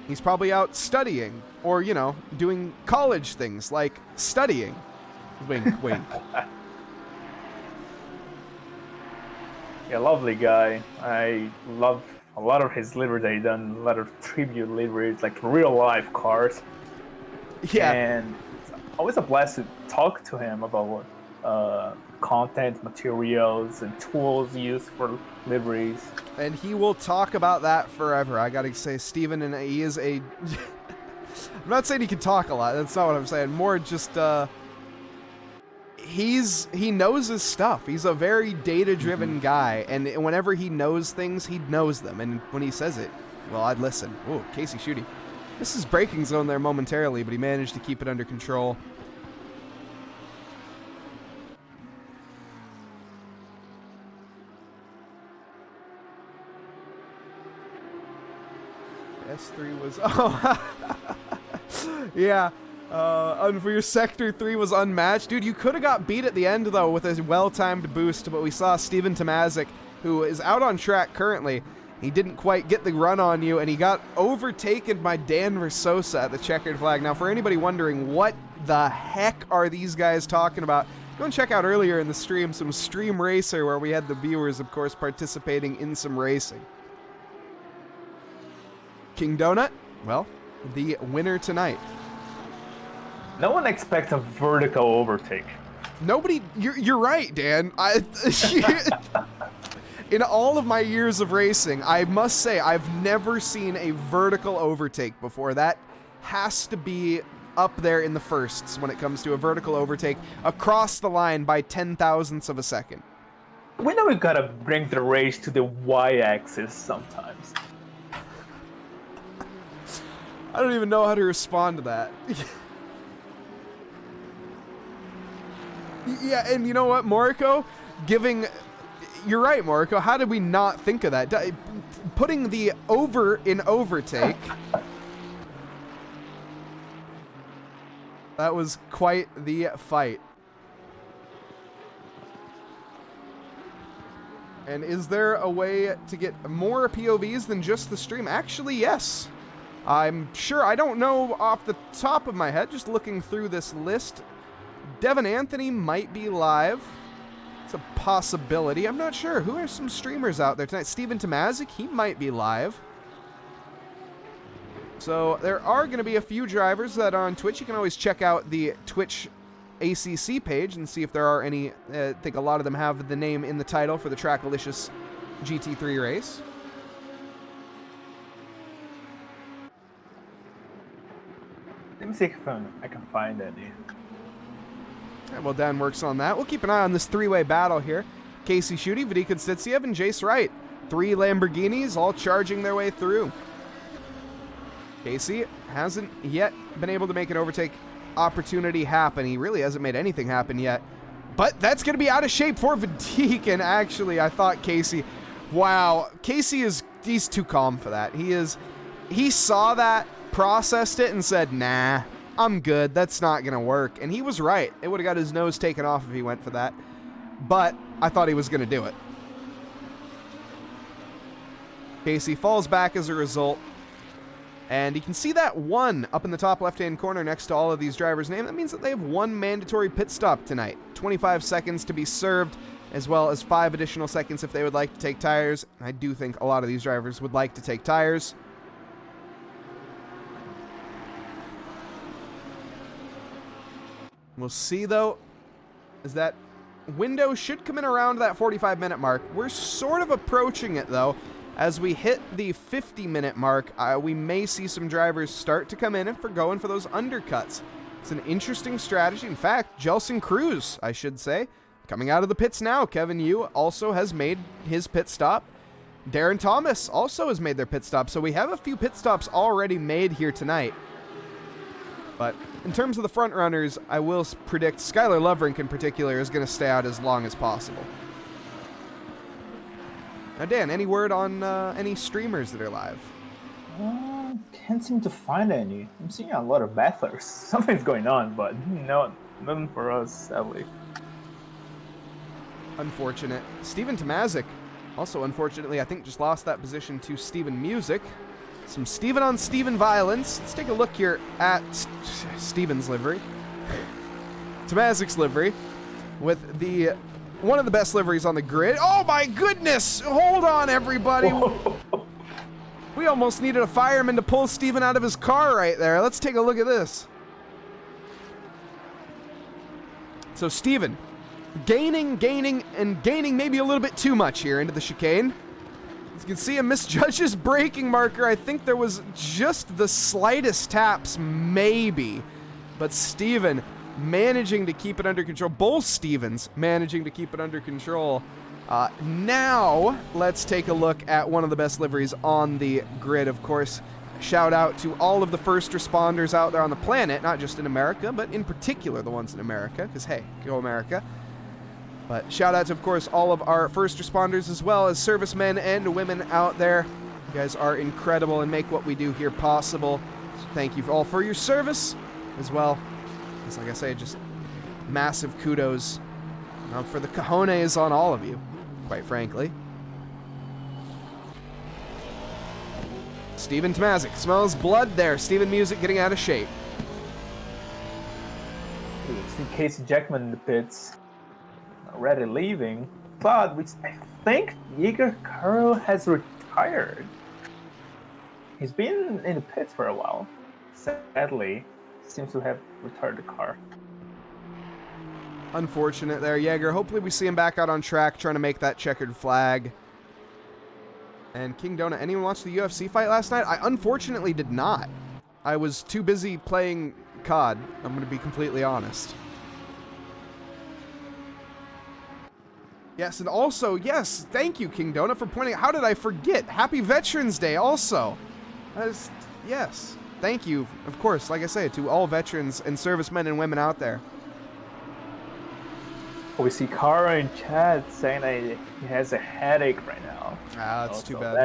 He's probably out studying, or, you know, doing college things, like studying. Wink, wink. Yeah, lovely guy. I love a lot of his livery that he done, a lot of tribute liveries, like real life cars. Yeah. And it's always a blast to talk to him about content, materials, and tools used for liveries. And he will talk about that forever. I gotta say, Steven, and he is a... I'm not saying he can talk a lot. That's not what I'm saying. More just, he knows his stuff. He's a very data-driven guy, and whenever he knows things, he knows them. And when he says it, well, I'd listen. Ooh, Casey Schutte. This is braking zone there momentarily, but he managed to keep it under control. S3 was... Oh, yeah. For your Sector 3 was unmatched. Dude, you could have got beat at the end, though, with a well-timed boost, but we saw Steven Tomazic, who is out on track currently. He didn't quite get the run on you, and he got overtaken by Dan Verçosa at the checkered flag. Now, for anybody wondering what the heck are these guys talking about, go and check out earlier in the stream some Stream Racer, where we had the viewers, of course, participating in some racing. King Donut, well, the winner tonight. No one expects a vertical overtake. Nobody, you're right, Dan. In all of my years of racing, I must say I've never seen a vertical overtake before. That has to be up there in the firsts when it comes to a vertical overtake across the line by 10,000ths of a second. We know we gotta bring the race to the y-axis sometimes. I don't even know how to respond to that. Yeah, and you know what, Moriko? You're right, Moriko. How did we not think of that? Putting the over in overtake. That was quite the fight. And is there a way to get more POVs than just the stream? Actually, yes. I'm sure. I don't know off the top of my head, just looking through this list. Devin Anthony might be live. It's a possibility. I'm not sure. Who are some streamers out there tonight? Steven Tomazic, he might be live. So there are going to be a few drivers that are on Twitch. You can always check out the Twitch ACC page and see if there are any. I think a lot of them have the name in the title for the TRACKILICIOUS GT3 race. Let me see if I can find any. Yeah, well, Dan works on that. We'll keep an eye on this three-way battle here. Casey Schutte, Vadika Stitsiev, and Jace Wright. 3 Lamborghinis all charging their way through. Casey hasn't yet been able to make an overtake opportunity happen. He really hasn't made anything happen yet. But that's going to be out of shape for Vadik. And actually, I thought Casey... Wow. Casey he's too calm for that. He saw that, processed it, and said, nah, I'm good. That's not going to work. And he was right. It would have got his nose taken off if he went for that. But I thought he was going to do it. Casey falls back as a result. And you can see that 1 up in the top left-hand corner next to all of these drivers' names. That means that they have 1 mandatory pit stop tonight. 25 seconds to be served, as well as 5 additional seconds if they would like to take tires. I do think a lot of these drivers would like to take tires. We'll see, though, as that window should come in around that 45-minute mark. We're sort of approaching it, though. As we hit the 50-minute mark, we may see some drivers start to come in and going for those undercuts. It's an interesting strategy. In fact, Jelson Cruz, I should say, coming out of the pits now. Kevin Yu also has made his pit stop. Darren Thomas also has made their pit stop. So we have a few pit stops already made here tonight. But in terms of the front runners, I will predict Skylar Lovrink in particular is going to stay out as long as possible. Now, Dan, any word on any streamers that are live? Can't seem to find any. I'm seeing a lot of battlers. Something's going on, but no, nothing for us, sadly. Unfortunate. Steven Tomazic, also unfortunately, I think just lost that position to Steven Music. Some Steven on Steven violence. Let's take a look here at Steven's livery. Tomazic's livery with the one of the best liveries on the grid. Oh my goodness! Hold on, everybody. We almost needed a fireman to pull Steven out of his car right there. Let's take a look at this. So Steven, gaining maybe a little bit too much here into the chicane. As you can see, a misjudges braking marker. I think there was just the slightest taps, maybe. But Steven managing to keep it under control. Both Stevens managing to keep it under control. Now, let's take a look at one of the best liveries on the grid, of course. Shout out to all of the first responders out there on the planet, not just in America, but in particular the ones in America, because hey, go America. But shout out to, of course, all of our first responders as well as servicemen and women out there. You guys are incredible and make what we do here possible. So thank you all for your service as well. As like I say, just massive kudos for the cojones on all of you, quite frankly. Steven Tomazic smells blood there. Steven Music getting out of shape. It's in case Jackman in the pits. Already leaving, but which I think Jaeger Carl has retired. He's been in the pits for a while. Sadly, seems to have retired the car. Unfortunate there, Jaeger. Hopefully we see him back out on track trying to make that checkered flag. And King Donut, anyone watch the UFC fight last night? I unfortunately did not. I was too busy playing COD. I'm going to be completely honest. Yes, and also, yes, thank you, King Donut, for pointing out. How did I forget? Happy Veterans Day also. Yes, thank you, of course, like I say, to all veterans and servicemen and women out there. We see Kara in chat saying that he has a headache right now. Ah, that's too bad.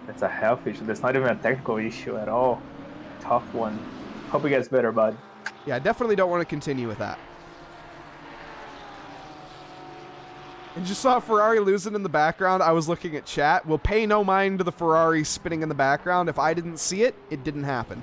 That's a health issue. That's not even a technical issue at all. Tough one. Hope he gets better, bud. Yeah, I definitely don't want to continue with that. And just saw Ferrari losing in the background. I was looking at chat. We'll pay no mind to the Ferrari spinning in the background. If I didn't see it, it didn't happen.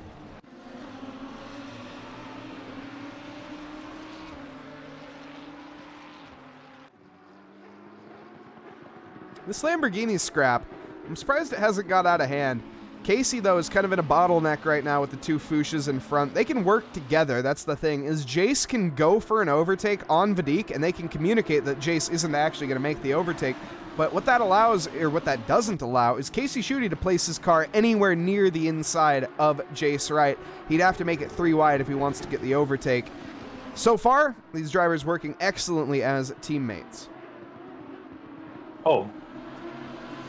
This Lamborghini scrap, I'm surprised it hasn't got out of hand. Casey, though, is kind of in a bottleneck right now with the two Fuchsias in front. They can work together. That's the thing, is Jace can go for an overtake on Vadik, and they can communicate that Jace isn't actually going to make the overtake. But what that allows, or what that doesn't allow, is Casey Schutte to place his car anywhere near the inside of Jace Wright. He'd have to make it 3 wide if he wants to get the overtake. So far, these drivers working excellently as teammates. Oh,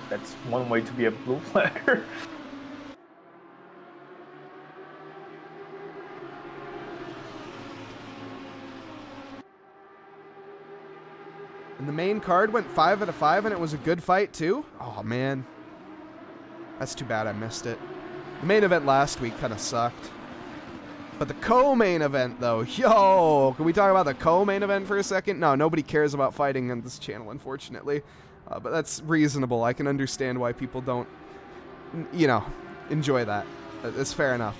that's one way to be a blue flagger. And the main card went 5 out of 5, and it was a good fight, too? Oh, man. That's too bad I missed it. The main event last week kind of sucked. But the co-main event, though, yo! Can we talk about the co-main event for a second? No, nobody cares about fighting on this channel, unfortunately. But that's reasonable. I can understand why people don't, you know, enjoy that. It's fair enough.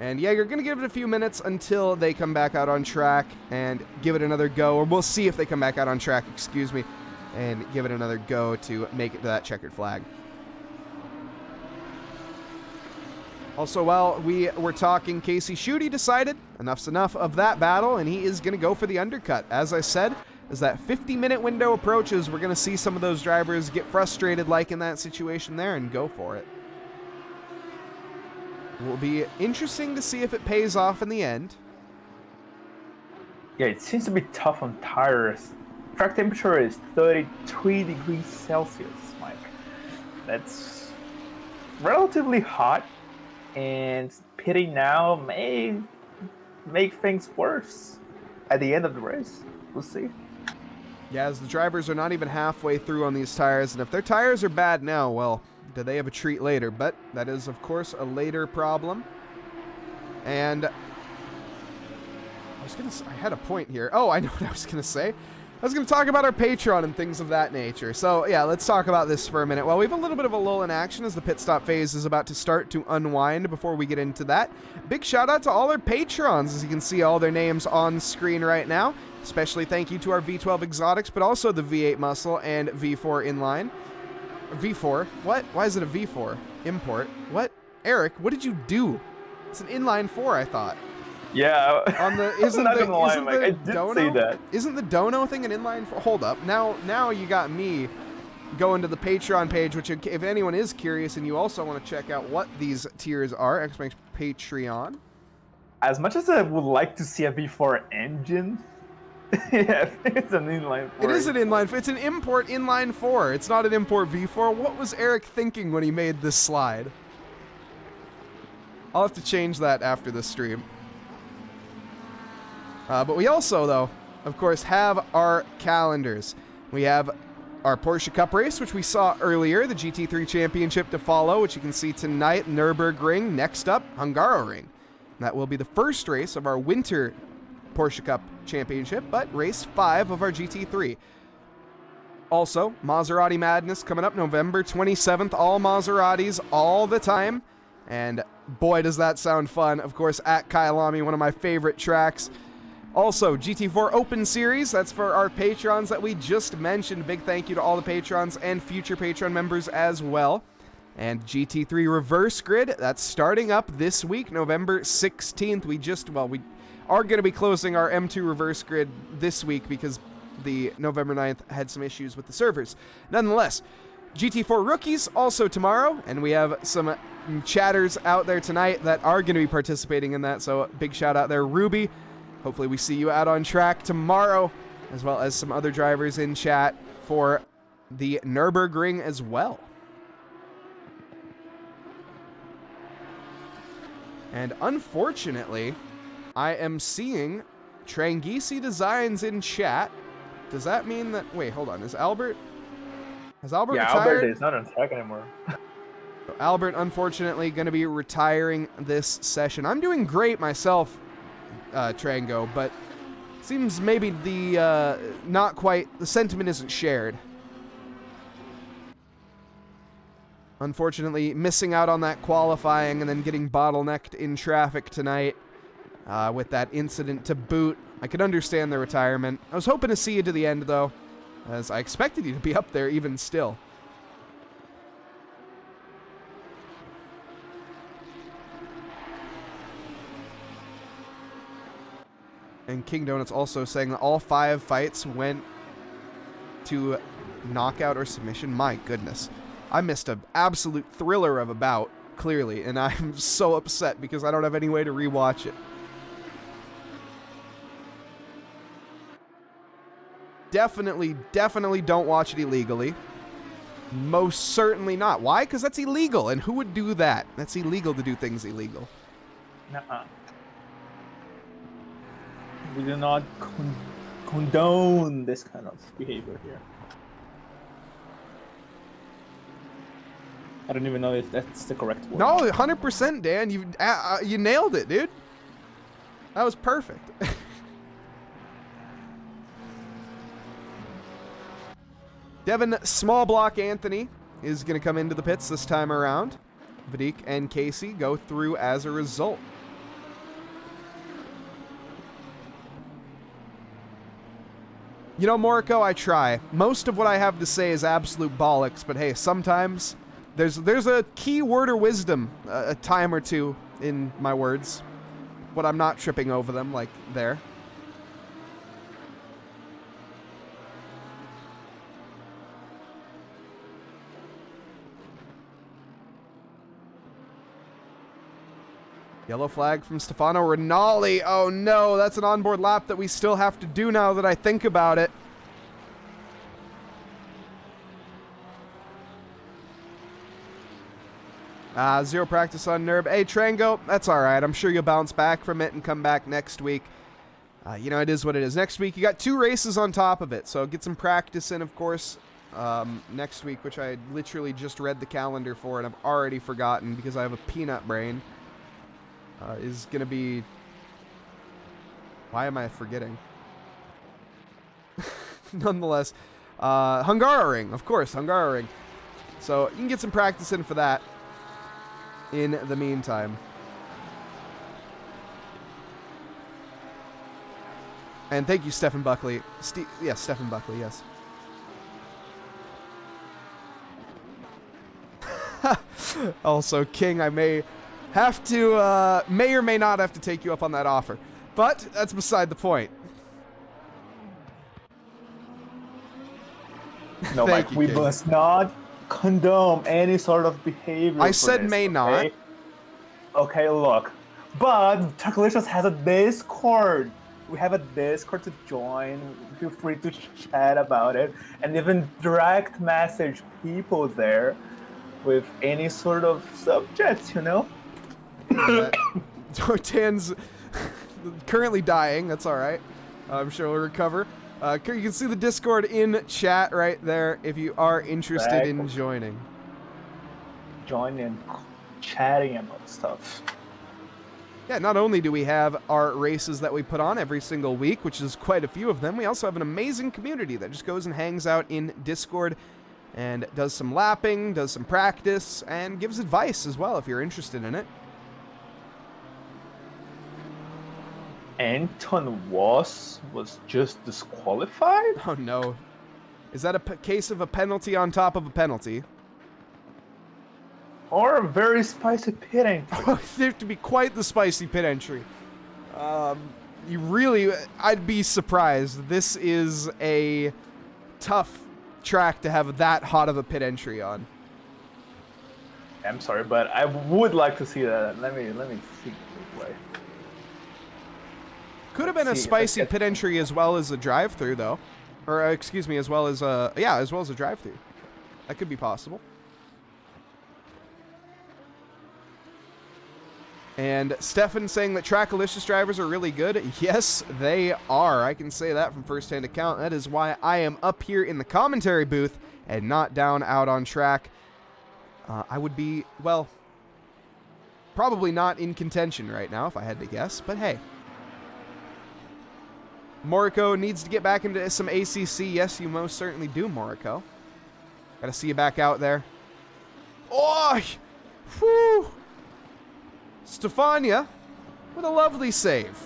And yeah, you're going to give it a few minutes until they come back out on track and give it another go. Or we'll see if they come back out on track, excuse me, and give it another go to make it to that checkered flag. Also, while we were talking, Casey Schutte decided enough's enough of that battle, and he is going to go for the undercut. As I said, as that 50-minute window approaches, we're going to see some of those drivers get frustrated like in that situation there and go for it. It will be interesting to see if it pays off in the end. Yeah, it seems to be tough on tires. Track temperature is 33 degrees Celsius, Mike. That's relatively hot, and pitting now may make things worse at the end of the race. We'll see. Yeah, as the drivers are not even halfway through on these tires, and if their tires are bad now, well, do they have a treat later? But that is, of course, a later problem. And I had a point here. Oh, I know what I was gonna say. I was gonna talk about our Patreon and things of that nature. So yeah, let's talk about this for a minute. Well, we have a little bit of a lull in action as the pit stop phase is about to start to unwind. Before we get into that, big shout out to all our patrons, as you can see all their names on screen right now. Especially thank you to our V12 Exotics, but also the V8 Muscle and V4 Inline. V4? What? Why is it a V4? Import? What? Eric, what did you do? It's an inline 4, I thought. Yeah. On the isn't the Dono thing an inline 4? Hold up. Now you got me going to the Patreon page, which if anyone is curious and you also want to check out what these tiers are, Patreon. As much as I would like to see a V4 engine, yeah, it's an inline 4. It is an inline 4. It's an import inline 4. It's not an import V4. What was Eric thinking when he made this slide? I'll have to change that after this stream. But we also, though, of course, have our calendars. We have our Porsche Cup race, which we saw earlier, the GT3 Championship to follow, which you can see tonight, Nürburgring. Next up, Hungaroring. That will be the first race of our winter Porsche Cup Championship, but race 5 of our GT3. Also, Maserati Madness coming up November 27th. All Maseratis, all the time. And boy, does that sound fun. Of course, at Kyalami, one of my favorite tracks. Also, GT4 Open Series, that's for our patrons that we just mentioned. Big thank you to all the patrons and future Patreon members as well. And GT3 Reverse Grid, that's starting up this week, November 16th. We are going to be closing our M2 Reverse Grid this week because the November 9th had some issues with the servers. Nonetheless, GT4 Rookies also tomorrow, and we have some chatters out there tonight that are going to be participating in that, so big shout out there, Ruby. Hopefully we see you out on track tomorrow, as well as some other drivers in chat for the Nürburgring as well. And unfortunately, I am seeing Trangisi Designs in chat. Does that mean that... Wait, hold on. Has Albert retired? Albert is not on track anymore. Albert, unfortunately, going to be retiring this session. I'm doing great myself, Trango, but it seems maybe the sentiment isn't shared. Unfortunately, missing out on that qualifying and then getting bottlenecked in traffic tonight with that incident to boot. I could understand the retirement. I was hoping to see you to the end, though, as I expected you to be up there even still. And King Donuts also saying that all 5 fights went to knockout or submission. My goodness. I missed an absolute thriller of a bout, clearly, and I'm so upset because I don't have any way to rewatch it. Definitely don't watch it illegally. Most certainly not. Why? Because that's illegal, and who would do that? That's illegal to do things illegal. Nuh-uh. We do not condone this kind of behavior here. I don't even know if that's the correct word. No, 100%, Dan. You nailed it, dude. That was perfect. Devin Small Block Anthony is going to come into the pits this time around. Vadik and Casey go through as a result. You know, Moriko, I try. Most of what I have to say is absolute bollocks, but hey, sometimes there's a key word or wisdom a time or two in my words, but I'm not tripping over them like there. Yellow flag from Stefano Rinaldi. Oh no, that's an onboard lap that we still have to do now that I think about it. Zero practice on Nurb. Hey, Trango, that's all right. I'm sure you'll bounce back from it and come back next week. You know, it is what it is. Next week, you got 2 races on top of it, so get some practice in, of course, next week, which I literally just read the calendar for, and I've already forgotten because I have a peanut brain, is going to be... Why am I forgetting? Nonetheless, Hungaroring, of course, Hungaroring. So you can get some practice in for that in the meantime. And thank you, Stephen Buckley. Yes, Stephen Buckley, yes. Also, King, I may have to, may or may not have to take you up on that offer. But that's beside the point. No, Mike, we must not condone any sort of behavior. I said may not. Okay, look. But TRACKILICIOUS has a Discord. We have a Discord to join. Feel free to chat about it. And even direct message people there with any sort of subjects, you know? Tortan's currently dying. That's all right. I'm sure he'll recover. You can see the Discord in chat right there if you are interested in joining. Joining, chatting about stuff. Yeah, not only do we have our races that we put on every single week, which is quite a few of them, we also have an amazing community that just goes and hangs out in Discord and does some lapping, does some practice, and gives advice as well if you're interested in it. Anton was just disqualified? Oh no. Is that a case of a penalty on top of a penalty? Or a very spicy pit entry? There to be quite the spicy pit entry. You really, I'd be surprised. This is a tough track to have that hot of a pit entry on. I'm sorry, but I would like to see that. Let me see the replay. Could have been a spicy pit entry as well as a drive-through, though. Or, excuse me, as well as a... Yeah, as well as a drive-through. That could be possible. And Stefan saying that TRACKILICIOUS drivers are really good. Yes, they are. I can say that from first-hand account. That is why I am up here in the commentary booth and not down out on track. I would be, well, probably not in contention right now if I had to guess, but hey. Moriko needs to get back into some ACC. Yes, you most certainly do, Moriko. Gotta see you back out there. Oh! Whew! Stefania with a lovely save.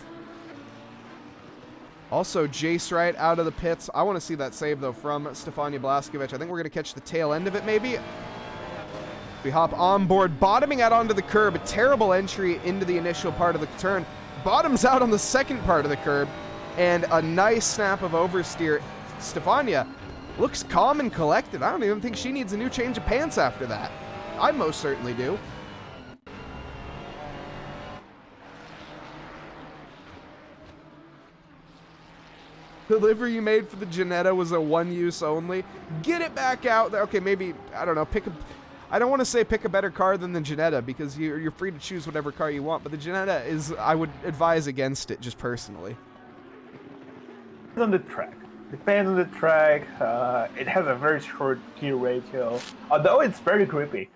Also, Jace right out of the pits. I want to see that save, though, from Stefania Blaskovic. I think we're going to catch the tail end of it, maybe. We hop on board, bottoming out onto the curb. A terrible entry into the initial part of the turn. Bottoms out on the second part of the curb. And a nice snap of oversteer. Stefania looks calm and collected. I don't even think she needs a new change of pants after that. I most certainly do. Delivery you made for the Jannetta was a one-use only. Get it back out there. Okay, maybe, I don't know, I don't want to say pick a better car than the Jannetta because you're free to choose whatever car you want, but the Jannetta is, I would advise against it, just personally. On the track. Depends on the track. It has a very short gear ratio, although it's very grippy.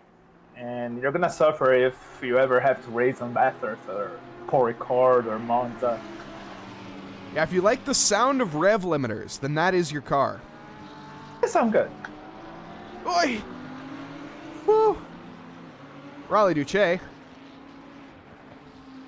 And you're gonna suffer if you ever have to race on Bathurst or Port Ricard or Monza. Yeah, if you like the sound of rev limiters, then that is your car. They sound good. Oi! Woo! Raleigh Duce.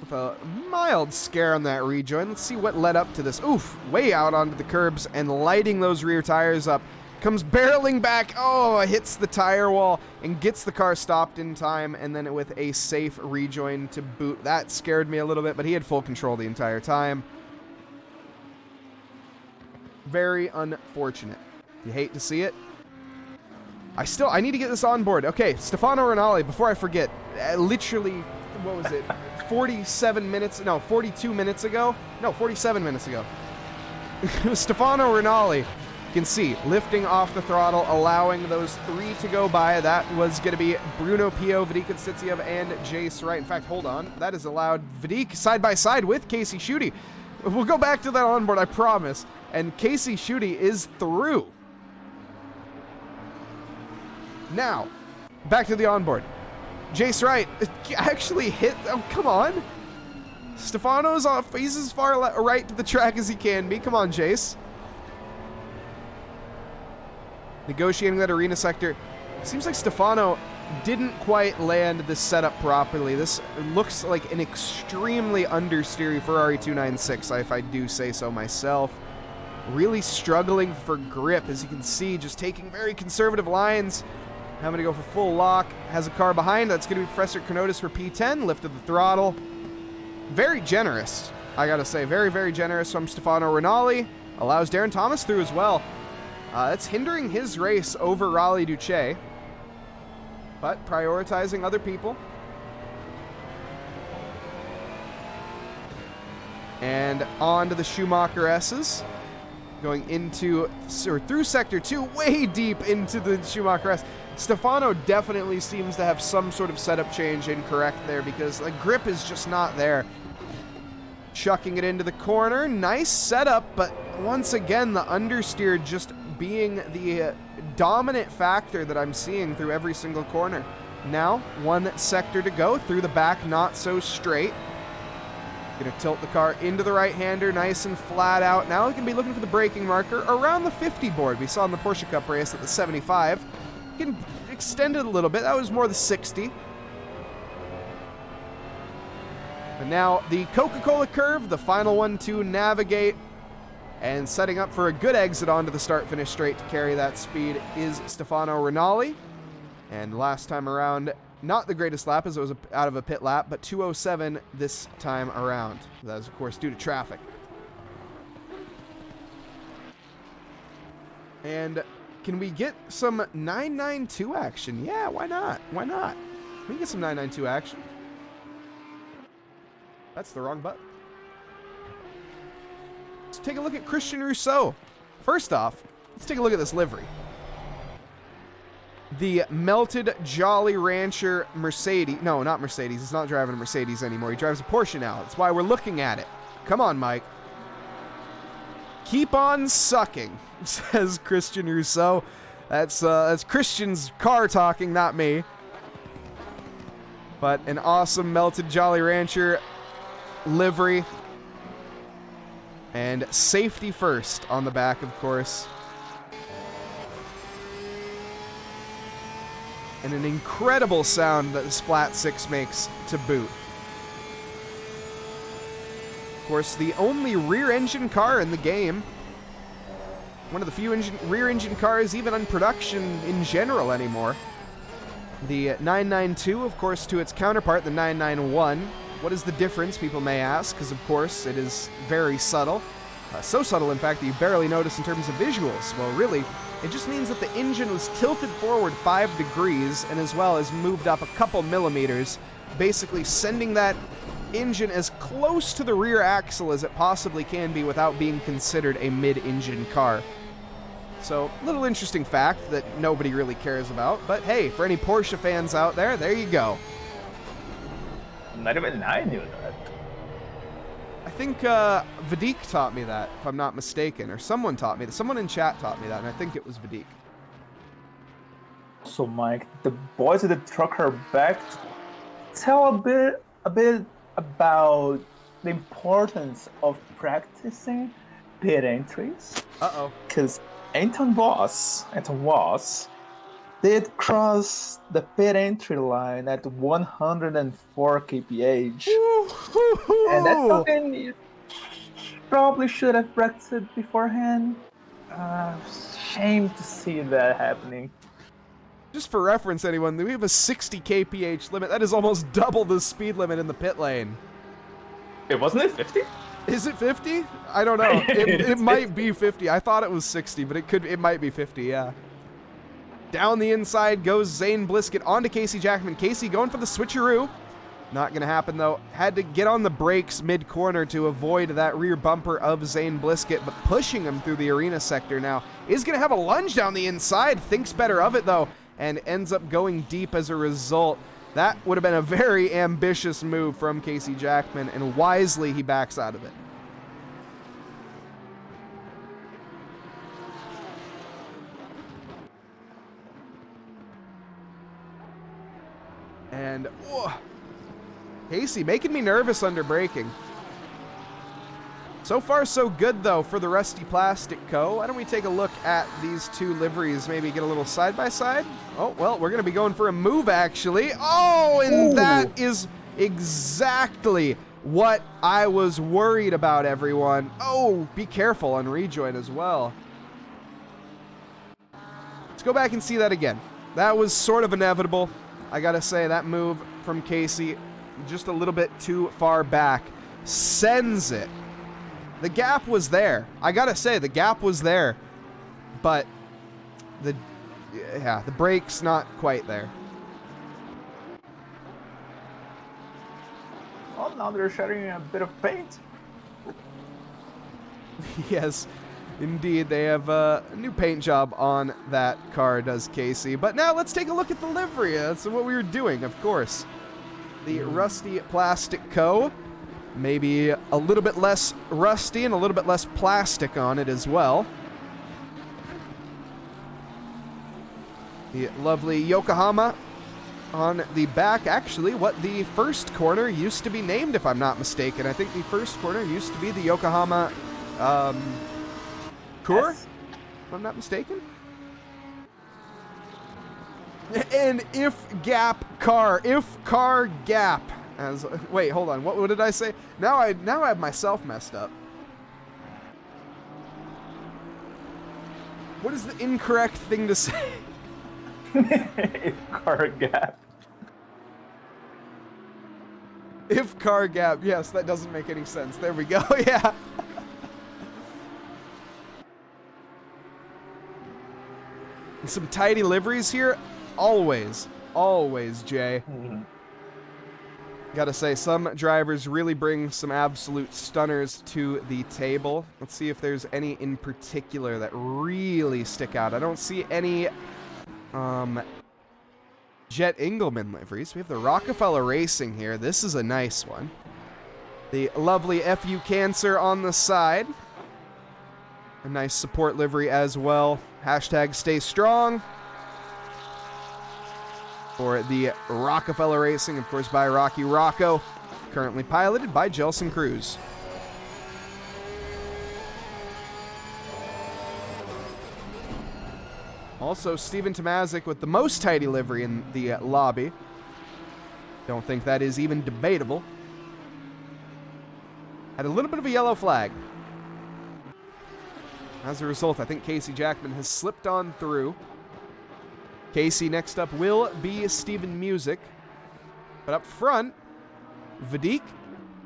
With a mild scare on that rejoin. Let's see what led up to this. Oof! Way out onto the curbs and lighting those rear tires up. Comes barreling back. Oh, hits the tire wall and gets the car stopped in time. And then with a safe rejoin to boot. That scared me a little bit, but he had full control the entire time. Very unfortunate. You hate to see it. I need to get this on board. Okay, Stefano Rinaldi, before I forget, literally, what was it? 42 minutes ago. No, 47 minutes ago. Stefano Rinaldi You can see, lifting off the throttle, allowing those 3 to go by. That was going to be Bruno Pio, Vadik Konstantiev, and Jace Wright. In fact, hold on. That has allowed Vadik side by side with Casey Schutte. We'll go back to that onboard, I promise. And Casey Schutte is through. Now, back to the onboard. Jace Wright actually hit... Oh, come on. Stefano's off. He's as far right to the track as he can be. Come on, Jace. Negotiating that arena sector. Seems like Stefano didn't quite land this setup properly. This looks like an extremely understeery Ferrari 296, if I do say so myself. Really struggling for grip, as you can see, just taking very conservative lines. Having to go for full lock. Has a car behind. That's going to be Professor Kenotis for P10. Lifted the throttle. Very generous, I gotta say. Very, very generous from Stefano Rinaldi. Allows Darren Thomas through as well. That's hindering his race over Raleigh Duce, but prioritizing other people. And on to the Schumacher S's. Going into, or through Sector 2, way deep into the Schumacher S. Stefano definitely seems to have some sort of setup change incorrect there, because the grip is just not there. Chucking it into the corner. Nice setup, but once again, the understeer just being the dominant factor that I'm seeing through every single corner. Now, 1 sector to go. Through the back, not so straight. Gonna tilt the car into the right-hander, nice and flat out. Now we can be looking for the braking marker around the 50 board we saw in the Porsche Cup race at the 75. We can extend it a little bit. That was more the 60. But now the Coca-Cola curve, the final one to navigate, and setting up for a good exit onto the start-finish straight to carry that speed is Stefano Rinaldi. And last time around, not the greatest lap, as it was out of a pit lap, but 2:07 this time around. That is, of course, due to traffic. And can we get some 992 action? Yeah, why not? Why not? We can get some 992 action. That's the wrong button. Let's take a look at Christian Rousseau. First off, let's take a look at this livery. The melted Jolly Rancher Mercedes. No, not Mercedes. He's not driving a Mercedes anymore. He drives a Porsche now. That's why we're looking at it. Come on, Mike. Keep on sucking, says Christian Rousseau. That's Christian's car talking, not me. But an awesome melted Jolly Rancher livery. And safety first on the back, of course. And an incredible sound that this flat 6 makes to boot. Of course, the only rear-engine car in the game. One of the few rear-engine cars even in production in general anymore. The 992, of course, to its counterpart, the 991. What is the difference, people may ask, because, of course, it is very subtle. So subtle, in fact, that you barely notice in terms of visuals. Well, really, it just means that the engine was tilted forward 5 degrees and as well as moved up a couple millimeters, basically sending that engine as close to the rear axle as it possibly can be without being considered a mid-engine car. So, little interesting fact that nobody really cares about, but hey, for any Porsche fans out there, there you go. Not even I knew that. I think Vadik taught me that, if I'm not mistaken, or someone taught me that. Someone in chat taught me that, and I think it was Vadik. So, Mike, the boys of the truck are back. Tell a bit about the importance of practicing pit entries. Uh-oh. Because Anton Voss did cross the pit entry line at 104 kph. And that's something you probably should have practiced beforehand. Shame to see that happening. Just for reference, anyone, we have a 60 kph limit. That is almost double the speed limit in the pit lane. Wasn't it 50? Is it 50? I don't know. It might be 50. I thought it was 60, but it might be 50, yeah. Down the inside goes Zane Blisket onto Casey Jackman. Casey going for the switcheroo. Not going to happen, though. Had to get on the brakes mid-corner to avoid that rear bumper of Zane Blisket, but pushing him through the arena sector now is going to have a lunge down the inside. Thinks better of it, though, and ends up going deep as a result. That would have been a very ambitious move from Casey Jackman, and wisely he backs out of it. And, oh, Casey making me nervous under braking. So far, so good, though, for the Rusty Plastic Co. Why don't we take a look at these two liveries, maybe get a little side-by-side? Oh, well, we're going to be going for a move, actually. Oh, and that is exactly what I was worried about, everyone. Oh, be careful on rejoin as well. Let's go back and see that again. That was sort of inevitable. I got to say, that move from Casey, just a little bit too far back, sends it. The gap was there. I gotta say, the gap was there, but the brake's not quite there. Oh, now they're shedding a bit of paint. Yes, indeed, they have a new paint job on that car, does Casey. But now let's take a look at the livery. That's what we were doing, of course. The Rusty Plastic Co. Maybe a little bit less rusty and a little bit less plastic on it as well. The lovely Yokohama on the back. Actually, what the first corner used to be named, if I'm not mistaken. I think the first corner used to be the Yokohama Kur, Yes. if I'm not mistaken. And if car gap. Wait, hold on. What did I say? Now I have myself messed up. What is the incorrect thing to say? If car gap. If car gap. Yes, that doesn't make any sense. There we go. Yeah. Some tidy liveries here. Always, Jay. Gotta say, some drivers really bring some absolute stunners to the table. Let's see if there's any in particular that really stick out. I don't see any Jet Engelman liveries. We have the Rockefeller Racing here. This is a nice one. The lovely FU Cancer on the side. A nice support livery as well. Hashtag stay strong. For the Rockefeller Racing, of course, by Rocky Rocco, currently piloted by Jelson Cruz. Also, Steven Tomazic with the most tidy livery in the lobby. Don't think that is even debatable. Had a little bit of a yellow flag. As a result, I think Casey Jackman has slipped on through. Casey next up will be Steven Music. But up front, Vadik,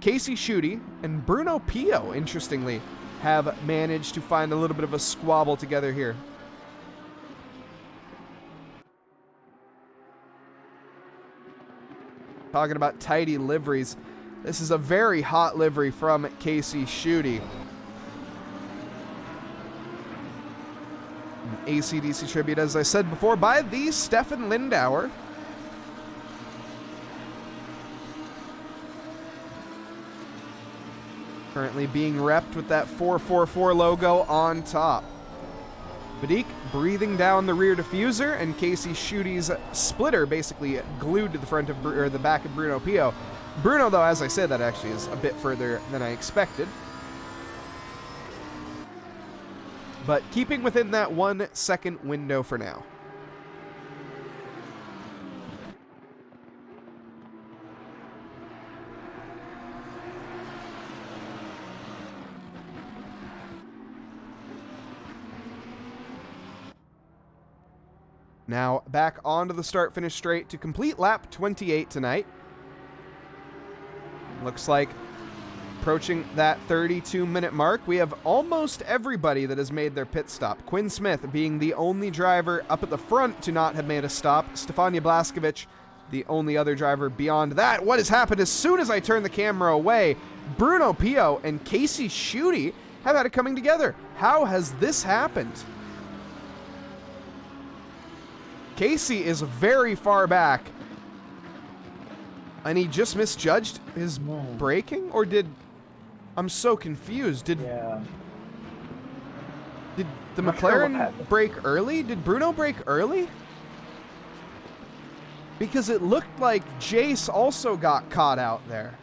Casey Schutte, and Bruno Pio, interestingly, have managed to find a little bit of a squabble together here. Talking about tidy liveries, this is a very hot livery from Casey Schutte. AC/DC tribute, as I said before, by the Stefan Lindauer. Currently being repped with that 444 logo on top. Vadik breathing down the rear diffuser, and Casey Schutte's splitter basically glued to the front of the back of Bruno Pio. Bruno, though, as I said, that actually is a bit further than I expected. But keeping within that 1 second window for now. Now back onto the start-finish straight to complete lap 28 tonight. Looks like approaching that 32-minute mark. We have almost everybody that has made their pit stop. Quinn Smith being the only driver up at the front to not have made a stop. Stefania Blaskovic the only other driver beyond that. What has happened as soon as I turn the camera away? Bruno Pio and Casey Schutte have had it coming together. How has this happened? Casey is very far back. And he just misjudged his braking? Or did... I'm so confused. Did the McLaren brake early? Did Bruno brake early? Because it looked like Jace also got caught out there.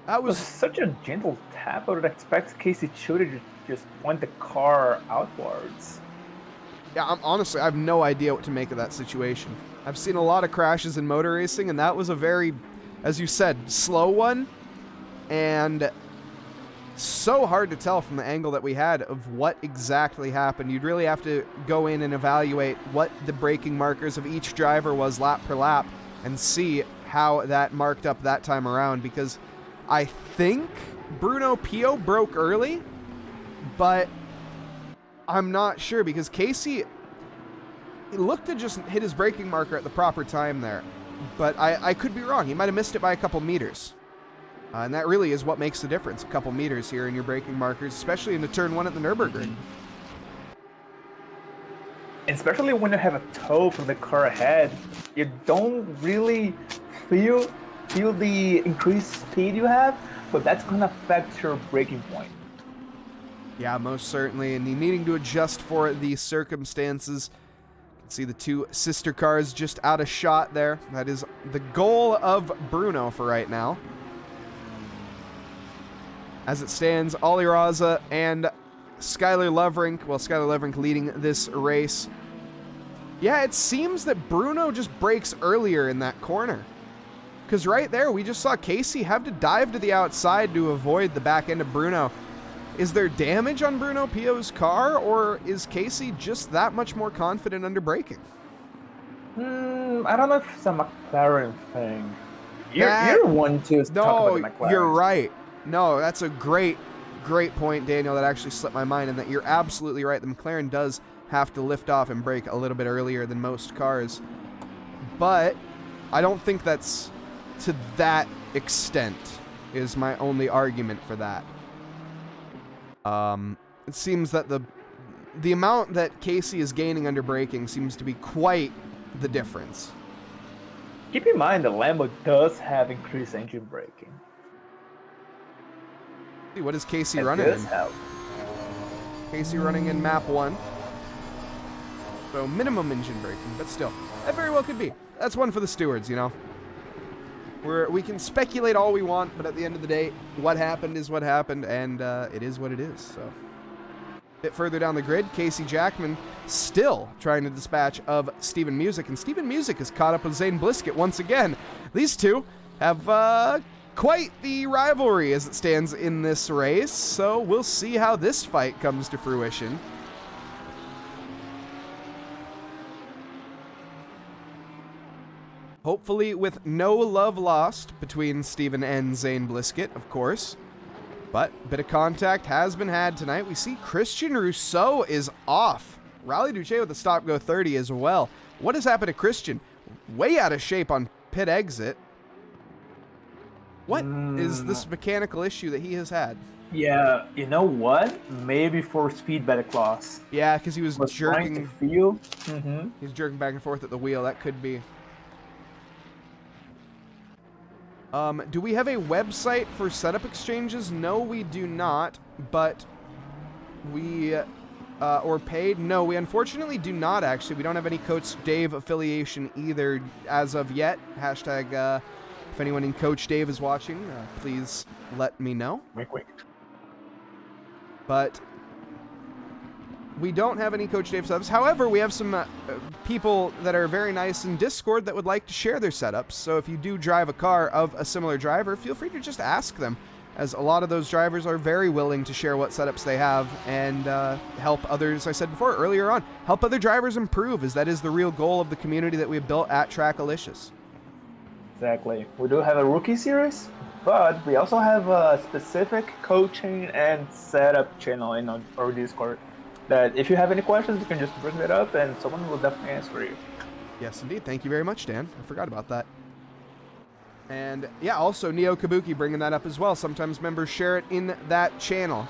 That was such a gentle tap. I would expect Casey Schutte to just point the car outwards. Yeah, honestly, I have no idea what to make of that situation. I've seen a lot of crashes in motor racing, and that was a very, as you said, slow one. And so hard to tell from the angle that we had of what exactly happened. You'd really have to go in and evaluate what the braking markers of each driver was lap per lap and see how that marked up that time around, because I think Bruno Pio broke early, but I'm not sure because Casey, he looked to just hit his braking marker at the proper time there, but I could be wrong. He might have missed it by a couple meters. And that really is what makes the difference, a couple meters here in your braking markers, especially into turn 1 at the Nürburgring. Especially when you have a tow from the car ahead, you don't really feel the increased speed you have, but that's going to affect your braking point. Yeah, most certainly, and needing to adjust for the circumstances. You can see the two sister cars just out of shot there. That is the goal of Bruno for right now. As it stands, Ollie Raza and Skylar Lovrink, well, Skylar Lovrink leading this race. Yeah, it seems that Bruno just brakes earlier in that corner. Because right there, we just saw Casey have to dive to the outside to avoid the back end of Bruno. Is there damage on Bruno Pio's car, or is Casey just that much more confident under braking? I don't know if it's a McLaren thing. You're one to talk about the McLaren. You're right. No, that's a great point, Daniel, that actually slipped my mind, and that you're absolutely right. The McLaren does have to lift off and brake a little bit earlier than most cars. But I don't think that's to that extent, is my only argument for that. It seems that the amount that Casey is gaining under braking seems to be quite the difference. Keep in mind the Lambo does have increased engine braking. What is Casey running in? Casey running in map 1. So minimum engine braking, but still, that very well could be. That's one for the stewards, you know. We can speculate all we want, but at the end of the day, what happened is what happened, and it is what it is. So, a bit further down the grid, Casey Jackman still trying to dispatch of Steven Music, and Steven Music is caught up with Zane Blisket once again. These two have quite the rivalry as it stands in this race, so we'll see how this fight comes to fruition. Hopefully with no love lost between Steven and Zane Blisket, of course. But a bit of contact has been had tonight. We see Christian Rousseau is off. Rally Duche with a stop-go 30 as well. What has happened to Christian? Way out of shape on pit exit. What is this mechanical issue that he has had? Yeah, you know what? Maybe force feedback loss. Yeah, because he was jerking. Trying to feel. He's jerking back and forth at the wheel. That could be. Do we have a website for setup exchanges? No, we do not. But we, or paid? No, we unfortunately do not, actually. We don't have any Coach Dave affiliation either as of yet. Hashtag, if anyone in Coach Dave is watching, please let me know. Wait. But we don't have any Coach Dave setups. However, we have some people that are very nice in Discord that would like to share their setups. So if you do drive a car of a similar driver, feel free to just ask them, as a lot of those drivers are very willing to share what setups they have and help others, I said before, earlier on, help other drivers improve, as that is the real goal of the community that we have built at TRACKILICIOUS. Exactly. We do have a rookie series, but we also have a specific coaching and setup channel in our Discord. That if you have any questions, you can just bring that up and someone will definitely answer you. Yes, indeed. Thank you very much, Dan. I forgot about that. And yeah, also Neo Kabuki bringing that up as well. Sometimes members share it in that channel.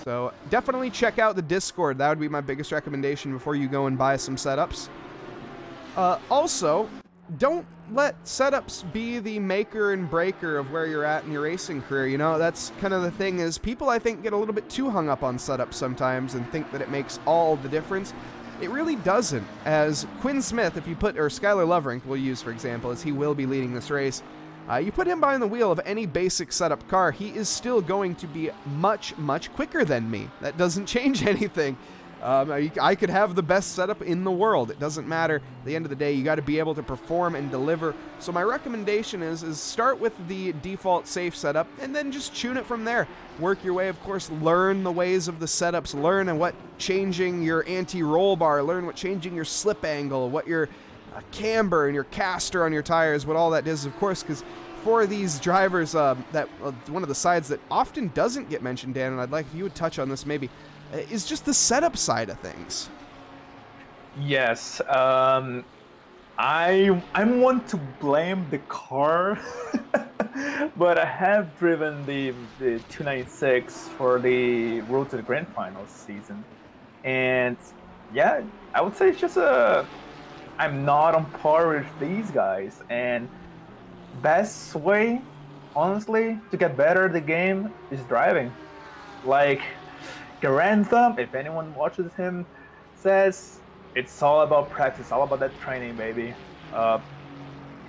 So definitely check out the Discord. That would be my biggest recommendation before you go and buy some setups. Also, don't let setups be the maker and breaker of where you're at in your racing career. You know, that's kind of the thing is people, I think, get a little bit too hung up on setups sometimes and think that it makes all the difference. It really doesn't. As Quinn Smith, if you put, or Skylar Loverink we'll use, for example, as he will be leading this race, you put him behind the wheel of any basic setup car, he is still going to be much, much quicker than me. That doesn't change anything. I could have the best setup in the world. It doesn't matter. At the end of the day, you got to be able to perform and deliver. So my recommendation is start with the default safe setup and then just tune it from there. Work your way, of course, learn the ways of the setups, learn what changing your anti-roll bar, learn what changing your slip angle, what your camber and your caster on your tires, what all that is, of course, because for these drivers, one of the sides that often doesn't get mentioned, Dan, and I'd like if you would touch on this maybe, is just the setup side of things. Yes, I'm one to blame the car, but I have driven the 296 for the Road to the Grand Finals season, and yeah, I would say it's just I'm not on par with these guys, and best way, honestly, to get better at the game is driving. Like Grand Thumb, if anyone watches him, says it's all about practice, all about that training, baby.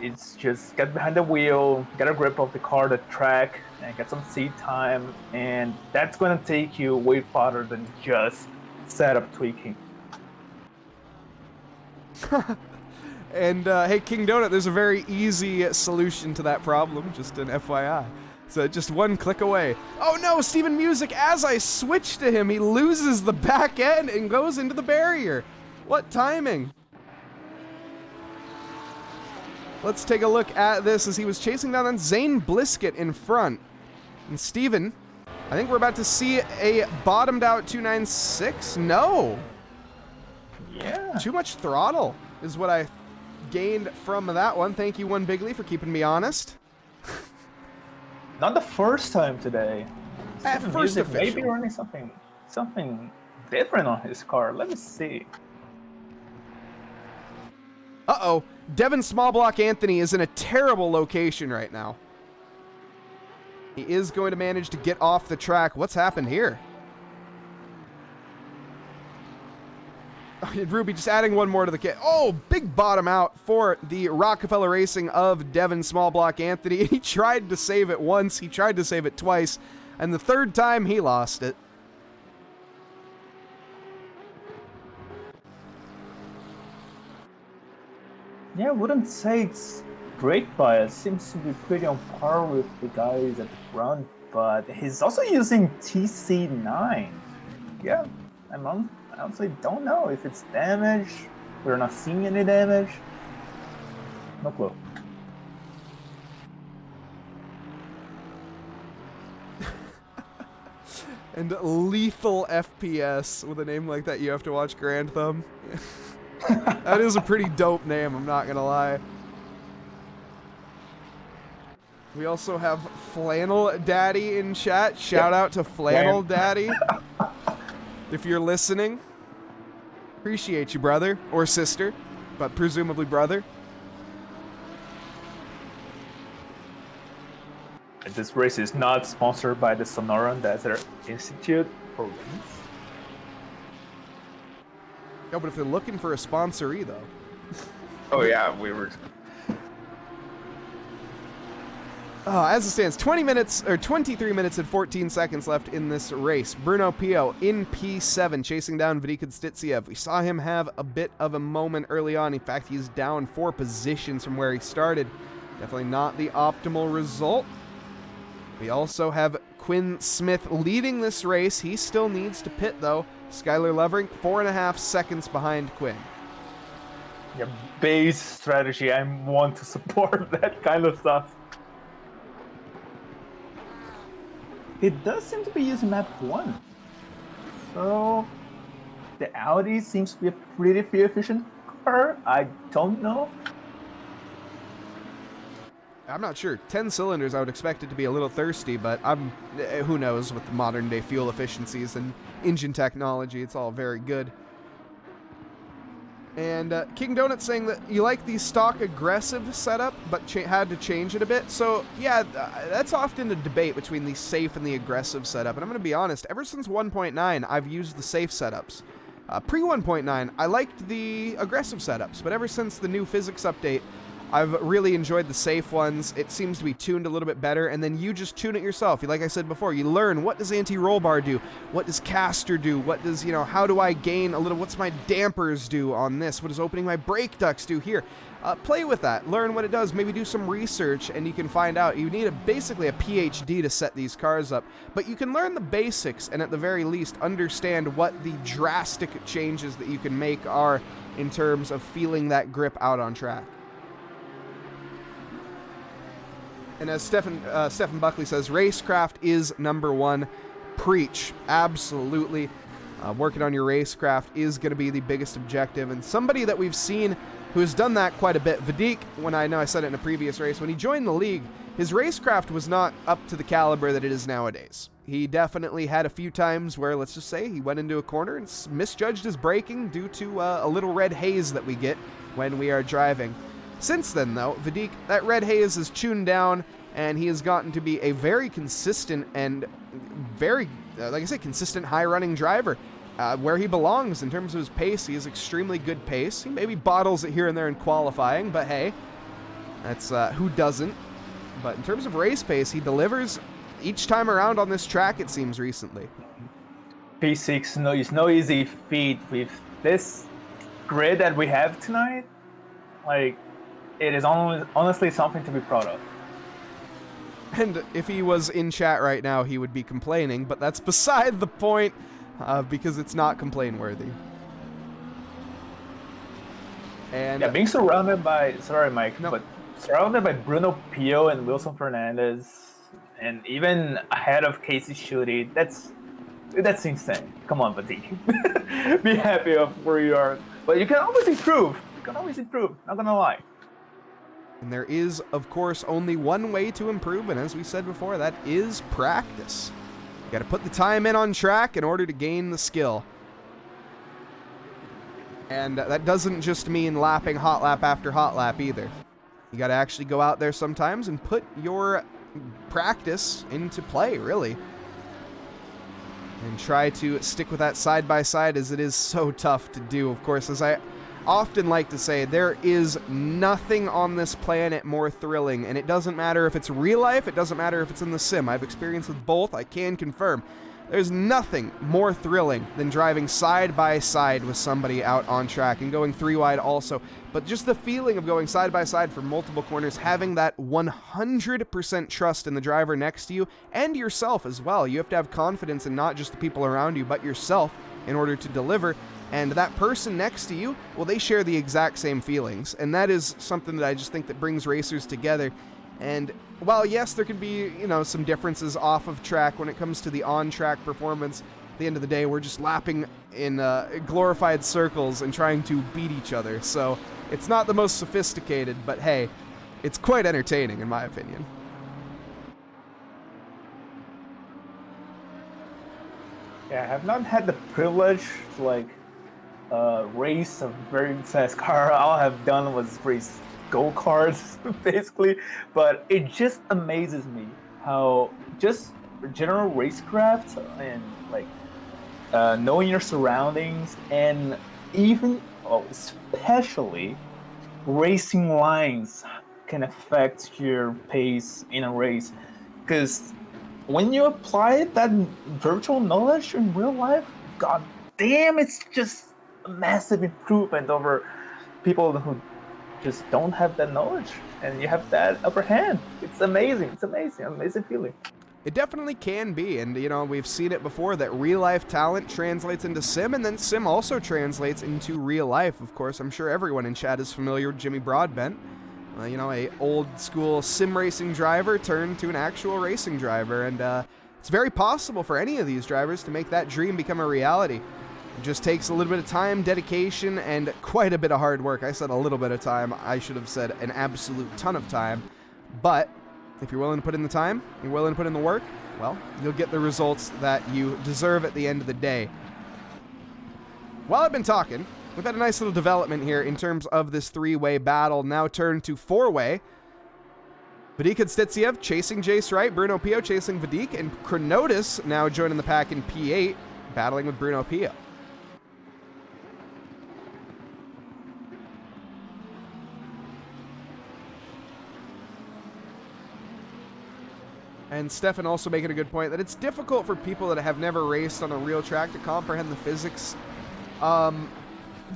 It's just get behind the wheel, get a grip of the car, the track, and get some seat time, and that's going to take you way farther than just setup tweaking. And hey, King Donut, there's a very easy solution to that problem, just an FYI. So just one click away. Oh no, Steven Music, as I switch to him, he loses the back end and goes into the barrier. What timing? Let's take a look at this as he was chasing down on Zane Blisket in front. And Steven, I think we're about to see a bottomed out 296. No. Yeah. Too much throttle is what I gained from that one. Thank you, One Bigley, for keeping me honest. Not the first time today. At first Music official. maybe running something different on his car. Let me see. Uh-oh. Devin Smallblock Anthony is in a terrible location right now. He is going to manage to get off the track. What's happened here? Ruby just adding one more to the kit. Oh, big bottom out for the Rockefeller Racing of Devin Smallblock Anthony. He tried to save it once, he tried to save it twice, and the third time he lost it. Yeah, I wouldn't say it's brake bias. Seems to be pretty on par with the guys at the front, but he's also using TC9. Yeah, I honestly don't know if it's damage. We're not seeing any damage. No clue. And lethal FPS with a name like that, you have to watch Grand Thumb. That is a pretty dope name, I'm not gonna lie. We also have Flannel Daddy in chat. Shout out to Flannel Daddy. If you're listening, appreciate you, brother. Or sister, but presumably brother. This race is not sponsored by the Sonoran Desert Institute for Wings. No, but if they're looking for a sponsoree, though. Oh yeah, we were. As it stands, 23 minutes and 14 seconds left in this race. Bruno Pio in P7, chasing down Vadik Stitsiev. We saw him have a bit of a moment early on. In fact, he's down 4 positions from where he started. Definitely not the optimal result. We also have Quinn Smith leading this race. He still needs to pit, though. Skylar Loverink, 4.5 seconds behind Quinn. Yeah, base strategy. I want to support that kind of stuff. It does seem to be using map 1. So the Audi seems to be a pretty fuel efficient far, I don't know. I'm not sure. 10 cylinders, I would expect it to be a little thirsty, but who knows with the modern day fuel efficiencies and engine technology. It's all very good. And King Donut saying that you like the stock aggressive setup, but had to change it a bit. So, yeah, that's often a debate between the safe and the aggressive setup. And I'm going to be honest, ever since 1.9, I've used the safe setups. Pre 1.9, I liked the aggressive setups, but ever since the new physics update, I've really enjoyed the safe ones. It seems to be tuned a little bit better, and then you just tune it yourself. Like I said before, you learn, what does anti-roll bar do? What does caster do? What does, how do I gain a little, what's my dampers do on this? What does opening my brake ducts do here? Play with that. Learn what it does. Maybe do some research, and you can find out. You need basically a PhD to set these cars up, but you can learn the basics, and at the very least, understand what the drastic changes that you can make are in terms of feeling that grip out on track. And as Stephen Buckley says, racecraft is number one. Preach. Absolutely. Working on your racecraft is going to be the biggest objective. And somebody that we've seen who has done that quite a bit, Vadik, I know I said it in a previous race, when he joined the league, his racecraft was not up to the caliber that it is nowadays. He definitely had a few times where, let's just say, he went into a corner and misjudged his braking due to a little red haze that we get when we are driving. Since then, though, Vadik, that red haze is tuned down, and he has gotten to be a very consistent and very, like I said, consistent high-running driver. Where he belongs in terms of his pace, he has extremely good pace. He maybe bottles it here and there in qualifying, but hey, that's who doesn't. But in terms of race pace, he delivers each time around on this track, it seems, recently. P6 is no easy feat with this grid that we have tonight. Like, it is honestly something to be proud of. And if he was in chat right now, he would be complaining, but that's beside the point, because it's not complain-worthy. And yeah, being surrounded by, sorry Mike, but surrounded by Bruno Pio and Wilson Fernandez, and even ahead of Casey Schutte, that's insane. Come on, Vadik. Be happy of where you are. But you can always improve. Not gonna lie. And there is, of course, only one way to improve, and as we said before, that is practice. You got to put the time in on track in order to gain the skill. And that doesn't just mean lapping hot lap after hot lap either. You got to actually go out there sometimes and put your practice into play, really. And try to stick with that side by side, as it is so tough to do. Of course, as I often like to say, there is nothing on this planet more thrilling, and it doesn't matter if it's real life, it doesn't matter if it's in the sim. I've experienced with both, I can confirm. There's nothing more thrilling than driving side by side with somebody out on track, and going 3 wide also. But just the feeling of going side by side for multiple corners, having that 100% trust in the driver next to you, and yourself as well. You have to have confidence in not just the people around you, but yourself in order to deliver. And that person next to you, well, they share the exact same feelings. And that is something that I just think that brings racers together. And while, yes, there could be, some differences off of track when it comes to the on-track performance, at the end of the day, we're just lapping in glorified circles and trying to beat each other. So it's not the most sophisticated, but hey, it's quite entertaining in my opinion. Yeah, I have not had the privilege to race a very fast car. All I have done was race go-karts, basically. But it just amazes me how just general racecraft and knowing your surroundings, and even especially racing lines can affect your pace in a race. Because when you apply that virtual knowledge in real life, god damn, it's just a massive improvement over people who just don't have that knowledge, and you have that upper hand. It's amazing. Amazing feeling. It definitely can be, and we've seen it before that real life talent translates into sim, and then sim also translates into real life. Of course, I'm sure everyone in chat is familiar with Jimmy Broadbent. A old school sim racing driver turned to an actual racing driver, and it's very possible for any of these drivers to make that dream become a reality. just takes a little bit of time, dedication, and quite a bit of hard work. I said a little bit of time. I should have said an absolute ton of time. But if you're willing to put in the time, you're willing to put in the work, well, you'll get the results that you deserve at the end of the day. While I've been talking, we've had a nice little development here in terms of this three-way battle, now turned to four-way. Vadik and Stitsiev chasing Jace Wright, Bruno Pio chasing Vadik, and Chronotis now joining the pack in P8, battling with Bruno Pio. And Stefan also making a good point that it's difficult for people that have never raced on a real track to comprehend the physics.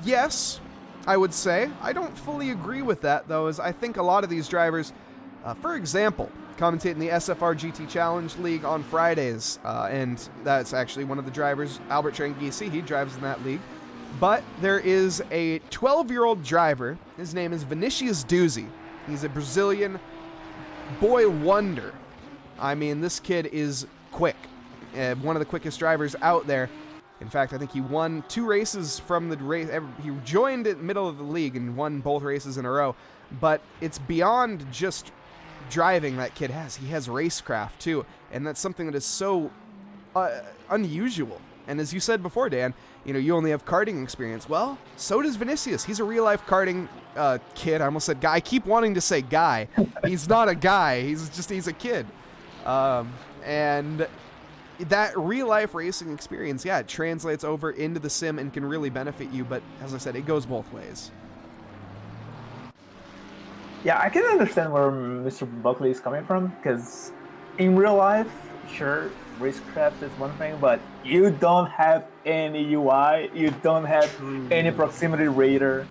Yes, I would say. I don't fully agree with that, though, as I think a lot of these drivers, for example, commentate in the SFR GT Challenge League on Fridays, and that's actually one of the drivers, Albert Tranghisi, he drives in that league. But there is a 12-year-old driver. His name is Vinicius Duzzi. He's a Brazilian boy wonder. I mean, this kid is quick. One of the quickest drivers out there. In fact, I think he won 2 races from the race. He joined in the middle of the league and won both races in a row. But it's beyond just driving that kid has. He has racecraft, too. And that's something that is so unusual. And as you said before, Dan, you know, you only have karting experience. Well, so does Vinicius. He's a real-life karting kid. I almost said guy. I keep wanting to say guy. He's not a guy. He's a kid. And that real-life racing experience, yeah, it translates over into the sim and can really benefit you, but as I said, it goes both ways. Yeah, I can understand where Mr. Buckley is coming from, because in real life, sure, racecraft is one thing, but you don't have any UI, you don't have any proximity radar,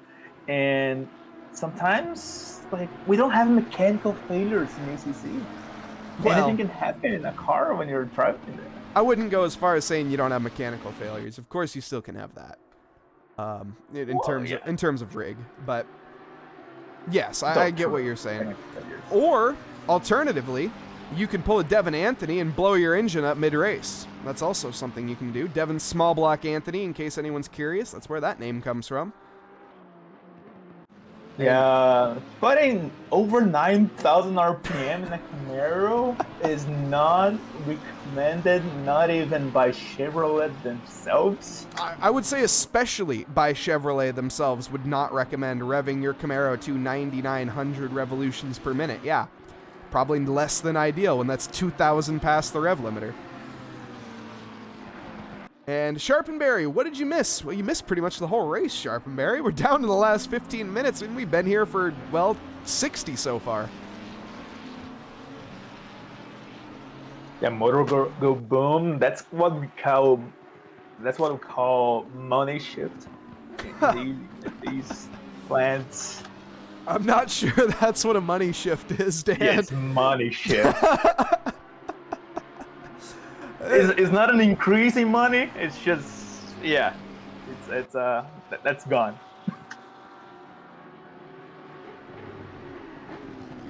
and sometimes, like, we don't have mechanical failures in ACC. Well, anything can happen in a car when you're driving there. I wouldn't go as far as saying you don't have mechanical failures. Of course, you still can have that in terms of rig. But yes, I get what you're saying. Or alternatively, you can pull a Devin Anthony and blow your engine up mid-race. That's also something you can do. Devin Small Block Anthony, in case anyone's curious, that's where that name comes from. Yeah, putting over 9,000 RPM in a Camaro is not recommended, not even by Chevrolet themselves. I would say especially by Chevrolet themselves would not recommend revving your Camaro to 9,900 revolutions per minute. Yeah, probably less than ideal when that's 2,000 past the rev limiter. And Sharpenberry, what did you miss? Well, you missed pretty much the whole race, Sharpenberry. We're down to the last 15 minutes, and we've been here for, well, 60 so far. Yeah, motor go boom. That's what we call money shift in these plants. I'm not sure that's what a money shift is, Dan. Yeah, it's money shift. It's not an increase in money. It's just, yeah, that's gone.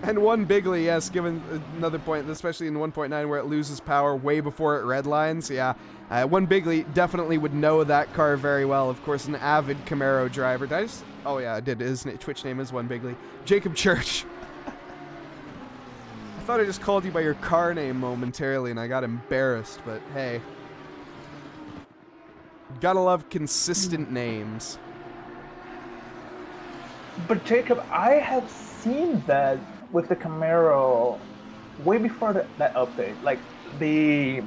And one bigly, yes, given another point, especially in 1.9 where it loses power way before it redlines. Yeah, one bigly definitely would know that car very well. Of course, an avid Camaro driver. Did I just? Oh yeah, I did. His Twitch name is one bigly. Jacob Church. I thought I just called you by your car name momentarily and I got embarrassed, but hey. Gotta love consistent names. But Jacob, I have seen that with the Camaro way before that update. Like the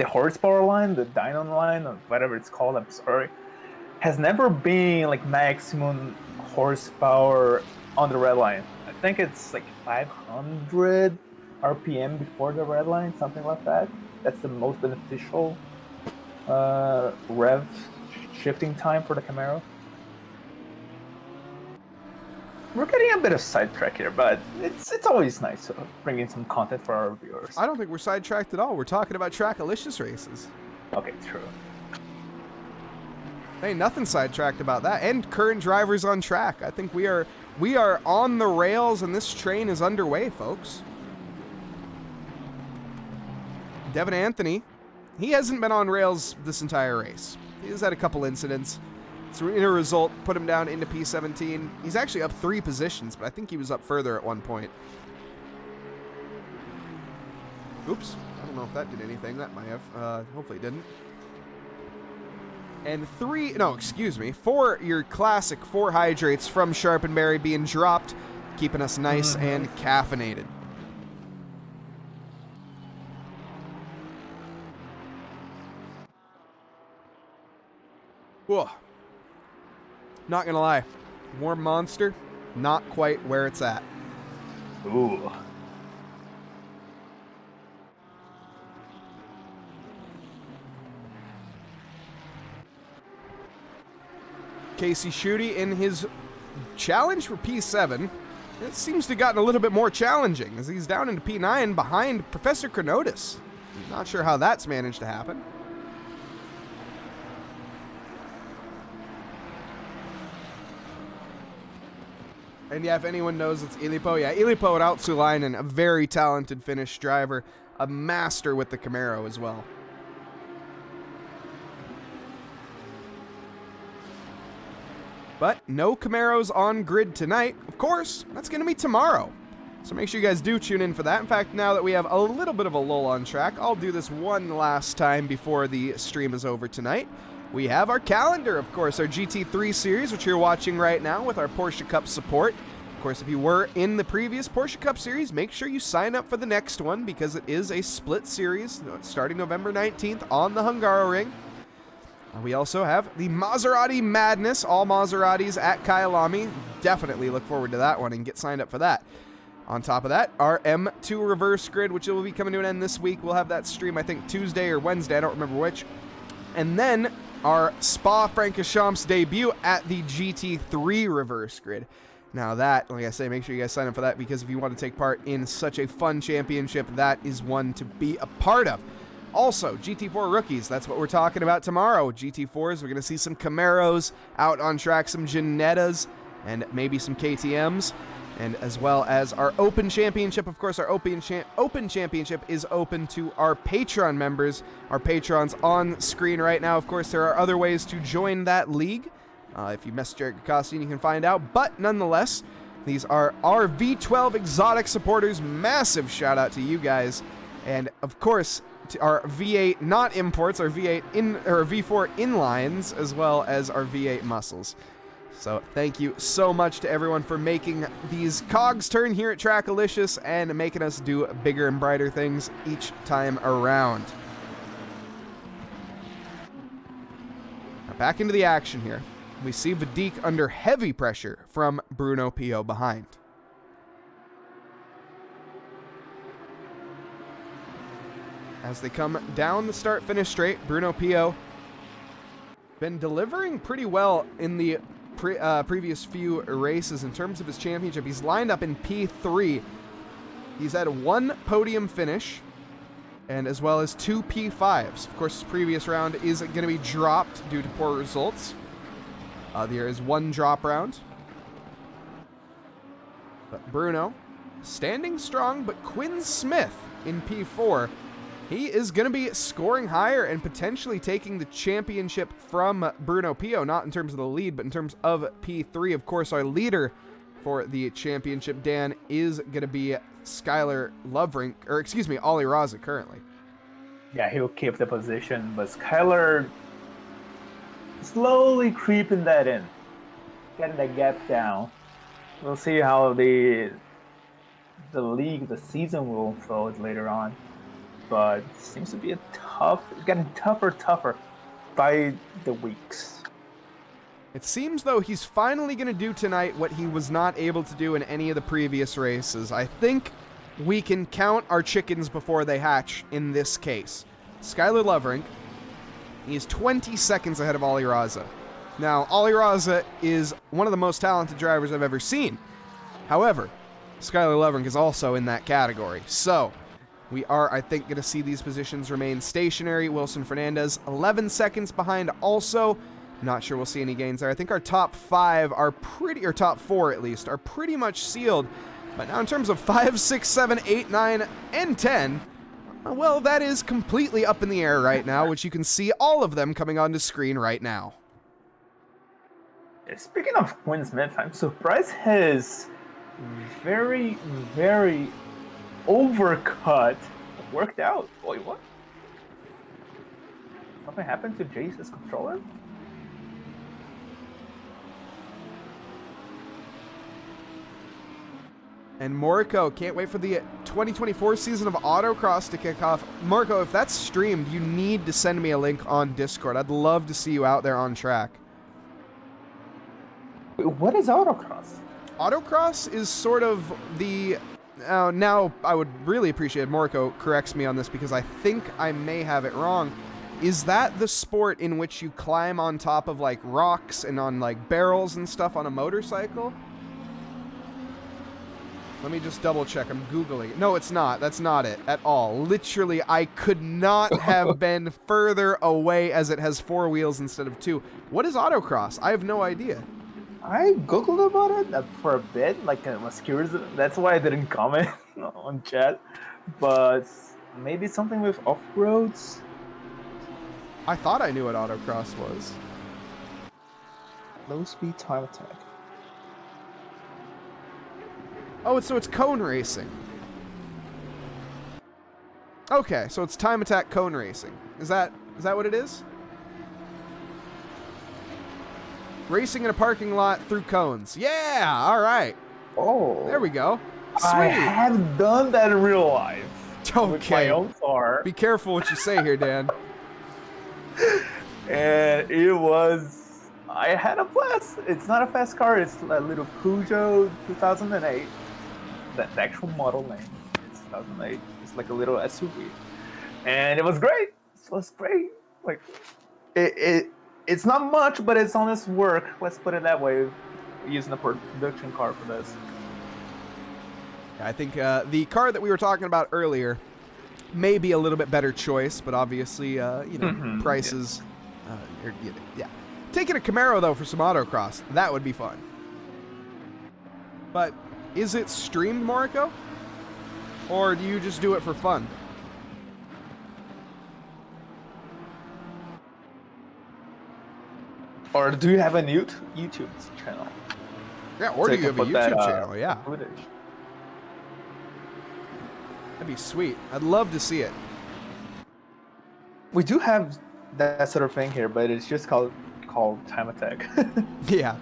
horsepower line, the dyno line, or whatever it's called, I'm sorry, has never been like maximum horsepower on the red line. I think it's like 500 RPM before the red line, something like that. That's the most beneficial rev shifting time for the Camaro. We're getting a bit of sidetrack here, but it's always nice to bring in some content for our viewers. I don't think we're sidetracked at all. We're talking about TRACKILICIOUS races. Okay, true. Ain't nothing sidetracked about that. And current drivers on track. I think we are on the rails and this train is underway, folks. Devin Anthony, he hasn't been on rails this entire race. He's had a couple incidents. So in a result, put him down into P17. He's actually up 3 positions, but I think he was up further at one point. Oops. I don't know if that did anything. That might have. Hopefully it didn't. And 4 your classic 4 hydrates from Sharpenberry being dropped, keeping us nice and caffeinated. Whoa. Not gonna lie, Warm Monster, not quite where it's at. Ooh. Casey Schutte in his challenge for P7. It seems to have gotten a little bit more challenging as he's down into P9 behind Professor Chronotis. Not sure how that's managed to happen. And yeah, if anyone knows, it's Ilipo. Yeah, Ilipo at Outsulainen, a very talented Finnish driver, a master with the Camaro as well. But no Camaros on grid tonight. Of course, that's going to be tomorrow. So make sure you guys do tune in for that. In fact, now that we have a little bit of a lull on track, I'll do this one last time before the stream is over tonight. We have our calendar, of course, our GT3 series, which you're watching right now with our Porsche Cup support. Of course, if you were in the previous Porsche Cup series, make sure you sign up for the next one because it is a split series starting November 19th on the Hungaroring. We also have the Maserati Madness, all Maseratis at Kyalami. Definitely look forward to that one and get signed up for that. On top of that, our M2 reverse grid, which will be coming to an end this week. We'll have that stream, I think, Tuesday or Wednesday. I don't remember which. And then our Spa-Francorchamps debut at the GT3 reverse grid. Now that, like I say, make sure you guys sign up for that because if you want to take part in such a fun championship, that is one to be a part of. Also, GT4 rookies, that's what we're talking about tomorrow. GT4s, we're going to see some Camaros out on track, some Ginettas, and maybe some KTMs. And as well as our Open Championship. Of course, our Open Championship is open to our Patreon members. Our Patrons on screen right now. Of course, there are other ways to join that league. If you message Eric Costian, you can find out. But nonetheless, these are our V12 exotic supporters. Massive shout out to you guys. And of course, to our V8 not imports, our V8 or V4 inlines, as well as our V8 muscles. So thank you so much to everyone for making these cogs turn here at Trackalicious and making us do bigger and brighter things each time around. Now back into the action here. We see Vadik under heavy pressure from Bruno Pio behind. As they come down the start-finish straight, Bruno Pio been delivering pretty well in the previous few races in terms of his championship. He's lined up in P3. He's had 1 podium finish and as well as 2 P5s. Of course, his previous round is going to be dropped due to poor results. There is 1 drop round. But Bruno standing strong, but Quinn Smith in P4. He is going to be scoring higher and potentially taking the championship from Bruno Pio, not in terms of the lead, but in terms of P3. Of course, our leader for the championship, Dan, is going to be Skylar Lovrink, or excuse me, Ollie Raza currently. Yeah, he'll keep the position, but Skylar slowly creeping that in, getting the gap down. We'll see how the season will unfold later on. But it seems to be getting tougher by the weeks. It seems, though, he's finally going to do tonight what he was not able to do in any of the previous races. I think we can count our chickens before they hatch in this case. Skylar Lovrink, he's 20 seconds ahead of Ollie Raza. Now, Ollie Raza is one of the most talented drivers I've ever seen. However, Skylar Lovrink is also in that category. So we are, I think, going to see these positions remain stationary. Wilson Fernandez, 11 seconds behind also. Not sure we'll see any gains there. I think our top 5 are or top 4 at least, are pretty much sealed. But now in terms of 5, 6, 7, 8, 9, and 10, Well, that is completely up in the air right now, which you can see all of them coming onto screen right now. Speaking of Quinn Smith, I'm surprised his very, very overcut worked out. Wait, what? Something happened to Jace's controller? And Moriko, can't wait for the 2024 season of Autocross to kick off. Moriko, if that's streamed, you need to send me a link on Discord. I'd love to see you out there on track. Wait, what is Autocross? Autocross is sort of the... now, I would really appreciate Moriko corrects me on this because I think I may have it wrong. Is that the sport in which you climb on top of, like, rocks and on, like, barrels and stuff on a motorcycle? Let me just double check. I'm Googling. No, it's not. That's not it at all. Literally, I could not have been further away as it has 4 wheels instead of 2. What is autocross? I have no idea. I Googled about it for a bit. Like, I was curious. That's why I didn't comment on chat. But maybe something with off-roads? I thought I knew what autocross was. Low speed time attack. Oh, so it's cone racing. Okay, so it's time attack cone racing. Is that what it is? Racing in a parking lot through cones. Yeah, all right. Oh. There we go. Sweet. I have done that in real life. Okay. With my own car. Be careful what you say here, Dan. And it was... I had a blast. It's not a fast car. It's a little Peugeot 2008. The actual model name is 2008. It's like a little SUV, and it was great. It was great. Like it's not much, but it's honest work. Let's put it that way. Using a production car for this. I think the car that we were talking about earlier may be a little bit better choice, but obviously, prices. Yeah. Taking a Camaro though for some autocross, that would be fun. But. Is it streamed, Moriko? Or do you just do it for fun? Or do you have a YouTube channel? Yeah, or do you have a YouTube channel? Yeah. Footage. That'd be sweet. I'd love to see it. We do have that sort of thing here, but it's just called time attack. Yeah.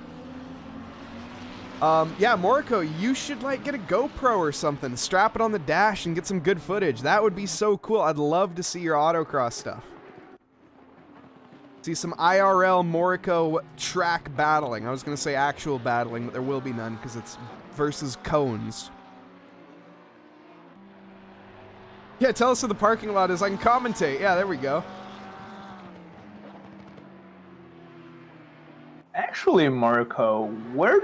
Yeah, Moriko, you should like get a GoPro or something, strap it on the dash and get some good footage. That would be so cool. I'd love to see your autocross stuff. See some IRL Moriko track battling. I was going to say actual battling, but there will be none because it's versus cones. Yeah, tell us where the parking lot is. I can commentate. Yeah, there we go. Actually, Moriko, where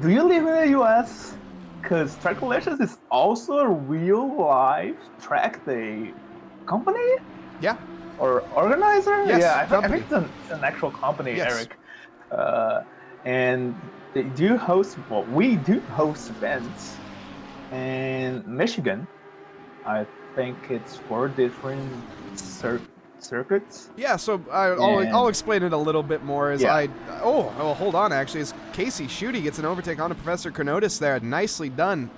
do you live in the US? Because TRACKILICIOUS is also a real live track day company? Yeah. Or organizer? Yes, yeah, I think it's an actual company, yes. Eric. And they do host, well, we do host events in Michigan. I think it's 4 different circuits. Yeah, so I'll explain it a little bit more as well, hold on, actually, as Casey Schutte gets an overtake onto Professor Chronotis there. Nicely done.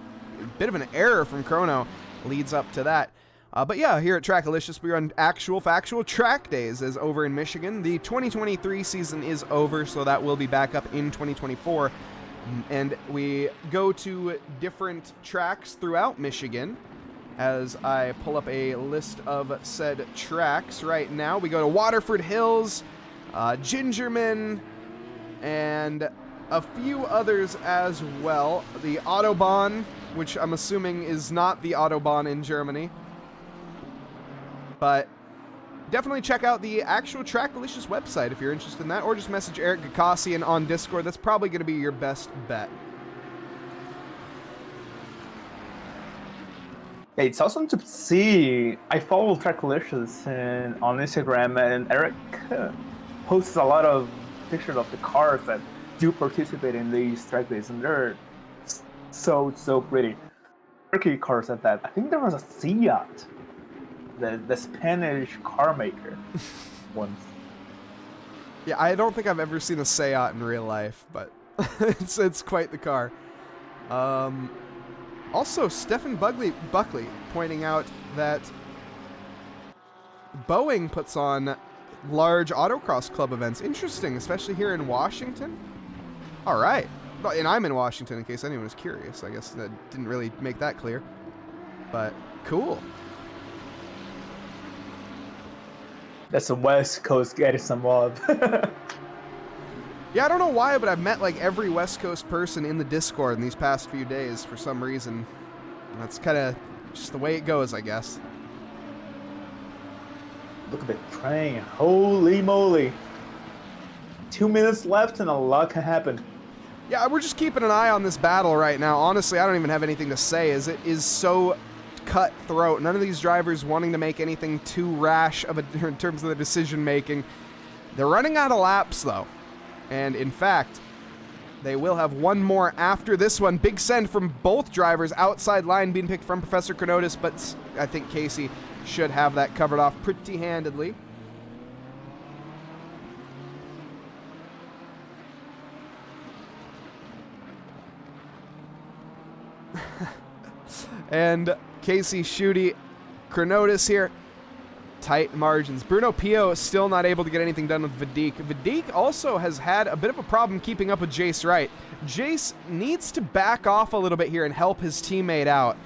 A bit of an error from Chrono leads up to that. But yeah, here at TRACKILICIOUS, we run actual factual track days as over in Michigan. The 2023 season is over, so that will be back up in 2024. And we go to different tracks throughout Michigan. As I pull up a list of said tracks right now, we go to Waterford Hills, Gingerman, and a few others as well. The Autobahn, which I'm assuming is not the Autobahn in Germany. But definitely check out the actual TRACKILICIOUS website if you're interested in that, or just message Eric Gakasian on Discord. That's probably going to be your best bet. It's awesome to see. I follow TRACKILICIOUS on Instagram, and Eric posts a lot of pictures of the cars that do participate in these track days, and they're so pretty. Turkey cars at that. I think there was a Fiat the Spanish car maker once. Yeah, I don't think I've ever seen a Seat in real life, but it's quite the car. Also, Stephen Buckley pointing out that Boeing puts on large autocross club events. Interesting, especially here in Washington. All right. And I'm in Washington, in case anyone was curious. I guess that didn't really make that clear. But cool. That's the West Coast getting some love. Yeah, I don't know why, but I've met like every West Coast person in the Discord in these past few days for some reason. And that's kind of just the way it goes, I guess. Look at the train. Holy moly. 2 minutes left and a lot can happen. Yeah, we're just keeping an eye on this battle right now. Honestly, I don't even have anything to say, as it is so cutthroat. None of these drivers wanting to make anything too rash in terms of the decision making. They're running out of laps, though. And in fact, they will have one more after this one. Big send from both drivers. Outside line being picked from Professor Chronotis, but I think Casey should have that covered off pretty handedly. And Casey, Shooty, Chronotis here. Tight margins. Bruno Pio is still not able to get anything done with Vidic. Vidic also has had a bit of a problem keeping up with Jace Wright. Jace needs to back off a little bit here and help his teammate out.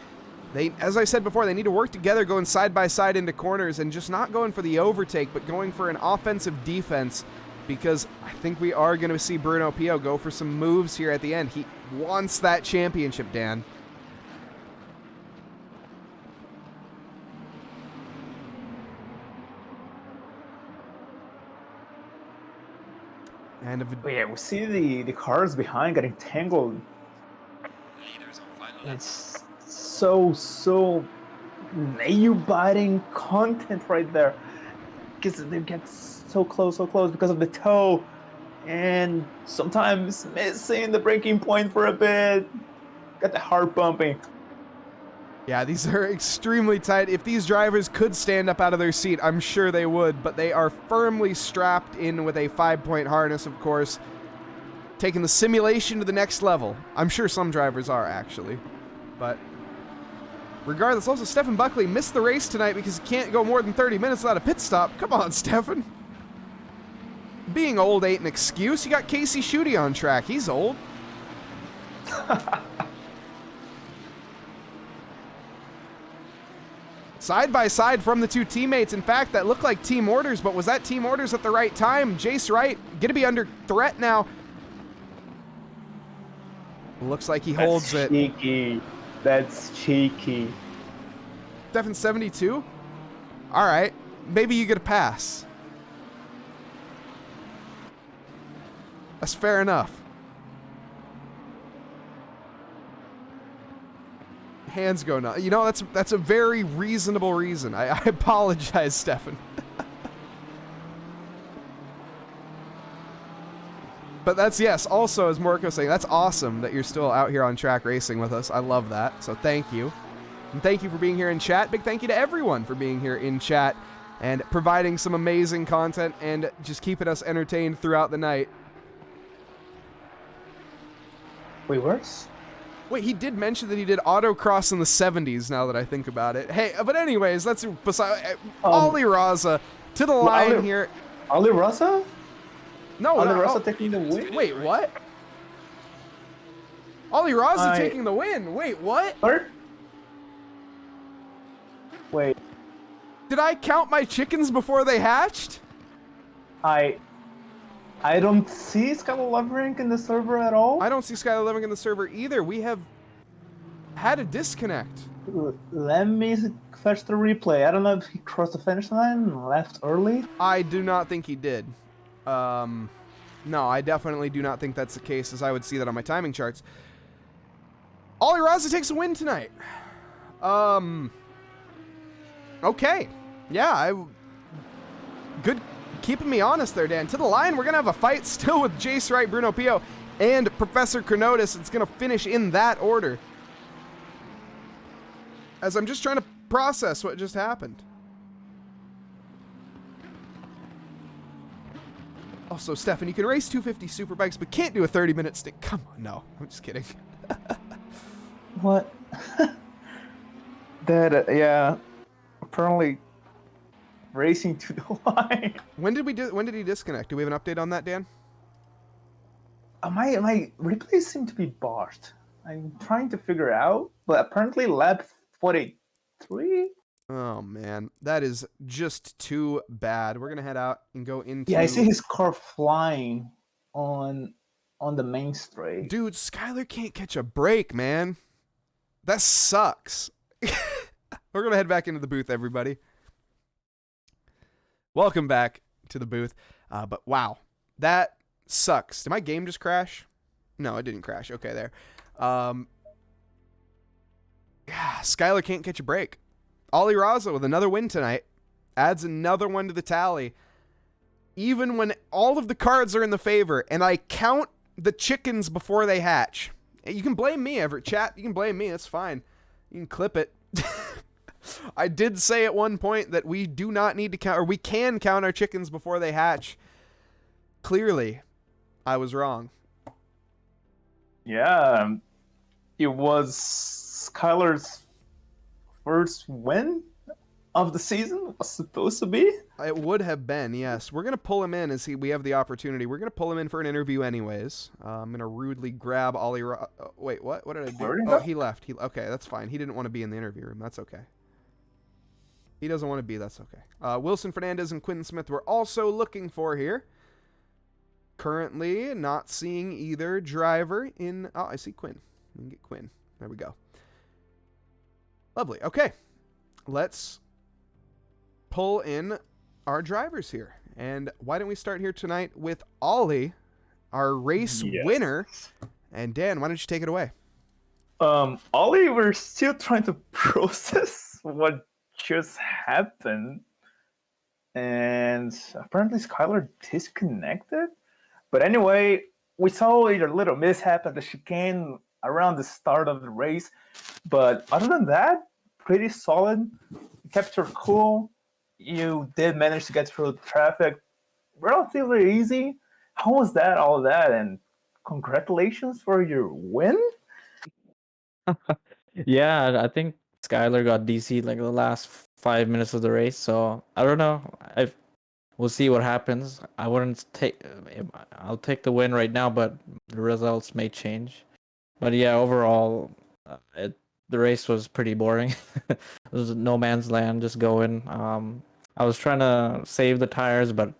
As I said before, they need to work together, going side by side into corners and just not going for the overtake, but going for an offensive defense, because I think we are going to see Bruno Pio go for some moves here at the end. He wants that championship, Dan. And yeah, we see the cars behind getting tangled. It's so nail-biting content right there, because they get so close because of the toe, and sometimes missing the breaking point for a bit. Got the heart pumping. Yeah, these are extremely tight. If these drivers could stand up out of their seat, I'm sure they would, but they are firmly strapped in with a 5-point harness, of course, taking the simulation to the next level. I'm sure some drivers are, actually. But regardless, also, Stephen Buckley missed the race tonight because he can't go more than 30 minutes without a pit stop. Come on, Stephen. Being old ain't an excuse. You got Casey Shooty on track. He's old. Side by side from the two teammates. In fact, that looked like team orders, but was that team orders at the right time? Jace Wright going to be under threat now. Looks like he holds it. Cheeky. That's cheeky. Stefan 72? All right. Maybe you get a pass. That's fair enough. Hands go nuts. You know, that's a very reasonable reason. I apologize, Stefan. But that's, yes, also, as Morko was saying, that's awesome that you're still out here on track racing with us. I love that. So thank you. And thank you for being here in chat. Big thank you to everyone for being here in chat and providing some amazing content and just keeping us entertained throughout the night. Wait, worse? Wait, he did mention that he did autocross in the 70s, now that I think about it. Hey, but anyways, that's beside... Ollie Raza to the line here. Ollie Raza? No, Ollie Raza taking the win? Wait, what? Ollie Raza taking the win. Wait, what? What? Wait. Did I count my chickens before they hatched? I don't see Skylar Loverink in the server at all. I don't see Skylar Loverink in the server either. We have had a disconnect. Let me fetch the replay. I don't know if he crossed the finish line and left early. I do not think he did. No, I definitely do not think that's the case, as I would see that on my timing charts. Ollie Raza takes a win tonight. Okay. Yeah, good keeping me honest there, Dan. To the line, we're going to have a fight still with Jace Wright, Bruno Pio, and Professor Chronotis. It's going to finish in that order. As I'm just trying to process what just happened. Also, Stefan, you can race 250 superbikes, but can't do a 30-minute stint. Come on, no. I'm just kidding. What? That, yeah. Apparently racing to the line. When did he disconnect? Do we have an update on that, Dan? My replays seem to be botched. I'm trying to figure out, but apparently lap 43? Oh, man. That is just too bad. We're going to head out and go into... Yeah, I see his car flying on the main straight. Dude, Skylar can't catch a break, man. That sucks. We're going to head back into the booth, everybody. Welcome back to the booth. But wow, that sucks. Did my game just crash? No, it didn't crash. Okay, there. Yeah, Skylar can't catch a break. Ollie Raza with another win tonight. Adds another one to the tally. Even when all of the cards are in the favor, and I count the chickens before they hatch. You can blame me, Everett. Chat, you can blame me. That's fine. You can clip it. I did say at one point that we do not need to count, or we can count our chickens before they hatch. Clearly, I was wrong. Yeah, it was Skylar's first win of the season, was supposed to be. It would have been, yes. We're going to pull him in as we have the opportunity. We're going to pull him in for an interview anyways. I'm going to rudely grab Ollie... wait, what? What did I do? Oh, he left. Okay, that's fine. He didn't want to be in the interview room. That's okay. He doesn't want to be. That's okay. Wilson Fernandez and Quinn Smith we're also looking for here. Currently not seeing either driver in... Oh, I see Quinn. We can get Quinn. There we go. Lovely. Okay. Let's pull in our drivers here. And why don't we start here tonight with Ollie, our race winner. And Dan, why don't you take it away? Ollie, we're still trying to process what just happened. And apparently Skylar disconnected. But anyway, we saw a little mishap at the chicane around the start of the race. But other than that, pretty solid. You kept your cool. You did manage to get through the traffic relatively easy. How was that, all of that? And congratulations for your win. Yeah, I think Skylar got DC'd like the last 5 minutes of the race. So I don't know. We'll see what happens. I'll take the win right now, but the results may change. But yeah, overall, the race was pretty boring. It was no man's land, just going. I was trying to save the tires, but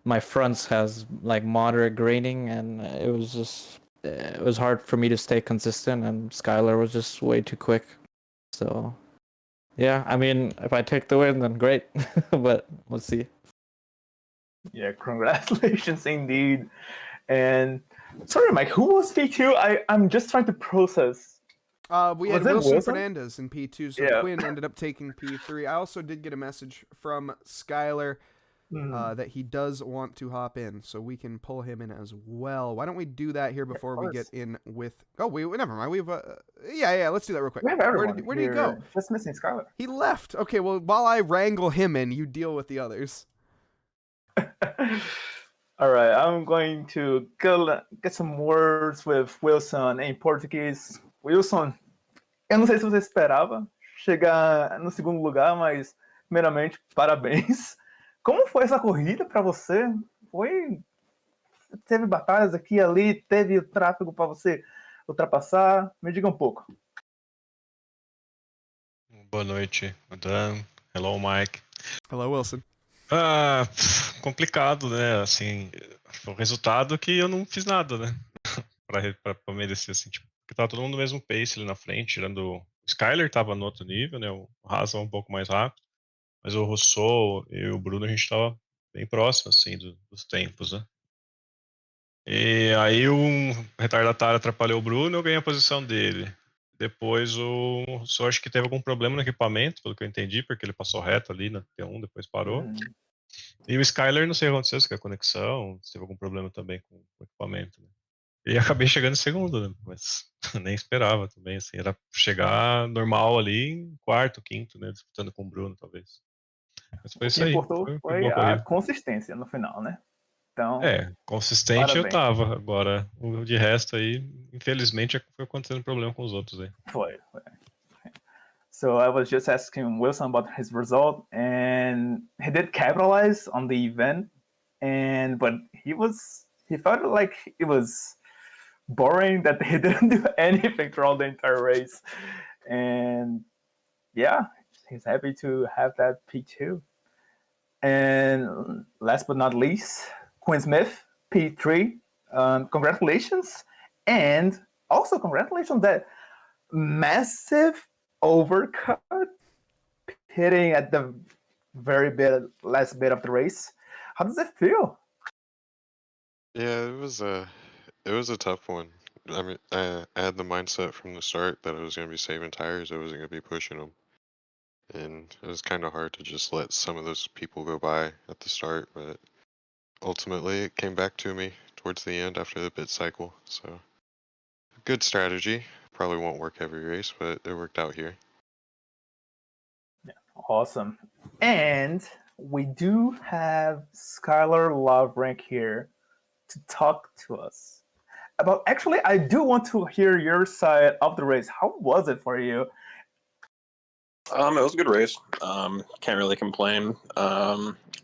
my fronts has like moderate graining, and it was hard for me to stay consistent, and Skylar was just way too quick. So yeah, I mean, if I take the win, then great. But we'll see. Yeah, congratulations indeed. And sorry, Mike, who was P2? I'm just trying to process. We had Wilson Fernandez in P2, so Quinn ended up taking P3. I also did get a message from Skylar that he does want to hop in, so we can pull him in as well. Why don't we do that here before we get in with... Oh, never mind. We've yeah, let's do that real quick. We have everyone Where did he go? Just missing Skylar. He left. Okay, well, while I wrangle him in, you deal with the others. All right, I'm going to get some words with Wilson em português. Wilson, eu não sei se você esperava chegar no segundo lugar, mas primeiramente, parabéns. Como foi essa corrida para você? Teve batalhas aqui e ali, teve tráfego para você ultrapassar? Me diga um pouco. Boa noite, Adam. Hello, Mike. Hello, Wilson. Complicado, né? Assim, foi um resultado que eu não fiz nada, né? pra merecer, assim, tipo, porque tava todo mundo no mesmo pace ali na frente, tirando o Skyler tava no outro nível, né? O Haas um pouco mais rápido, mas o Rousseau e o Bruno a gente tava bem próximo, assim, dos tempos, né? E aí um retardatário atrapalhou o Bruno e eu ganhei a posição dele. Depois o Rousseau acho que teve algum problema no equipamento, pelo que eu entendi, porque ele passou reto ali na T1, depois parou. E o Skyler, não sei o que aconteceu, se foi a conexão, se teve algum problema também com o equipamento. Né? E acabei chegando em segundo, né? Mas nem esperava também, assim, era chegar normal ali em quarto, quinto, né? Disputando com o Bruno, talvez. Mas foi isso aí. O que importou foi a consistência no final, né? Então, Consistente eu parabéns. tava. Agora, o de resto aí, infelizmente, foi acontecendo problema com os outros aí. Foi. So I was just asking Wilson about his result, and he did capitalize on the event, but he felt like it was boring that he didn't do anything throughout the entire race, and yeah, he's happy to have that P2. And last but not least, Quinn Smith, P3. Congratulations, and also congratulations that massive overcut hitting at the last bit of the race. How does it feel? Yeah, it was a tough one. I mean, I had the mindset from the start that I was going to be saving tires. I wasn't going to be pushing them, and it was kind of hard to just let some of those people go by at the start. But ultimately, it came back to me towards the end after the pit cycle. So, good strategy. Probably won't work every race, but it worked out here. Yeah, awesome. And we do have Skylar Loverank here to talk to us about. Actually, I do want to hear your side of the race. How was it for you? It was a good race. Can't really complain.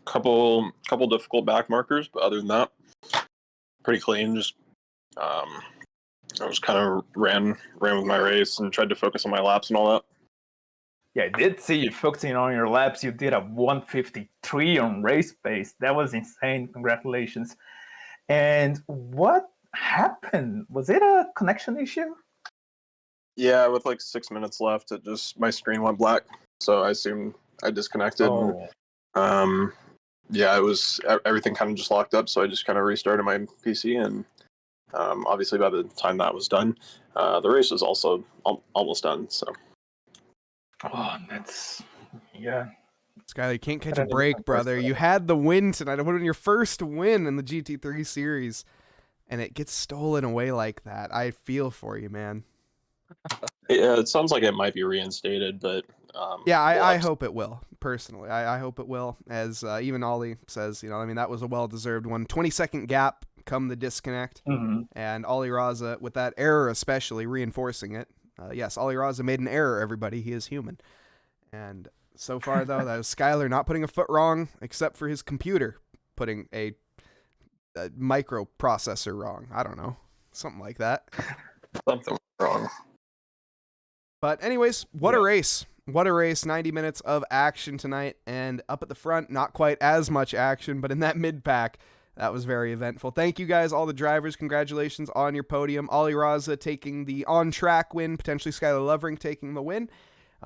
Couple difficult back markers, but other than that, pretty clean. Just I was kind of ran with my race and tried to focus on my laps and all that. Yeah, I did see you focusing on your laps. You did a 153 on race pace. That was insane. Congratulations. And what happened? Was it a connection issue? Yeah, with like 6 minutes left, my screen went black. So I assumed I disconnected. Oh. And, it was everything kind of just locked up. So I just kind of restarted my PC, and obviously by the time that was done, the race was also almost done. So. Oh, that's Skylar, you can't catch a break, brother. You had the win tonight. It would have been your first win in the GT3 series, and it gets stolen away like that. I feel for you, man. Yeah, it sounds like it might be reinstated, but I hope it will. Personally, I hope it will. As even Ollie says, that was a well-deserved one. 20-second gap come the disconnect, and Ollie Raza with that error especially reinforcing it. Yes, Ollie Raza made an error, everybody. He is human. And so far, though, that was Skylar not putting a foot wrong, except for his computer putting a microprocessor wrong. I don't know. Something like that. Something wrong. But anyways, what a race. What a race. 90 minutes of action tonight. And up at the front, not quite as much action, but in that mid-pack, that was very eventful. Thank you guys, all the drivers. Congratulations on your podium. Ollie Raza taking the on-track win, potentially Skylar Loverank taking the win.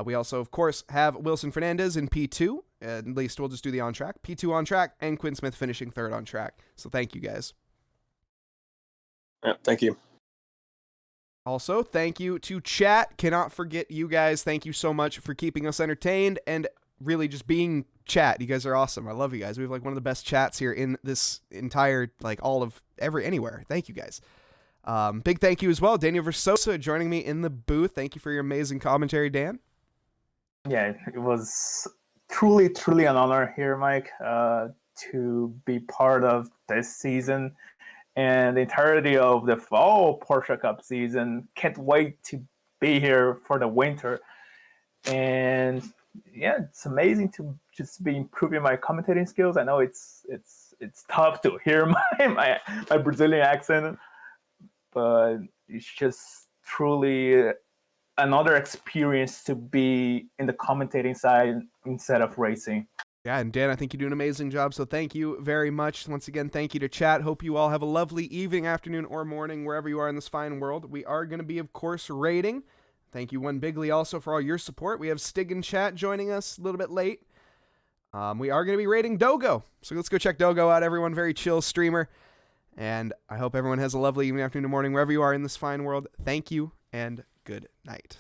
We also, of course, have Wilson Fernandez in P2. At least we'll just do the on-track. P2 on-track, and Quinn Smith finishing third on-track. So thank you, guys. Yeah, thank you. Also, thank you to chat. Cannot forget you guys. Thank you so much for keeping us entertained and really just being chat. You guys are awesome. I love you guys. We have one of the best chats here in this entire anywhere. Thank you guys. Big thank you as well, Daniel Verçosa, joining me in the booth. Thank you for your amazing commentary, Dan. Yeah, it was truly an honor here, Mike, to be part of this season and the entirety of the fall Porsche Cup season. Can't wait to be here for the winter. And yeah, it's amazing to just be improving my commentating skills. I know it's tough to hear my Brazilian accent, but it's just truly another experience to be in the commentating side instead of racing. Yeah, and Dan, I think you do an amazing job, so thank you very much. Once again, thank you to chat. Hope you all have a lovely evening, afternoon, or morning, wherever you are in this fine world. We are going to be, of course, rating. Thank you, One Bigly, also for all your support. We have Stig in chat joining us a little bit late. We are going to be rating Dogo, so let's go check Dogo out, everyone. Very chill streamer. And I hope everyone has a lovely evening, afternoon, or morning, wherever you are in this fine world. Thank you, and good night.